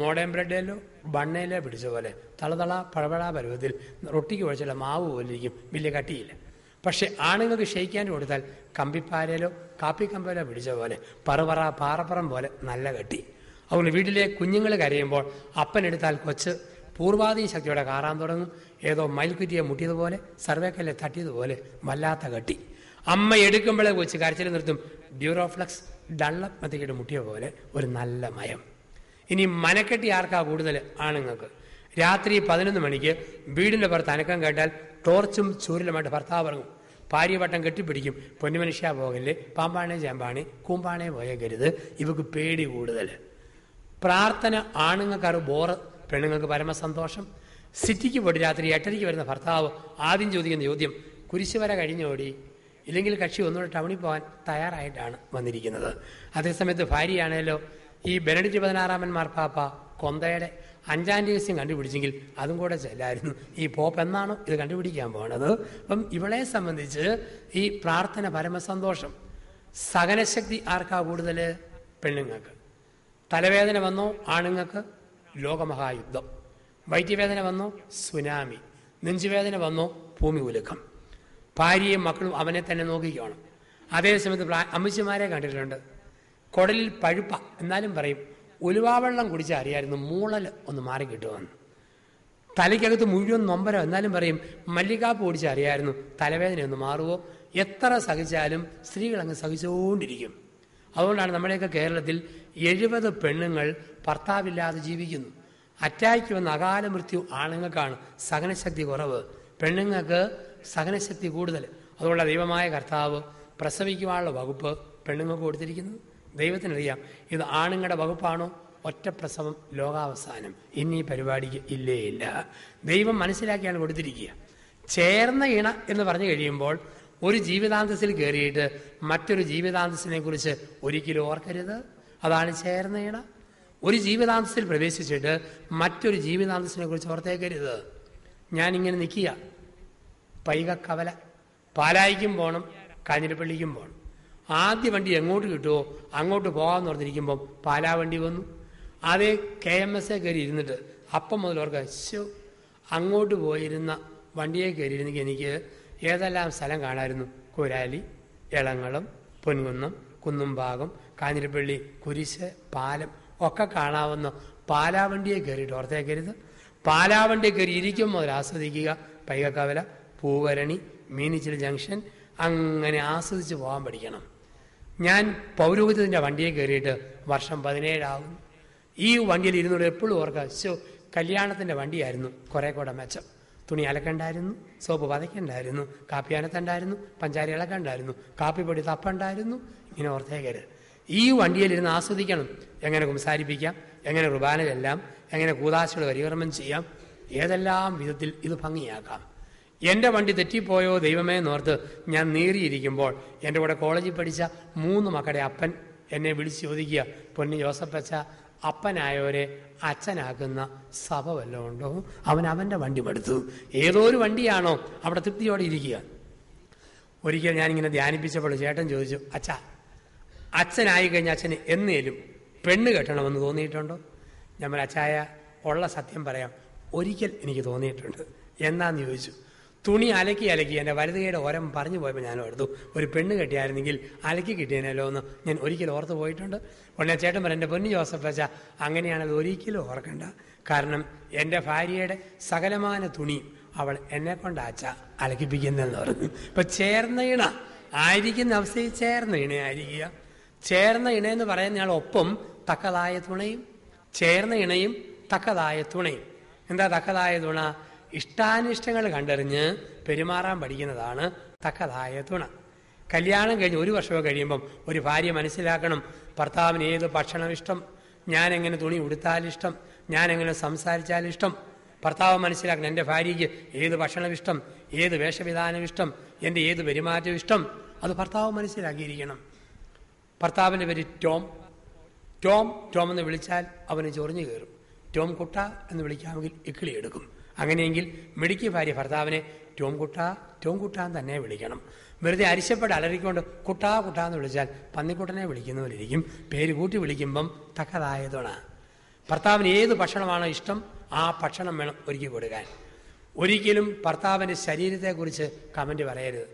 മോഡേൺ ബ്രെഡിലോ ബണ്ണയിലോ പിടിച്ച പോലെ തളതള പഴപഴ പരുവത്തിൽ റൊട്ടിക്ക് കുഴച്ചുള്ള മാവ് പോലെ ഇരിക്കും, വലിയ കട്ടിയില്ല. പക്ഷെ ആണുങ്ങൾക്ക് ഷെയ്ക്കാൻ്റെ കൊടുത്താൽ കമ്പിപ്പാരയിലോ കാപ്പിക്കമ്പയിലോ പിടിച്ച പോലെ പറപറ പാറപ്പുറം പോലെ നല്ല കട്ടി. അതുകൊണ്ട് വീട്ടിലെ കുഞ്ഞുങ്ങൾ കരയുമ്പോൾ അപ്പനെടുത്താൽ കൊച്ച് പൂർവാധീന ശക്തിയോടെ കാറാൻ തുടങ്ങും. ഏതോ മയിൽക്കുറ്റിയെ മുട്ടിയതുപോലെ, സർവേക്കല്ലെ തട്ടിയതുപോലെ വല്ലാത്ത കട്ടി. അമ്മ എടുക്കുമ്പോഴേ കൊച്ച് കരച്ചിൽ നിർത്തും. ഡ്യൂറോഫ്ലക്സ് ഡള്ളപ്പ് മത്തിക്കിട്ട് മുട്ടിയ പോലെ ഒരു നല്ല മയം. ഇനി മനക്കെട്ടി ആർക്കാ കൂടുതൽ? ആണുങ്ങൾക്ക്. രാത്രി 11 മണിക്ക് വീടിന്റെ പുറത്ത് അനക്കം കേട്ടാൽ ടോർച്ചും ചൂരിലുമായിട്ട് ഭർത്താവ് ഇറങ്ങും. ഭാര്യ വട്ടം കെട്ടിപ്പിടിക്കും. പൊന്നുമനുഷ്യ പോകല്ലേ, പാമ്പാണേ ചാമ്പാണേ കൂമ്പാണേ പോയേക്കരുത്. ഇവക്ക് പേടി കൂടുതൽ. പ്രാർത്ഥന ആണുങ്ങൾക്ക് ബോറ്, പെണ്ണുങ്ങൾക്ക് പരമസന്തോഷം. സിറ്റിക്ക് പോയിട്ട് രാത്രി 8:30 വരുന്ന ഭർത്താവ് ആദ്യം ചോദിക്കുന്ന ചോദ്യം, കുരിശുവര കഴിഞ്ഞോടി? ഇല്ലെങ്കിൽ കക്ഷി ഒന്നുകൂടെ ടൗണിൽ പോകാൻ തയ്യാറായിട്ടാണ് വന്നിരിക്കുന്നത്. അതേസമയത്ത് ഭാര്യയാണേലോ ഈ ബെനഡിക്ട് 16 മാർപ്പാപ്പ കൊന്തയുടെ 5ാം രഹസ്യം കണ്ടുപിടിച്ചെങ്കിൽ അതും കൂടെ ചെല്ലായിരുന്നു. ഈ പോപ്പ് എന്നാണോ ഇത് കണ്ടുപിടിക്കാൻ പോണത്? അപ്പം ഇവളെ സംബന്ധിച്ച് ഈ പ്രാർത്ഥന പരമസന്തോഷം. സഹനശക്തി ആർക്കാ കൂടുതൽ? പെണ്ണുങ്ങൾക്ക്. തലവേദന വന്നോ ആണുങ്ങൾക്ക്? ലോകമഹായുദ്ധം. വയറ്റുവേദന വന്നോ? സുനാമി. നെഞ്ചുവേദന വന്നോ? ഭൂമി ഉലുക്കം. ഭാര്യയും മക്കളും അവനെ തന്നെ നോക്കിക്കണം. അതേസമയത്ത് അമ്മച്ചിമാരെ കണ്ടിട്ടുണ്ട്, കുടലിൽ പഴുപ്പ എന്നാലും പറയും ഉലുവാവെള്ളം കുടിച്ചാൽ അറിയായിരുന്നു മൂളൽ ഒന്ന് മാറി കിട്ടുമെന്ന്. തലയ്ക്കകത്ത് മുഴുവൻ നൊമ്പരം എന്നാലും പറയും മല്ലികാപ്പ് കുടിച്ചാൽ അറിയായിരുന്നു തലവേദന ഒന്ന് മാറുമോ. എത്ര സഹിച്ചാലും സ്ത്രീകൾ അങ്ങ് സഹിച്ചുകൊണ്ടിരിക്കും. അതുകൊണ്ടാണ് നമ്മുടെയൊക്കെ കേരളത്തിൽ 70 പെണ്ണുങ്ങൾ ഭർത്താവില്ലാതെ ജീവിക്കുന്നു. അറ്റാക്ക് വന്ന അകാല മൃത്യു ആണുങ്ങൾക്കാണ്, സഹനശക്തി കുറവ്. പെണ്ണുങ്ങൾക്ക് സഹനശക്തി കൂടുതൽ. അതുകൊണ്ട് ദൈവമായ കർത്താവ് പ്രസവിക്കുവാനുള്ള വകുപ്പ് പെണ്ണുങ്ങൾക്ക് കൊടുത്തിരിക്കുന്നു. ദൈവത്തിനറിയാം ഇത് ആണുങ്ങളുടെ വകുപ്പാണോ? ഒറ്റ പ്രസവം ലോകാവസാനം. ഇനി പരിപാടിക്ക് ഇല്ലേ ഇല്ല. ദൈവം മനസ്സിലാക്കിയാണ് കൊടുത്തിരിക്കുക. ചേർന്ന ഇണ എന്ന് പറഞ്ഞു കഴിയുമ്പോൾ ഒരു ജീവിതാന്തസ്സിൽ കയറിയിട്ട് മറ്റൊരു ജീവിതാന്തസ്സിനെ കുറിച്ച് ഒരിക്കലും ഓർക്കരുത്. അതാണ് ചേർന്ന ഇണ. ഒരു ജീവിതാന്തസ്സിൽ പ്രവേശിച്ചിട്ട് മറ്റൊരു ജീവിതാന്തസ്സിനെ കുറിച്ച് ഓർത്തേക്കരുത്. ഞാനിങ്ങനെ നിൽക്കുക, പൈകക്കവല, പാലായിക്കും പോകണം, കാഞ്ഞിരപ്പള്ളിക്കും പോകണം. ആദ്യ വണ്ടി എങ്ങോട്ട് കിട്ടുമോ അങ്ങോട്ട് പോകാമെന്ന് പറഞ്ഞിരിക്കുമ്പം പാലാ വണ്ടി വന്നു. അതേ KMS കയറി ഇരുന്നിട്ട് അപ്പം മുതൽ ഓർക്കുക, ശോ, അങ്ങോട്ട് പോയിരുന്ന വണ്ടിയെ കയറിയിരുന്നെങ്കിൽ എനിക്ക് ഏതെല്ലാം സ്ഥലം കാണാമായിരുന്നു. കുരാലി, എളങ്ങളം, പൊൻകുന്നം, കുന്നുംഭാഗം, കാഞ്ഞിരപ്പള്ളി, കുരിശ്, പാലം ഒക്കെ കാണാവുന്ന പാലാവണ്ടിയെ കയറിയിട്ട് ഓർത്തേക്കരുത്. പാലാവണ്ടിയെ കയറി ഇരിക്കും മുതൽ ആസ്വദിക്കുക. പൈകക്കവല, പൂവരണി, മീനിച്ചിൽ ജംഗ്ഷൻ, അങ്ങനെ ആസ്വദിച്ച് പോകാൻ പഠിക്കണം. ഞാൻ പൗരോഹിത്യത്തിൻ്റെ വണ്ടിയെ കയറിയിട്ട് വർഷം 17 ആകുന്നു. ഈ വണ്ടിയിൽ ഇരുന്നോട് എപ്പോഴും ഓർക്കുക, ശോ, കല്യാണത്തിൻ്റെ വണ്ടിയായിരുന്നു കുറേ കൂടെ മെച്ചം. തുണി അലക്കണ്ടായിരുന്നു, സോപ്പ് പതയ്ക്കണ്ടായിരുന്നു, കാപ്പി അനത്തണ്ടായിരുന്നു, പഞ്ചാര ഇളക്കണ്ടായിരുന്നു, കാപ്പിപ്പൊടി തപ്പണ്ടായിരുന്നു. ഇങ്ങനെ ഓർത്തേക്കരുത്. ഈ വണ്ടിയിലിരുന്ന് ആസ്വദിക്കണം. എങ്ങനെ സംസാരിപ്പിക്കാം, എങ്ങനെ കുർബാന ചെല്ലാം, എങ്ങനെ കൂദാശയുടെ പരികർമ്മം ചെയ്യാം, ഏതെല്ലാം വിധത്തിൽ ഇത് ഭംഗിയാക്കാം. എൻ്റെ വണ്ടി തെറ്റിപ്പോയോ ദൈവമേ എന്നോർത്ത് ഞാൻ നീറിയിരിക്കുമ്പോൾ എൻ്റെ കൂടെ കോളേജിൽ പഠിച്ച 3 മക്കളുടെ അപ്പൻ എന്നെ വിളിച്ച് ചോദിക്കുക, പൊന്നു ജോസഫച്ച, അപ്പനായവരെ അച്ഛനാക്കുന്ന സഭ വല്ലതും ഉണ്ടോ? അവൻ്റെ വണ്ടി മടുത്തു. ഏതോ ഒരു വണ്ടിയാണോ അവിടെ തൃപ്തിയോടെ ഇരിക്കുക. ഒരിക്കൽ ഞാനിങ്ങനെ ധ്യാനിപ്പിച്ചപ്പോൾ ചേട്ടൻ ചോദിച്ചു, അച്ഛാ, അച്ഛനായി കഴിഞ്ഞ അച്ഛന് എന്നേലും പെണ്ണ് കെട്ടണമെന്ന് തോന്നിയിട്ടുണ്ടോ? ഞാൻ അച്ചായ ഉള്ള സത്യം പറയാം, ഒരിക്കൽ എനിക്ക് തോന്നിയിട്ടുണ്ട്. എന്നാന്ന് ചോദിച്ചു. തുണി അലക്കി എൻ്റെ വലതുകൈയുടെ ഓരം പറഞ്ഞു പോയപ്പോൾ ഞാൻ ഓർത്തു, ഒരു പെണ്ണ് കെട്ടിയായിരുന്നെങ്കിൽ അലക്കി കിട്ടിയനല്ലോ എന്ന് ഞാൻ ഒരിക്കൽ ഓർത്ത് പോയിട്ടുണ്ട്. ഉടനെ ചേട്ടൻ പറഞ്ഞു, എൻ്റെ പൊന്നു ജോസഫ് അച്ഛാ, അങ്ങനെയാണത് ഒരിക്കലും ഓർക്കണ്ട. കാരണം എൻ്റെ ഭാര്യയുടെ സകലമാന തുണിയും അവൾ എന്നെ കൊണ്ട് അച്ഛ അലക്കിപ്പിക്കുന്നതെന്ന് പറഞ്ഞു. ഇപ്പം ചേർന്ന ഇണ ആയിരിക്കുന്ന അവസ്ഥയിൽ ചേർന്ന ഇണയായിരിക്കുക. ചേർന്ന ഇണയെന്ന് പറയുന്നയാൾ ഒപ്പം തക്കതായ തുണയും, ചേർന്ന ഇണയും തക്കതായ തുണയും. എന്താ തക്കതായ തുണ? ഇഷ്ടാനിഷ്ടങ്ങൾ കണ്ടറിഞ്ഞ് പെരുമാറാൻ പഠിക്കുന്നതാണ് തക്കതായ തുണ. കല്യാണം കഴിഞ്ഞ് 1 വർഷമൊക്കെ കഴിയുമ്പം ഒരു ഭാര്യ മനസ്സിലാക്കണം, ഭർത്താവിന് ഏത് ഭക്ഷണം ഇഷ്ടം, ഞാൻ എങ്ങനെ തുണി ഉടുത്താലിഷ്ടം, ഞാൻ എങ്ങനെ സംസാരിച്ചാലിഷ്ടം. ഭർത്താവ് മനസ്സിലാക്കണം, എൻ്റെ ഭാര്യയ്ക്ക് ഏത് ഭക്ഷണം ഇഷ്ടം, ഏത് വേഷവിധാനം ഇഷ്ടം, എൻ്റെ ഏത് പെരുമാറ്റം ഇഷ്ടം. അത് ഭർത്താവ് മനസ്സിലാക്കിയിരിക്കണം. ഭർത്താവിൻ്റെ പേര് ടോം. ടോം ടോം എന്ന് വിളിച്ചാൽ അവന് ചൊറിഞ്ഞു കയറും. ടോം കുട്ട എന്ന് വിളിക്കാമെങ്കിൽ ഇക്കിളി എടുക്കും. അങ്ങനെയെങ്കിൽ മിടുക്കി ഭാര്യ ഭർത്താവിനെ ടോം കുട്ട ടോം കുട്ടാൻ തന്നെ വിളിക്കണം. വെറുതെ അരിശപ്പെട്ട് അലറിക്കൊണ്ട് കുട്ടാ കുട്ടാ എന്ന് വിളിച്ചാൽ പന്നിക്കുട്ടനെ വിളിക്കുന്ന പോലെ ഇരിക്കും. പേര് കൂട്ടി വിളിക്കുമ്പം തക്കതായതാണ്. ഭർത്താവിന് ഏത് ഭക്ഷണമാണോ ഇഷ്ടം ആ ഭക്ഷണം വേണം ഒരുക്കി കൊടുക്കാൻ. ഒരിക്കലും ഭർത്താവിൻ്റെ ശരീരത്തെക്കുറിച്ച് കമൻറ്റ് പറയരുത്.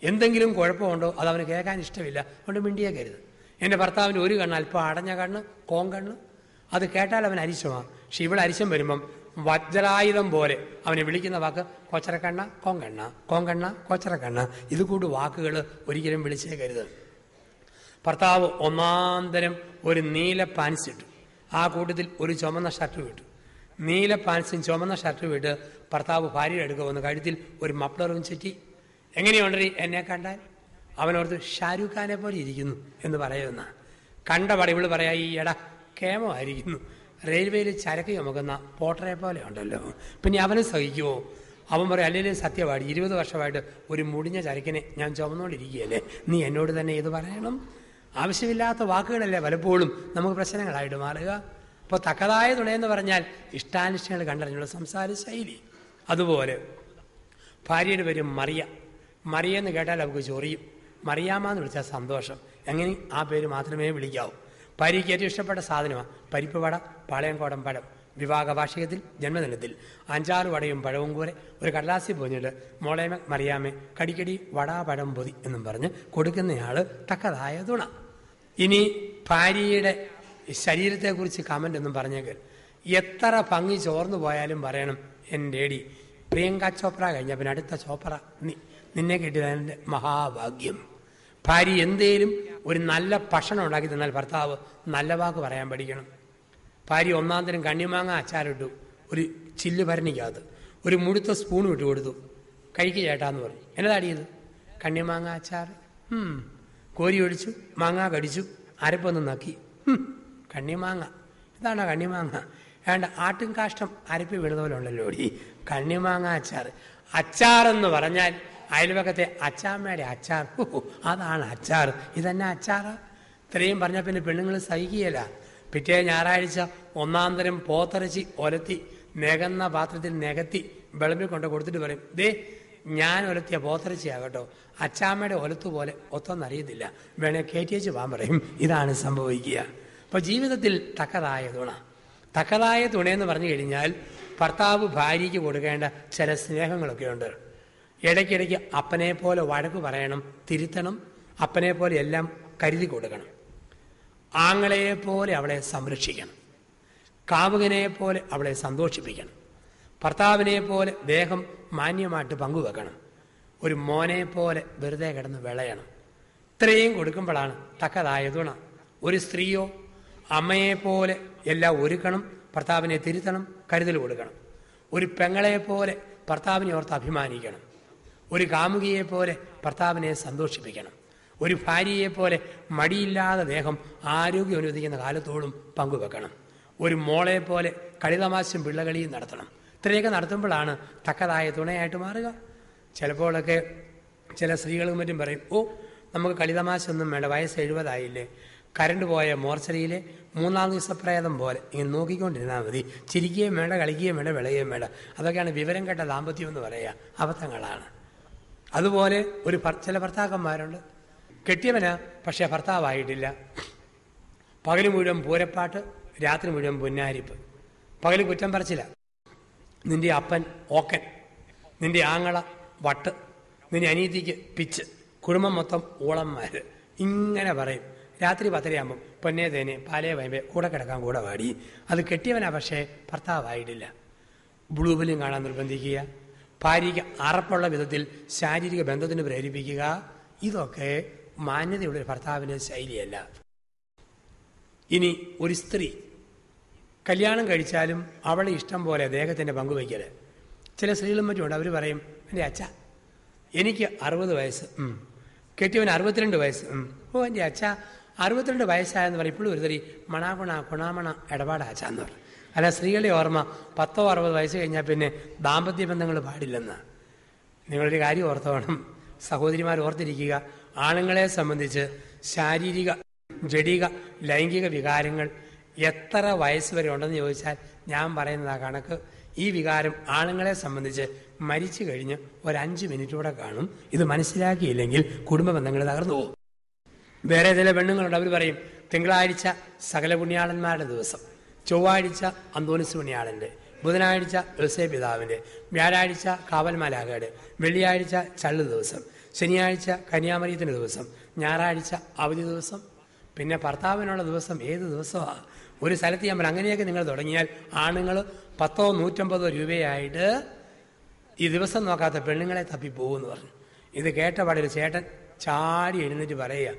എന്തെങ്കിലും കുഴപ്പമുണ്ടോ അത് അവന് കേൾക്കാൻ ഇഷ്ടമില്ല, അതുകൊണ്ട് മിണ്ടിയേക്കരുത്. എൻ്റെ ഭർത്താവിൻ്റെ ഒരു കണ്ണ് അല്പം അടഞ്ഞ കണ്ണ്, കോങ്കണ്ണ്, അത് കേട്ടാൽ അവൻ അരിശമാണ്. പക്ഷെ ഇവിടെ അരിശം വരുമ്പം വജ്രായുധം പോലെ അവനെ വിളിക്കുന്ന വാക്ക് കൊച്ചരക്കണ്ണ, കോങ്കണ്ണ, കോങ്കണ്ണ, കൊച്ചരക്കണ്ണ. ഇത് കൂട്ട് വാക്കുകൾ ഒരിക്കലും വിളിച്ചേക്കരുത്. ഭർത്താവ് ഒന്നാന്തരം ഒരു നീല പാൻസ് ഇട്ടു, ആ കൂട്ടത്തിൽ ഒരു ചുമന്ന ഷർട്ട് വിട്ടു. നീല പാൻസും ചുമന്ന ഷർട്ട് വിട്ട് ഭർത്താവ് ഭാര്യയുടെ അടുക്ക വന്ന് കഴുത്തിൽ ഒരു മഫ്ലറും ചുറ്റി. എങ്ങനെയുണ്ടറി എന്നെ കണ്ടാൽ? അവനോർത്ത് ഷാരൂഖ് ഖാനെ പോലെ ഇരിക്കുന്നു എന്ന് പറയുന്ന കണ്ട പടവിള് പറയാ, ഈ എടാ കേമമായിരിക്കുന്നു, റെയിൽവേയിൽ ചരക്ക് ചുമക്കുന്ന പോട്ടറെ പോലെ ഉണ്ടല്ലോ, പിന്നെ അവനെ സഹിക്കുമോ? അവൻ പറയും, അല്ലെങ്കിൽ സത്യമായിട്ട് 20 വർഷമായിട്ട് ഒരു മുടിഞ്ഞ ചരക്കിനെ ഞാൻ ചുമന്നുകൊണ്ടിരിക്കുകയല്ലേ, നീ എന്നോട് തന്നെ ഇത് പറയണം? ആവശ്യമില്ലാത്ത വാക്കുകളല്ലേ പലപ്പോഴും നമുക്ക് പ്രശ്നങ്ങളായിട്ട് മാറുക. അപ്പോൾ തക്കതായ തുണയെന്ന് പറഞ്ഞാൽ ഇഷ്ടാനിഷ്ടങ്ങൾ കണ്ടറിഞ്ഞുള്ള സംസാര ശൈലി. അതുപോലെ ഭാര്യയുടെ പേര് മറിയ. മറിയെന്ന് കേട്ടാൽ അവർക്ക് ചൊറിയും. മറിയാമെന്ന് വിളിച്ചാൽ സന്തോഷം. എങ്ങനെ ആ പേര് മാത്രമേ വിളിക്കാവൂ. ഭാര്യയ്ക്ക് ഏറ്റവും ഇഷ്ടപ്പെട്ട സാധനമാണ് പരിപ്പ് വട, പാളയംകോടൻ പഴം. വിവാഹ വാർഷികത്തിൽ, ജന്മദിനത്തിൽ 5-6 വടയും പഴവും കൂരെ ഒരു കടലാസിൽ പോഞ്ഞിട്ട് മോളേമ മറിയാമേ കടിക്കടി വടാ പഴം പൊതി എന്നും പറഞ്ഞ് കൊടുക്കുന്നയാൾ തക്കതായ തുണ. ഇനി ഭാര്യയുടെ ശരീരത്തെക്കുറിച്ച് കമൻ്റ് ഒന്നും പറഞ്ഞേക്കൽ. എത്ര ഭംഗി ചോർന്നു പോയാലും പറയണം, എൻ്റെ എടി പ്രിയങ്ക ചോപ്ര കഴിഞ്ഞ പിന്നെ അടുത്ത ചോപ്ര നിന്നെ കിട്ടിയതിൻ്റെ മഹാഭാഗ്യം. ഭാര്യ എന്തേലും ഒരു നല്ല ഭക്ഷണം ഉണ്ടാക്കി തന്നാൽ ഭർത്താവ് നല്ല വാക്ക് പറയാൻ പഠിക്കണം. ഭാര്യ ഒന്നാന്തരം കണ്ണിമാങ്ങ അച്ചാറിട്ടു ഒരു ചില്ല് ഭരണിക്കകത്ത്, ഒരു മുഴുത്ത സ്പൂൺ ഇട്ട് കൊടുത്തു. കഴിക്കുക ചേട്ടാന്ന് പറഞ്ഞു. എന്നതാടിയത്? കണ്ണിമാങ്ങ അച്ചാർ. കോരി ഒഴിച്ചു, മാങ്ങ കടിച്ചു, അരപ്പൊന്ന് നക്കി. കണ്ണിമാങ്ങ, ഇതാണോ കണ്ണിമാങ്ങ? വേണ്ട, ആട്ടും കാഷ്ടം അരപ്പി വീണത് പോലെ ഉണ്ടല്ലോ ഓടി. കണ്ണിമാങ്ങ അച്ചാർ. അച്ചാറെന്ന് പറഞ്ഞാൽ അയൽവക്കത്തെ അച്ചാമ്മയുടെ അച്ചാർ, അതാണ് അച്ചാർ. ഇതന്നെ അച്ചാറ്. ഇത്രയും പറഞ്ഞാൽ പിന്നെ പെണ്ണുങ്ങൾ സഹിക്കുകയില്ല. പിറ്റേ ഞായറാഴ്ച ഒന്നാന്തരം പോത്തിറച്ചി ഒലത്തി നികന്ന പാത്രത്തിൽ നികത്തി വിളമ്പി കൊണ്ട് കൊടുത്തിട്ട് പറയും, ദേ ഞാൻ ഒലത്തിയ പോത്തിറച്ചിയാകട്ടോ, അച്ചാമ്മയുടെ ഒലത്തുപോലെ ഒത്തൊന്നറിയത്തില്ല, വേണേ കയറ്റിയേച്ച് പോകാൻ പറയും. ഇതാണ് സംഭവിക്കുക. അപ്പോൾ ജീവിതത്തിൽ തക്കതായ തുണയെന്ന് പറഞ്ഞു കഴിഞ്ഞാൽ ഭർത്താവ് ഭാര്യയ്ക്ക് കൊടുക്കേണ്ട ചില സ്നേഹങ്ങളൊക്കെ ഉണ്ട്. ഇടയ്ക്കിടയ്ക്ക് അപ്പനെ പോലെ വഴക്ക് പറയണം, തിരുത്തണം, അപ്പനെ പോലെ എല്ലാം കരുതി കൊടുക്കണം. ആങ്ങളയെ പോലെ അവളെ സംരക്ഷിക്കണം, കാമുകനെ പോലെ അവളെ സന്തോഷിപ്പിക്കണം, ഭർത്താവിനെ പോലെ ദേഹം മാന്യമായിട്ട് പങ്കുവെക്കണം, ഒരു മോനെ പോലെ വെറുതെ കിടന്ന് വിളയണം. ഇത്രയും കൊടുക്കുമ്പോഴാണ് തക്കതായ തുണ. ഒരു സ്ത്രീയോ അമ്മയെപ്പോലെ എല്ലാം ഒരുക്കണം, ഭർത്താവിനെ തിരുത്തണം, കരുതൽ കൊടുക്കണം. ഒരു പെങ്ങളെ പോലെ ഭർത്താവിനെ ഓർത്ത് അഭിമാനിക്കണം. ഒരു കാമുകിയെപ്പോലെ ഭർത്താവിനെ സന്തോഷിപ്പിക്കണം. ഒരു ഭാര്യയെപ്പോലെ മടിയില്ലാതെ ദേഹം ആരോഗ്യം അനുവദിക്കുന്ന കാലത്തോളം പങ്കുവെക്കണം. ഒരു മോളെ പോലെ കളിതമാശയും പിള്ളകളിയും നടത്തണം. ഇത്രയൊക്കെ നടത്തുമ്പോഴാണ് തക്കതായ തുണയായിട്ട് മാറുക. ചിലപ്പോഴൊക്കെ ചില സ്ത്രീകളും മറ്റും പറയും, ഓ നമുക്ക് കളിതമാശൊന്നും വേണ്ട, വയസ്സ് 70 ആയില്ലേ, കരണ്ട് പോയ മോർച്ചറിയിലെ 3-ാം ദിവസ പ്രേതം പോലെ ഇങ്ങനെ നോക്കിക്കൊണ്ടിരുന്നാൽ മതി, ചിരിക്കുകയും വേണ്ട, കളിക്കുകയും വേണ്ട, വിളയുകയും വേണ്ട. അതൊക്കെയാണ് വിവരം കേട്ട ദാമ്പത്യം എന്ന് പറയുക. അബദ്ധങ്ങളാണ്. അതുപോലെ ചില ഭർത്താക്കന്മാരുണ്ട്, കെട്ടിയവനാ പക്ഷേ ഭർത്താവായിട്ടില്ല. പകൽ മുഴുവൻ പൂരപ്പാട്ട്, രാത്രി മുഴുവൻ പൊന്നാരിപ്പ്. പകൽ കുറ്റം പറച്ചില്ല, നിന്റെ അപ്പൻ ഓക്കൻ, നിന്റെ ആങ്ങള വട്ട്, നിന്റെ അനീതിക്ക് പിച്ച്, കുടുംബം മൊത്തം ഊളന്മാർ, ഇങ്ങനെ പറയും. രാത്രി 10:30 പൊന്നേ തേനെ പാലേ വയമ്പേ കൂടെ കിടക്കാൻ കൂടെ വാടി. അത് കെട്ടിയവനാ പക്ഷേ ഭർത്താവായിട്ടില്ല. ബ്ലൂ ഫിലിം കാണാൻ നിർബന്ധിക്കുക, ഭാര്യയ്ക്ക് അറപ്പുള്ള വിധത്തിൽ ശാരീരിക ബന്ധത്തിന് പ്രേരിപ്പിക്കുക, ഇതൊക്കെ മാന്യതയുള്ള ഭർത്താവിൻ്റെ ശൈലിയല്ല. ഇനി ഒരു സ്ത്രീ കല്യാണം കഴിച്ചാലും അവളെ ഇഷ്ടം പോലെ ദേഹത്തിൻ്റെ പങ്കുവയ്ക്കൽ. ചില സ്ത്രീകളും മറ്റുമുണ്ട്, അവർ പറയും, എൻ്റെ അച്ഛ എനിക്ക് 60 വയസ്സ്, കെട്ടിയവന് 62 വയസ്സ്. ഓ എൻ്റെ അച്ഛ 62 വയസ്സായെന്ന് പറയും. ഇപ്പോഴും ഒരു തരി കുണാമണ ഇടപാടാച്ചാന്ന് പറയും. അല്ല, സ്ത്രീകളുടെ ഓർമ്മ 10-60 വയസ്സ് കഴിഞ്ഞാൽ പിന്നെ ദാമ്പത്യ ബന്ധങ്ങൾ പാടില്ലെന്ന്. നിങ്ങളൊരു കാര്യം ഓർത്തോണം, സഹോദരിമാർ ഓർത്തിരിക്കുക, ആണുങ്ങളെ സംബന്ധിച്ച് ശാരീരിക ജഡിക ലൈംഗിക വികാരങ്ങൾ എത്ര വയസ്സ് വരെ ഉണ്ടെന്ന് ചോദിച്ചാൽ ഞാൻ പറയുന്നത് ആ കണക്ക്. ഈ വികാരം ആണുങ്ങളെ സംബന്ധിച്ച് മരിച്ചു കഴിഞ്ഞ് 5 മിനിറ്റൂടെ കാണും. ഇത് മനസ്സിലാക്കിയില്ലെങ്കിൽ കുടുംബ ബന്ധങ്ങൾ തകർന്നു പോകും. വേറെ ചില പെണ്ണുങ്ങളുണ്ട്, അവർ പറയും, തിങ്കളാഴ്ച സകല പുണ്യാളന്മാരുടെ ദിവസം, ചൊവ്വാഴ്ച അന്തോണിസ് പുണ്യാളൻ്റെ, ബുധനാഴ്ച യോസേ പിതാവിൻ്റെ, വ്യാഴാഴ്ച കാവൽമാലാഖയുടെ, വെള്ളിയാഴ്ച ചള്ളു ദിവസം, ശനിയാഴ്ച കന്യാമറിയത്തിൻ്റെ ദിവസം, ഞായറാഴ്ച അവധി ദിവസം. പിന്നെ ഭർത്താവിനുള്ള ദിവസം ഏത് ദിവസമാണ്? ഒരു സ്ഥലത്ത് ഞാൻ പറയും, അങ്ങനെയൊക്കെ നിങ്ങൾ തുടങ്ങിയാൽ ആണുങ്ങൾ 100-150 രൂപയായിട്ട് ഈ ദിവസം നോക്കാത്ത പെണ്ണുങ്ങളെ തപ്പിപ്പോകുമെന്ന് പറഞ്ഞു. ഇത് കേട്ട പാടൊരു ചേട്ടൻ ചാടി എഴുന്നേറ്റ് പറയുക,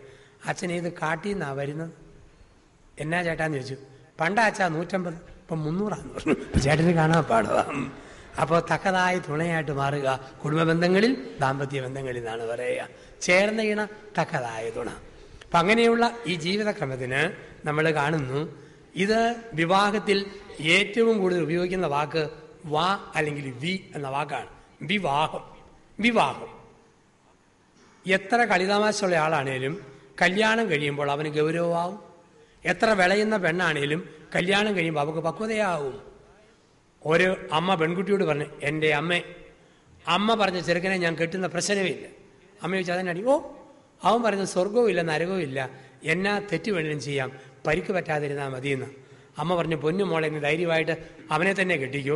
അച്ഛൻ ഏത് കാട്ടിന്നാ വരുന്നത്? എന്നാ ചേട്ടാന്ന് ചോദിച്ചു. പണ്ട് അച്ഛാ 150, ഇപ്പം 300 പറഞ്ഞു. ചേട്ടന് കാണാൻ പാടുക. അപ്പോൾ തക്കതായ തുണയായിട്ട് മാറുക കുടുംബ ബന്ധങ്ങളിൽ, ദാമ്പത്യ ബന്ധങ്ങളിൽ എന്നാണ് പറയുക. ചേർന്ന ഇണ തക്കതായ തുണ. അപ്പം അങ്ങനെയുള്ള ഈ ജീവിതക്രമത്തിന് നമ്മൾ കാണുന്നു, ഇത് വിവാഹത്തിൽ ഏറ്റവും കൂടുതൽ ഉപയോഗിക്കുന്ന വാക്ക് വാ അല്ലെങ്കിൽ വി എന്ന വാക്കാണ്. വിവാഹം എത്ര കളിതാമാശുള്ള ആളാണേലും കല്യാണം കഴിയുമ്പോൾ അവന് ഗൗരവമാവും. എത്ര വിളയുന്ന പെണ്ണാണേലും കല്യാണം കഴിയുമ്പോൾ അവൾക്ക് പക്വതയാവും. ഒരു അമ്മ പെൺകുട്ടിയോട് പറഞ്ഞു, എൻ്റെ അമ്മ പറഞ്ഞ ചെറുക്കനെ ഞാൻ കെട്ടുന്ന പ്രശ്നമേ ഇല്ല. അമ്മ ചോദിച്ചാൽ അതിനടി, ഓ അവൻ പറയുന്നത് സ്വർഗവും ഇല്ല നരകവും ഇല്ല, എന്നാ തെറ്റ് വേണമെങ്കിലും ചെയ്യാം, പരിക്ക് പറ്റാതിരുന്നാൽ മതിയെന്ന്. അമ്മ പറഞ്ഞു, പൊന്നു മോളെ നീ ധൈര്യമായിട്ട് അവനെ തന്നെ കെട്ടിക്കൂ,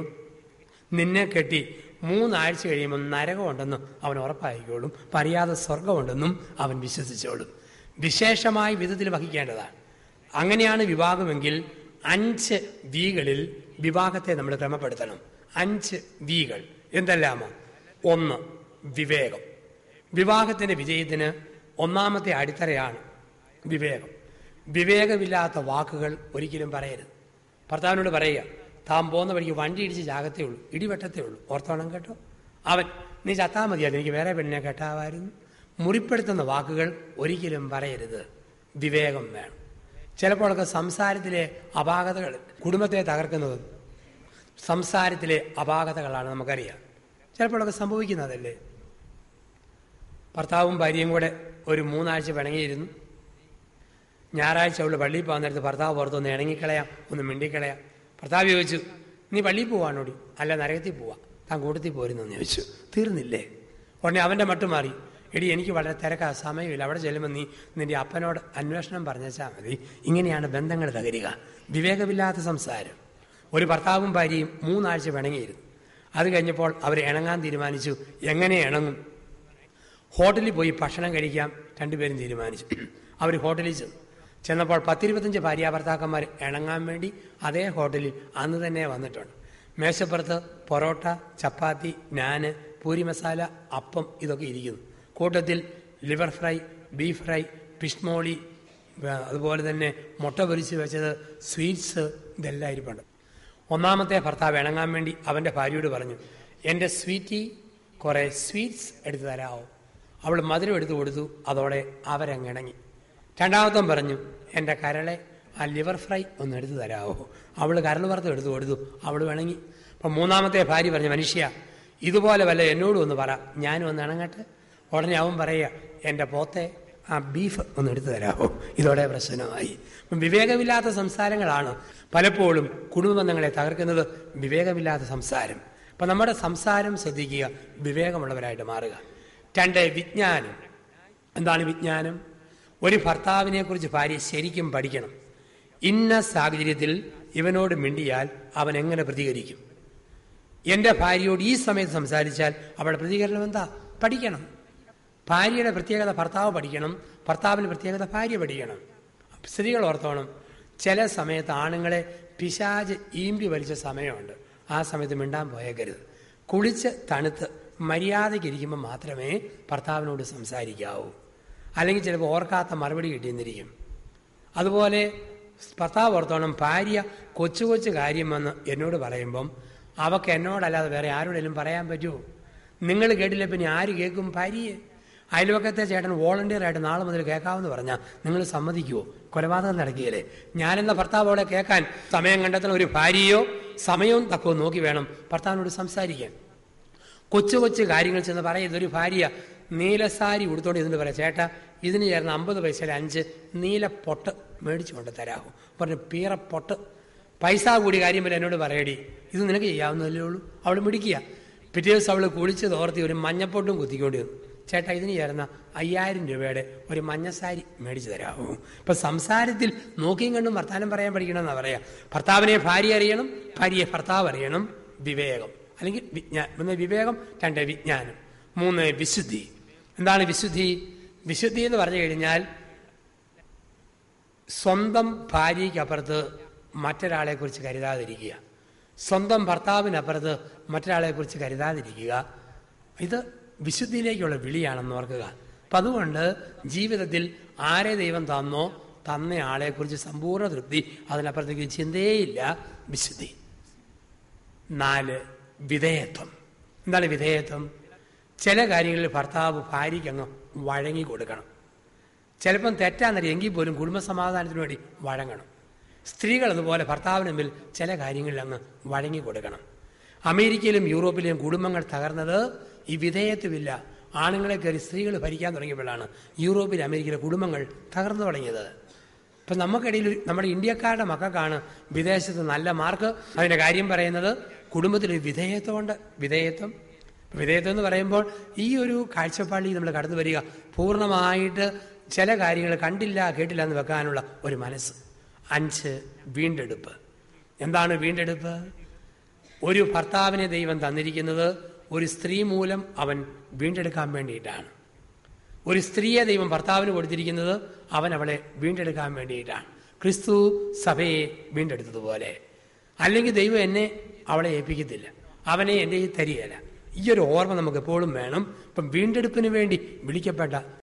നിന്നെ കെട്ടി 3 ആഴ്ച കഴിയുമ്പോൾ നരകമുണ്ടെന്നും അവൻ ഉറപ്പായിക്കോളും, പറയാതെ സ്വർഗമുണ്ടെന്നും അവൻ വിശ്വസിച്ചോളും. വിശേഷമായ വിധത്തിൽ വഹിക്കേണ്ടതാണ്. അങ്ങനെയാണ് വിവാഹമെങ്കിൽ 5 വികളിൽ വിവാഹത്തെ നമ്മൾ ക്രമപ്പെടുത്തണം. 5 വികൾ എന്തെല്ലാമോ? 1 വിവേകം. വിവാഹത്തിന്റെ വിജയത്തിന് ഒന്നാമത്തെ അടിത്തറയാണ് വിവേകം. വിവേകമില്ലാത്ത വാക്കുകൾ ഒരിക്കലും പറയരുത്. ഭർത്താവിനോട് പറയുക, താൻ പോകുന്ന വഴിക്ക് വണ്ടി ഇടിച്ച് ജാഗത്തേ ഉള്ളൂ, ഇടിവെട്ടത്തേ ഉള്ളൂ, ഓർത്തോണം കേട്ടോ. അവൻ, നീ ചത്താ മതിയായിരുന്നു, എനിക്ക് വേറെ പെണ്ണിനെ കെട്ടാമായിരുന്നു. മുറിപ്പെടുത്തുന്ന വാക്കുകൾ ഒരിക്കലും പറയരുത്. വിവേകം വേണം. ചിലപ്പോഴൊക്കെ സംസാരത്തിലെ അപാകതകൾ കുടുംബത്തെ തകർക്കുന്നത് സംസാരത്തിലെ അപാകതകളാണ്, നമുക്കറിയാം. ചിലപ്പോഴൊക്കെ സംഭവിക്കുന്നതല്ലേ. ഭർത്താവും ഭാര്യയും കൂടെ ഒരു 3 ആഴ്ച പിണങ്ങിയിരുന്നു. ഞായറാഴ്ച അവൾ പള്ളിയിൽ പോകാൻ നേരത്ത് ഭർത്താവ് പുറത്തൊന്ന് ഇണങ്ങിക്കളയാം, ഒന്ന് മിണ്ടിക്കളയാം. ഭർത്താവ് ചോദിച്ചു, നീ പള്ളിയിൽ പോവാണോടി? അല്ല, നരകത്തിൽ പോവാ, താൻ കൂട്ടത്തിൽ പോരുന്നെന്ന് ചോദിച്ചു. തീർന്നില്ലേ? ഉടനെ അവൻ്റെ മട്ട് മാറി, എടി എനിക്ക് വളരെ തിരക്കാ, സമയമില്ല, അവിടെ ചെല്ലുമ്പോൾ നീ നിന്റെ അപ്പനോട് അന്വേഷണം പറഞ്ഞാൽ മതി. ഇങ്ങനെയാണ് ബന്ധങ്ങൾ തകരുക. വിവേകമില്ലാത്ത സംസാരം. ഒരു ഭർത്താവും ഭാര്യയും 3 ആഴ്ച പിണങ്ങിയിരുന്നു. അത് കഴിഞ്ഞപ്പോൾ അവർ ഇണങ്ങാൻ തീരുമാനിച്ചു. എങ്ങനെ ഇണങ്ങും? ഹോട്ടലിൽ പോയി ഭക്ഷണം കഴിക്കാം രണ്ടുപേരും തീരുമാനിച്ചു. അവർ ഹോട്ടലിൽ ചെന്നപ്പോൾ 10-25 ഭാര്യാഭർത്താക്കന്മാർ ഇണങ്ങാൻ വേണ്ടി അതേ ഹോട്ടലിൽ അന്ന് തന്നെ വന്നിട്ടുണ്ട്. മേശപ്പുറത്ത് പൊറോട്ട, ചപ്പാത്തി, നാന്, പൂരി മസാല, അപ്പം ഇതൊക്കെ ഇരിക്കുന്നു. കൂട്ടത്തിൽ liver fry, beef fry, fish molee, അതുപോലെ തന്നെ മുട്ട പൊരിച്ച് വെച്ചത്, സ്വീറ്റ്സ്, ഇതെല്ലാം ഇരിപ്പുണ്ട്. ഒന്നാമത്തെ ഭർത്താവ് ഇണങ്ങാൻ വേണ്ടി അവൻ്റെ ഭാര്യയോട് പറഞ്ഞു, എൻ്റെ സ്വീറ്റി കുറേ സ്വീറ്റ്സ് എടുത്തു തരാമോ? അവൾ മധുരം എടുത്തു കൊടുത്തു. അതോടെ അവരങ്ങിണങ്ങി. രണ്ടാമത്തം പറഞ്ഞു, എൻ്റെ കരളെ ആ ലിവർ ഫ്രൈ ഒന്ന് എടുത്തു തരാമോ? അവൾ കരൾ വറുത്ത് എടുത്തു കൊടുത്തു. അവൾ ഇണങ്ങി. അപ്പം മൂന്നാമത്തെ ഭാര്യ പറഞ്ഞു, മനുഷ്യ ഇതുപോലെ വല്ല എന്നോടും ഒന്ന് പറ, ഞാനും ഒന്ന് ഇണങ്ങട്ടെ. ഉടനെ അവൻ പറയുക, എൻ്റെ പോത്തെ ആ ബീഫ് ഒന്ന് എടുത്തു തരാമോ? ഇതോടെ പ്രശ്നമായി. അപ്പം വിവേകമില്ലാത്ത സംസാരങ്ങളാണ് പലപ്പോഴും കുടുംബ ബന്ധങ്ങളെ തകർക്കുന്നത്. വിവേകമില്ലാത്ത സംസാരം. അപ്പം നമ്മുടെ സംസാരം ശ്രദ്ധിക്കുക, വിവേകമുള്ളവരായിട്ട് മാറുക. 2, വിജ്ഞാനം. എന്താണ് വിജ്ഞാനം? ഒരു ഭർത്താവിനെ കുറിച്ച് ഭാര്യ ശരിക്കും പഠിക്കണം. ഇന്ന സാഹചര്യത്തിൽ ഇവനോട് മിണ്ടിയാൽ അവൻ എങ്ങനെ പ്രതികരിക്കും? എൻ്റെ ഭാര്യയോട് ഈ സമയത്ത് സംസാരിച്ചാൽ അവളുടെ പ്രതികരണം എന്താ? പഠിക്കണം. ഭാര്യയുടെ പ്രത്യേകത ഭർത്താവ് പഠിക്കണം, ഭർത്താവിൻ്റെ പ്രത്യേകത ഭാര്യ പഠിക്കണം. സ്ത്രീകൾ ഓർത്തോണം, ചില സമയത്ത് ആണുങ്ങളെ പിശാച് ഈമ്പി വലിച്ച സമയമുണ്ട്. ആ സമയത്ത് മിണ്ടാൻ പോയേക്കരുത്. കുളിച്ച് തണുത്ത് മര്യാദയ്ക്ക് ഇരിക്കുമ്പോൾ മാത്രമേ ഭർത്താവിനോട് സംസാരിക്കാവൂ. അല്ലെങ്കിൽ ചിലപ്പോൾ ഓർക്കാത്ത മറുപടി കിട്ടിയെന്നിരിക്കും. അതുപോലെ ഭർത്താവ് ഓർത്തോണം, ഭാര്യ കൊച്ചു കൊച്ചു കാര്യം വന്ന് എന്നോട് പറയുമ്പം അവക്ക് എന്നോടല്ലാതെ വേറെ ആരോടെങ്കിലും പറയാൻ പറ്റുമോ? നിങ്ങൾ കേട്ടില്ല, പിന്നെ ആര് കേൾക്കും? ഭാര്യയെ. അയൽവക്കത്തെ ചേട്ടൻ വോളണ്ടിയറായിട്ട് നാളെ മുതൽ കേൾക്കാമെന്ന് പറഞ്ഞാൽ നിങ്ങൾ സമ്മതിക്കുമോ? കൊലപാതകം നടക്കുകയല്ലേ? ഞാനെന്ന ഭർത്താവ് അവിടെ കേൾക്കാൻ സമയം കണ്ടെത്തുന്ന ഒരു ഭാര്യയോ സമയവും തക്കവും നോക്കി വേണം ഭർത്താവിനോട് സംസാരിക്കാൻ. കൊച്ചു കൊച്ചു കാര്യങ്ങൾ ചെന്ന് പറയുന്നത് ഒരു ഭാര്യ നീലസാരി ഉടുത്തോണ്ട് ഇതിന് പറയാം, ചേട്ടാ ഇതിന് ചേർന്ന് 50 പൈസയിലെ 5 നീല പൊട്ട് മേടിച്ചു കൊണ്ട് തരാമോ? പറഞ്ഞു, പീറ പൊട്ട്. പൈസ കൂടി കാര്യം വരെ എന്നോട് പറയടി, ഇത് നിനക്ക് ചെയ്യാവുന്നതല്ലേ ഉള്ളൂ. അവൾ മിടിക്കുക. പിറ്റേ ദിവസം അവൾ കുളിച്ച് തോർത്തി ഒരു മഞ്ഞപ്പൊട്ടും കുത്തിക്കൊണ്ട് വന്നു. ചേട്ടാ ഇതിന് ചേർന്ന 5000 രൂപയുടെ ഒരു മഞ്ഞസാരി മേടിച്ചു തരാമോ? ഇപ്പം സംസാരത്തിൽ നോക്കിയും കണ്ടും വർത്താനം പറയാൻ പഠിക്കണമെന്നാണ് പറയാം. ഭർത്താവിനെ ഭാര്യ അറിയണം, ഭാര്യയെ ഭർത്താവ് അറിയണം. വിവേകം അല്ലെങ്കിൽ വിജ്ഞാനം. വിവേകം. 2, വിജ്ഞാനം. 3, വിശുദ്ധി. എന്താണ് വിശുദ്ധി? വിശുദ്ധി എന്ന് പറഞ്ഞു കഴിഞ്ഞാൽ സ്വന്തം ഭാര്യയ്ക്കപ്പുറത്ത് മറ്റൊരാളെക്കുറിച്ച് കരുതാതിരിക്കുക, സ്വന്തം ഭർത്താവിനപ്പുറത്ത് മറ്റൊരാളെക്കുറിച്ച് കരുതാതിരിക്കുക. ഇത് വിശുദ്ധിയിലേക്കുള്ള വിളിയാണെന്ന് ഓർക്കുക. അപ്പം അതുകൊണ്ട് ജീവിതത്തിൽ ആരെ ദൈവം തന്നോ തന്ന ആളെക്കുറിച്ച് സമ്പൂർണ്ണ തൃപ്തി, അതിനപ്പുറത്തേക്ക് ചിന്തയേയില്ല. വിശുദ്ധി. 4, വിധേയത്വം. എന്താണ് വിധേയത്വം? ചില കാര്യങ്ങളിൽ ഭർത്താവ് ഭാര്യയ്ക്ക് അങ്ങ് വഴങ്ങി കൊടുക്കണം. ചിലപ്പം തെറ്റാന്നറിയാം, എങ്കിൽ പോലും കുടുംബസമാധാനത്തിന് വേണ്ടി വഴങ്ങണം. സ്ത്രീകൾ അതുപോലെ ഭർത്താവിന് മുമ്പിൽ ചില കാര്യങ്ങളിൽ അങ്ങ് വഴങ്ങി കൊടുക്കണം. അമേരിക്കയിലും യൂറോപ്പിലെയും കുടുംബങ്ങൾ തകർന്നത് ഈ വിധേയത്വമില്ല. ആണുങ്ങളെ കയറി സ്ത്രീകൾ ഭരിക്കാൻ തുടങ്ങിയപ്പോഴാണ് യൂറോപ്പിലെ അമേരിക്കയിലെ കുടുംബങ്ങൾ തകർന്നു തുടങ്ങിയത്. ഇപ്പം നമുക്കിടയിൽ നമ്മുടെ ഇന്ത്യക്കാരുടെ മക്കൾക്കാണ് വിദേശത്ത് നല്ല മാർക്ക്. അതിൻ്റെ കാര്യം പറയുന്നത് കുടുംബത്തിൽ വിധേയത്വമുണ്ട്. വിധേയത്വം എന്ന് പറയുമ്പോൾ ഈ ഒരു കാഴ്ചപ്പാടിൽ നമ്മൾ കടന്നു വരിക, പൂർണ്ണമായിട്ട് ചില കാര്യങ്ങൾ കണ്ടില്ല കേട്ടില്ല എന്ന് വെക്കാനുള്ള ഒരു മനസ്സ്. 5, വീണ്ടെടുപ്പ്. എന്താണ് വീണ്ടെടുപ്പ്? ഒരു ഭർത്താവിനെ ദൈവം തന്നിരിക്കുന്നത് ഒരു സ്ത്രീ മൂലം അവൻ വീണ്ടെടുക്കാൻ വേണ്ടിയിട്ടാണ്. ഒരു സ്ത്രീയെ ദൈവം ഭർത്താവിന് കൊടുത്തിരിക്കുന്നത് അവൻ അവളെ വീണ്ടെടുക്കാൻ വേണ്ടിയിട്ടാണ്. ക്രിസ്തു സഭയെ വീണ്ടെടുത്തതുപോലെ. അല്ലെങ്കിൽ ദൈവം എന്നെ അവളെ ഏൽപ്പിക്കത്തില്ല, അവനെ എൻ്റെ തരികയില്ല. ഈ ഒരു ഓർമ്മ നമുക്ക് എപ്പോഴും വേണം. ഇപ്പം വീണ്ടെടുപ്പിന് വേണ്ടി വിളിക്കപ്പെട്ട